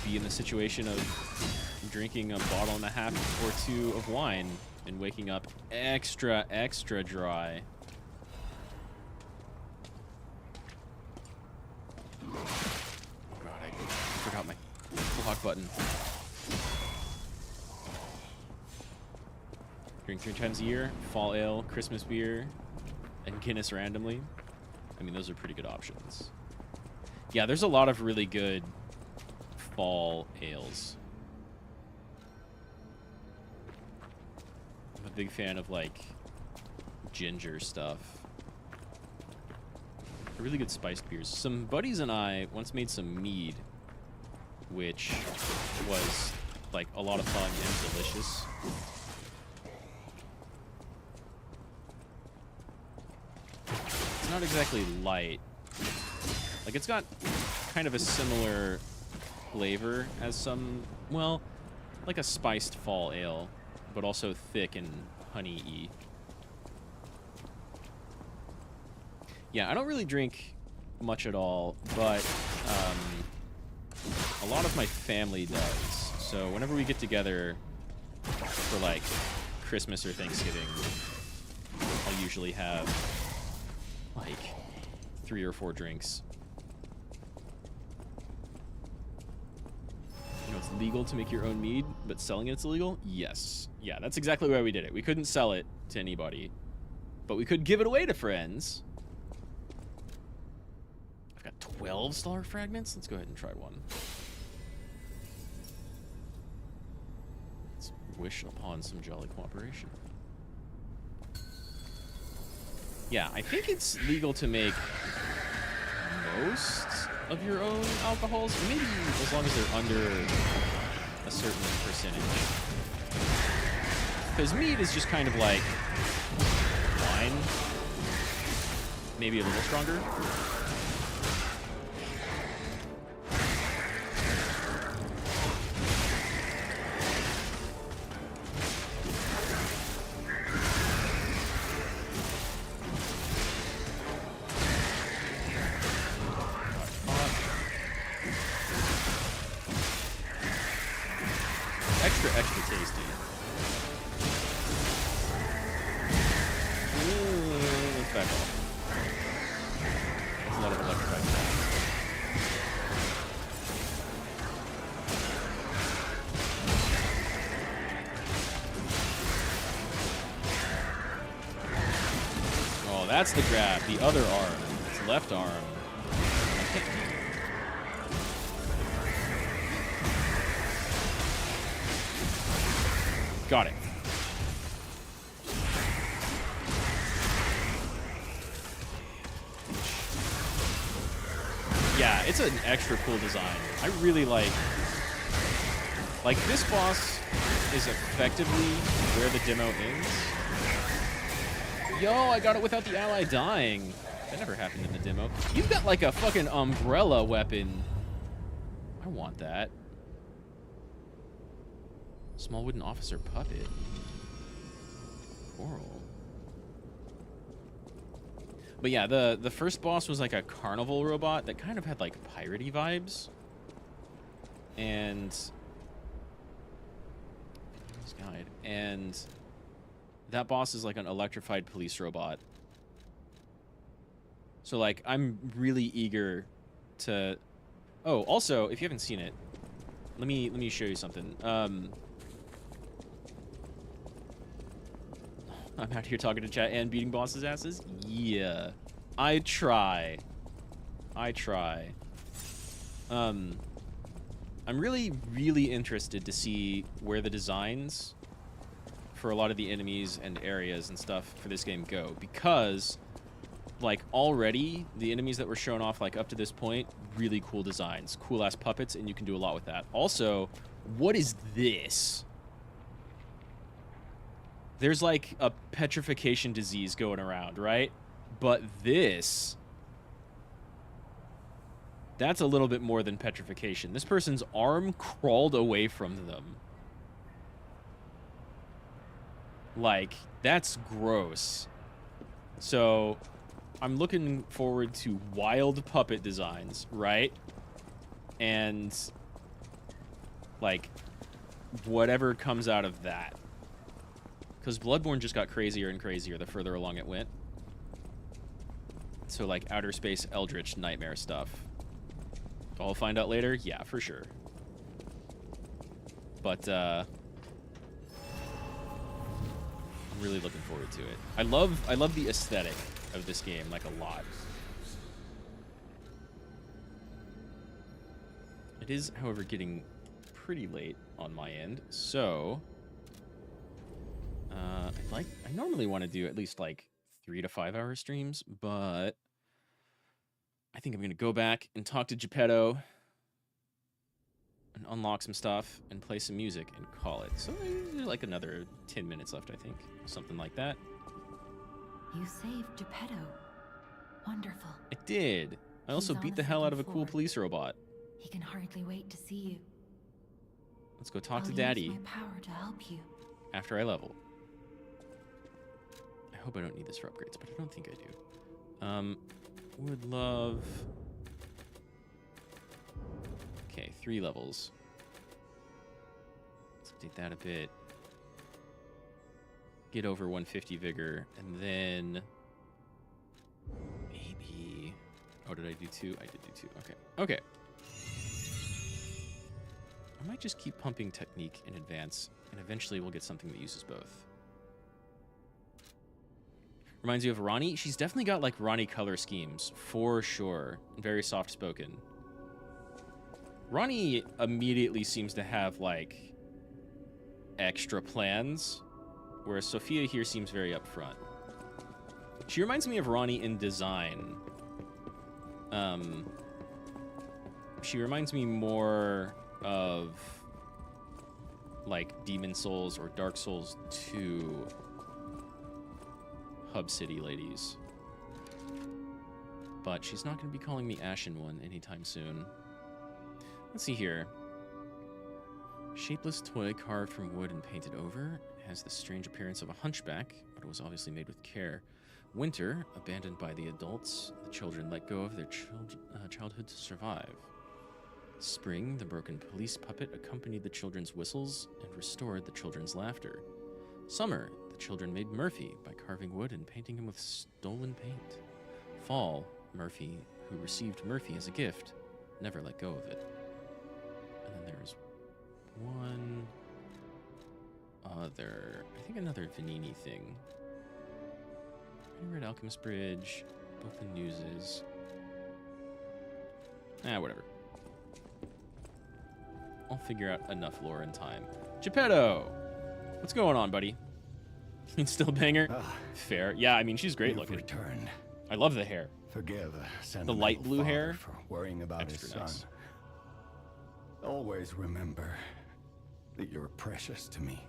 be in the situation of drinking a bottle and a half or two of wine and waking up extra dry. Oh god, I forgot my block button. Drink 3 times a year, fall ale, Christmas beer, and Guinness randomly. I mean, those are pretty good options. Yeah, there's a lot of really good fall ales. I'm a big fan of, like, ginger stuff. Really good spiced beers. Some buddies and I once made some mead, which was, like, a lot of fun and delicious. It's not exactly light. Like, it's got kind of a similar flavor as some, well, like a spiced fall ale, but also thick and honey-y. Yeah, I don't really drink much at all, but a lot of my family does. So whenever we get together for, like, Christmas or Thanksgiving, I'll usually have, like, 3 or 4 drinks. You know, it's legal to make your own mead, but selling it's illegal? Yes. Yeah, that's exactly why we did it. We couldn't sell it to anybody, but we could give it away to friends. I've got 12 star fragments. Let's go ahead and try one. Let's wish upon some jolly cooperation. Yeah, I think it's legal to make most of your own alcohols, maybe as long as they're under a certain percentage. Because mead is just kind of like wine, maybe a little stronger. extra tasty. Ooh, let's back off. That's a lot of electrified crap. Oh, that's the grab. The other arm. It's left arm. Got it. Yeah, it's an extra cool design. I really like this boss is effectively where the demo ends. Yo, I got it without the ally dying. That never happened in the demo. You've got like a fucking umbrella weapon. I want that. Small wooden officer puppet. Coral. But yeah, the first boss was like a carnival robot that kind of had like piratey vibes. And guide. And that boss is like an electrified police robot. So like I'm really eager to. Oh, also, if you haven't seen it, let me show you something. I'm out here talking to chat and beating bosses' asses. Yeah, I try. I'm really interested to see where the designs for a lot of the enemies and areas and stuff for this game go, because like already the enemies that were shown off like up to this point, really cool designs, cool ass puppets, and you can do a lot with that. Also, what is this? There's like a petrification disease going around, right? But that's a little bit more than petrification. This person's arm crawled away from them. Like, that's gross. So, I'm looking forward to wild puppet designs, right? And, like, whatever comes out of that. Because Bloodborne just got crazier and crazier the further along it went. So, like, outer space eldritch nightmare stuff. I'll find out later? Yeah, for sure. But, I'm really looking forward to it. I love the aesthetic of this game, like, a lot. It is, however, getting pretty late on my end, so I normally want to do at least like 3 to 5 hour streams, but I think I'm gonna go back and talk to Geppetto and unlock some stuff and play some music and call it. So there's like another 10 minutes left, I think, something like that. You saved Geppetto. Wonderful. I did. I also beat the hell out of a cool police robot. He can hardly wait to see you. Let's go talk to I'll Daddy. use my power to help you. After I level. I hope I don't need this for upgrades, but I don't think I do. Would love... Okay, 3 levels. Let's update that a bit. Get over 150 vigor, and then... maybe... Oh, did I do 2? I did do 2. Okay. Okay. I might just keep pumping technique in advance, and eventually we'll get something that uses both. Reminds you of Ronnie? She's definitely got, like, Ronnie color schemes, for sure. Very soft-spoken. Ronnie immediately seems to have, like, extra plans, whereas Sophia here seems very upfront. She reminds me of Ronnie in design. She reminds me more of, like, Demon Souls or Dark Souls 2 Hub City ladies. But she's not going to be calling me Ashen One anytime soon. Let's see here. Shapeless toy carved from wood and painted over. It has the strange appearance of a hunchback, but it was obviously made with care. Winter, abandoned by the adults. The children let go of their childhood to survive. Spring, the broken police puppet accompanied the children's whistles and restored the children's laughter. Summer, the children made Murphy by carving wood and painting him with stolen paint. Fall, Murphy, who received Murphy as a gift, never let go of it. And then there's one other, I think another Vanini thing. Red Alchemist Bridge, both the newses. Whatever. I'll figure out enough lore in time. Geppetto! What's going on, buddy? It's still a banger? Fair. Yeah, I mean, she's great looking. Returned. I love the hair. Forgive the light blue hair for worrying about his son. Nice. Always remember that you're precious to me,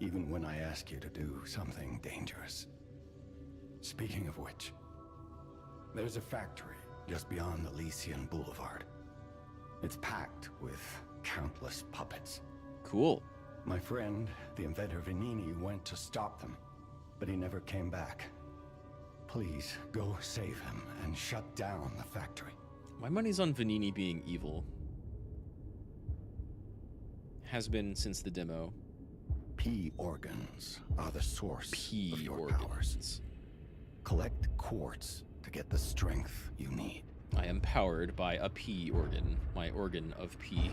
even when I ask you to do something dangerous. Speaking of which, there's a factory just beyond the Elysian Boulevard. It's packed with countless puppets. Cool. My friend, the inventor Vanini, went to stop them, but he never came back. Please, go save him and shut down the factory. My money's on Vanini being evil. Has been since the demo. P organs are the source of your organs. powers. Collect quartz to get the strength you need. I am powered by a P organ. My organ of P.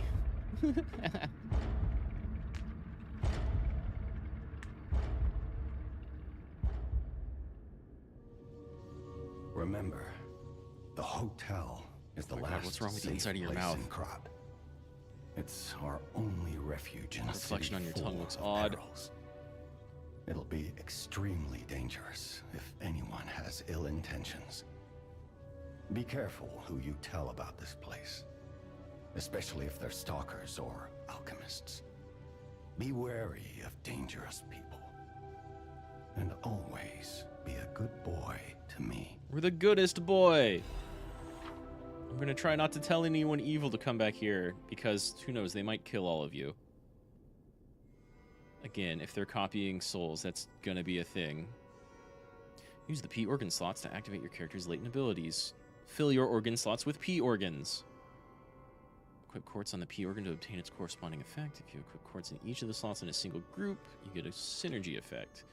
Remember, the hotel is the last God, what's wrong with the safe inside of your place mouth? in Krat. It's our only refuge in a Reflection city on your full tongue looks of odd. perils. It'll be extremely dangerous if anyone has ill intentions. Be careful who you tell about this place, especially if they're stalkers or alchemists. Be wary of dangerous people. And always be a good boy to me. We're the goodest boy. I'm gonna try not to tell anyone evil to come back here, because who knows, they might kill all of you. Again, if they're copying souls, that's gonna be a thing. Use the P organ slots to activate your character's latent abilities. Fill your organ slots with P organs. Equip quartz on the P organ to obtain its corresponding effect. If you equip quartz in each of the slots in a single group, you get a synergy effect.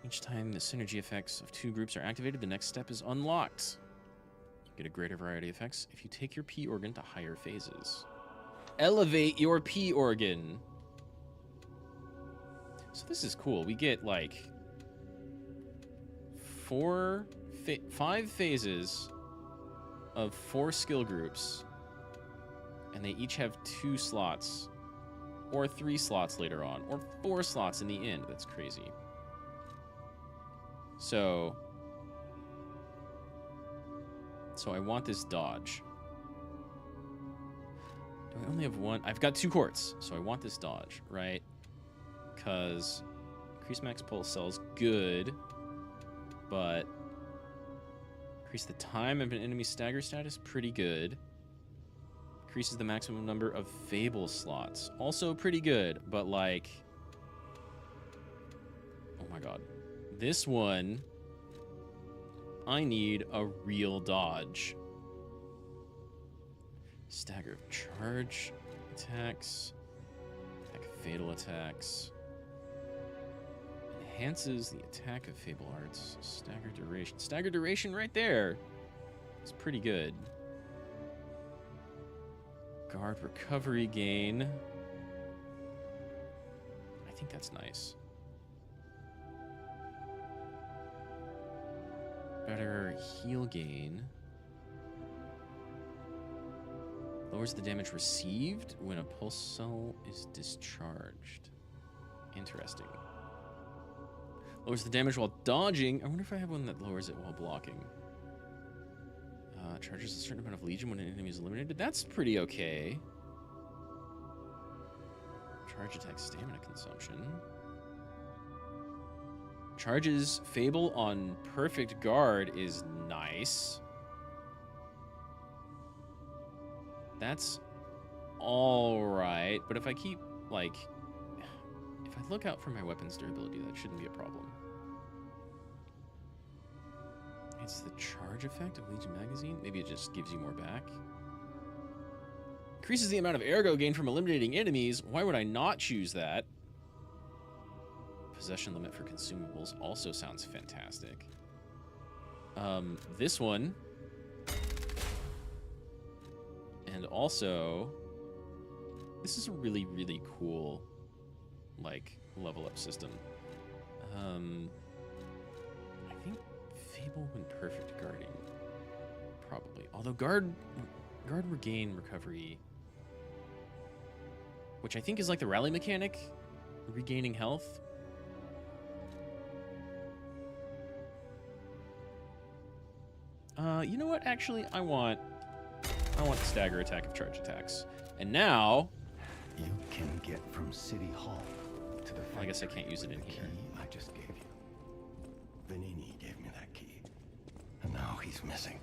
Each time the synergy effects of two groups are activated, the next step is unlocked. You get a greater variety of effects if you take your P organ to higher phases. Elevate your P organ. So this is cool. We get like 5 phases of 4 skill groups, and they each have 2 slots, or 3 slots later on, or 4 slots in the end. That's crazy. So I want this dodge. Do I only have 1? I've got 2 quartz, so I want this dodge, right? Because increase max pulse cells good, but increase the time of an enemy stagger status, pretty good. Increases the maximum number of fable slots, also pretty good, but like, oh my god. This one, I need a real dodge. Stagger of charge attacks, attack of fatal attacks. Enhances the attack of Fable Arts. Stagger duration. Stagger duration right there. It's pretty good. Guard recovery gain. I think that's nice. Better heal gain. Lowers the damage received when a pulse cell is discharged. Interesting. Lowers the damage while dodging. I wonder if I have one that lowers it while blocking. Charges a certain amount of Legion when an enemy is eliminated. That's pretty okay. Charge attack stamina consumption. Charges Fable on Perfect Guard is nice. That's alright. But if I keep, like... If I look out for my weapon's durability, that shouldn't be a problem. It's the charge effect of Legion Magazine? Maybe it just gives you more back. Increases the amount of ergo gained from eliminating enemies. Why would I not choose that? Possession limit for consumables also sounds fantastic. This one. And also, this is a really, really cool, like, level up system. I think Fable when perfect guarding. Probably. Although guard regain recovery, which I think is like the rally mechanic, regaining health. You know what? Actually, I want stagger attack of charge attacks. And now you can get from City Hall to the well, I guess I can't use it in here. Key I just gave you. Vanini gave me that key. And now he's missing.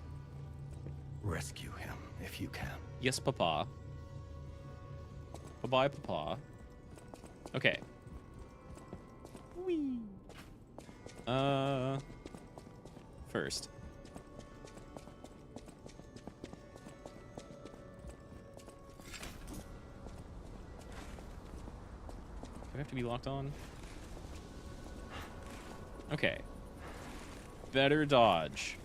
Rescue him if you can. Yes, Papa. Bye-bye, Papa. Okay. Whee. First. Do I have to be locked on? Okay. Better dodge.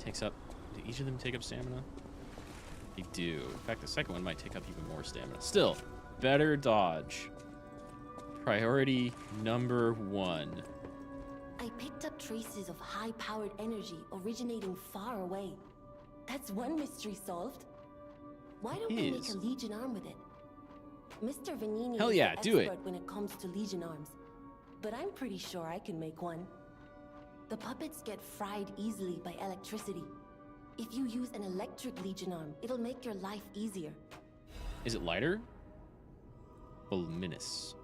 Takes up... Do each of them take up stamina? They do. In fact, the second one might take up even more stamina. Still, better dodge. Priority number 1. I picked up traces of high-powered energy originating far away. That's one mystery solved. Why don't we make a Legion arm with it? Mr. Vanini is the expert when it comes to Legion arms, but I'm pretty sure I can make one. The puppets get fried easily by electricity. If you use an electric Legion arm, it'll make your life easier. Is it lighter? Voluminous.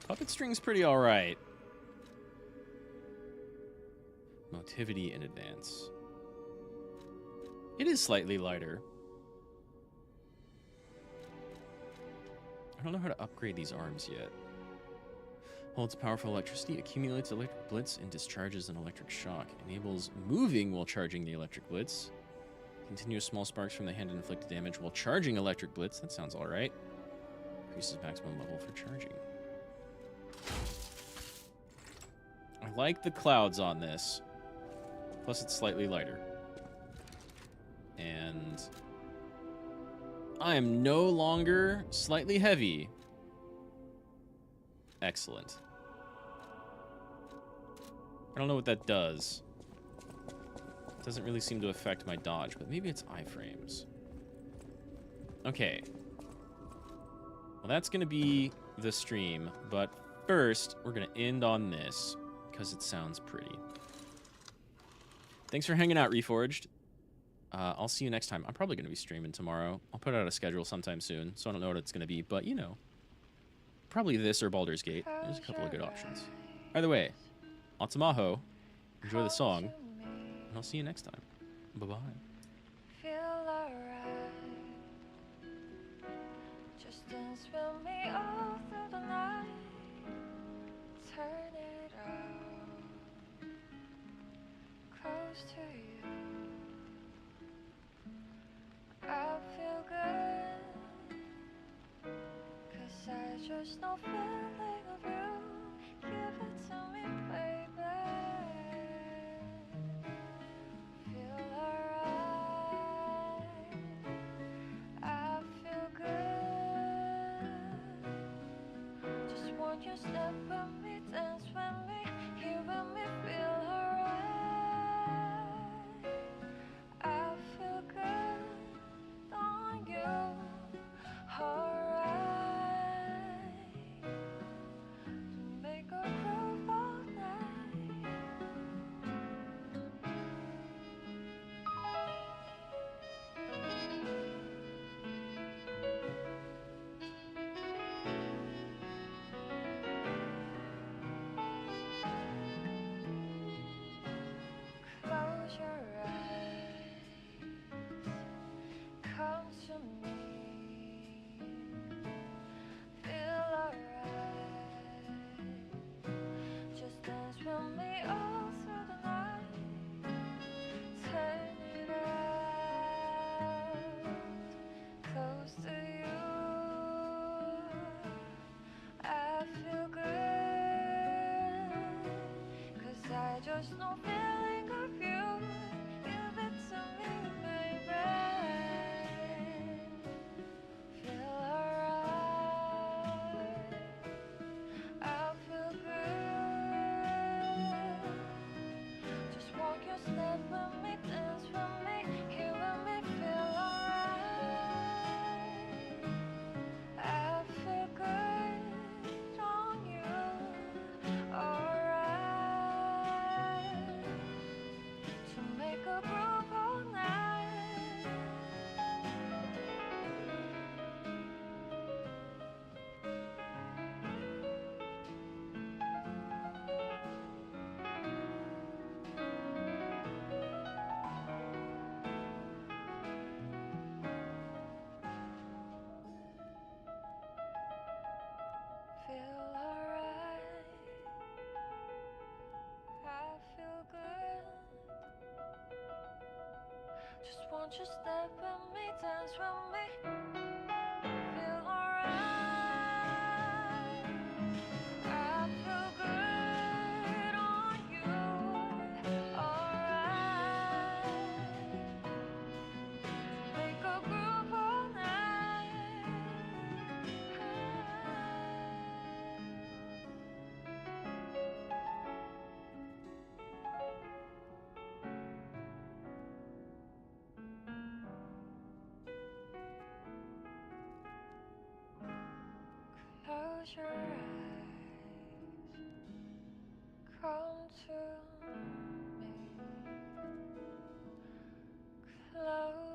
Puppet string's pretty alright. Motivity in advance. It is slightly lighter. I don't know how to upgrade these arms yet. Holds powerful electricity, accumulates electric blitz, and discharges an electric shock. Enables moving while charging the electric blitz. Continuous small sparks from the hand inflict damage while charging electric blitz. That sounds alright. Increases maximum level for charging. I like the clouds on this. Plus it's slightly lighter. And I am no longer slightly heavy. Excellent. I don't know what that does. It doesn't really seem to affect my dodge, but maybe it's iframes. Okay. Well, that's going to be the stream, but first, we're going to end on this, because it sounds pretty. Thanks for hanging out, Reforged. I'll see you next time. I'm probably going to be streaming tomorrow. I'll put out a schedule sometime soon, so I don't know what it's going to be, but, you know. Probably this or Baldur's Gate. There's a couple of good options. Either way, lots of Maho. Enjoy the song. And I'll see you next time. Bye-bye. Feel alright. Just dance with me all through the night. Turn it out. Close to you. I feel good. 'Cause I just know feeling of you. Give it to me, baby. Feel alright. I feel good. Just want you step with me, dance with me, here with me, feel alright. I feel good on you. Alright. Make a groove all night. Close your eyes. Come to me. Feel alright. Just dance with me all through the night. I just no feeling of you. Give it to me, baby. Feel alright. I feel good. Just walk your step with me, dance with me, here with me, feel alright. I feel good on you, alright. To make a groove all night. Feel alright. I feel good. Just want you step with me, dance with me. Feel alright. I feel good on you. Alright. Make a groove all night. Close your eyes. Come to me. Close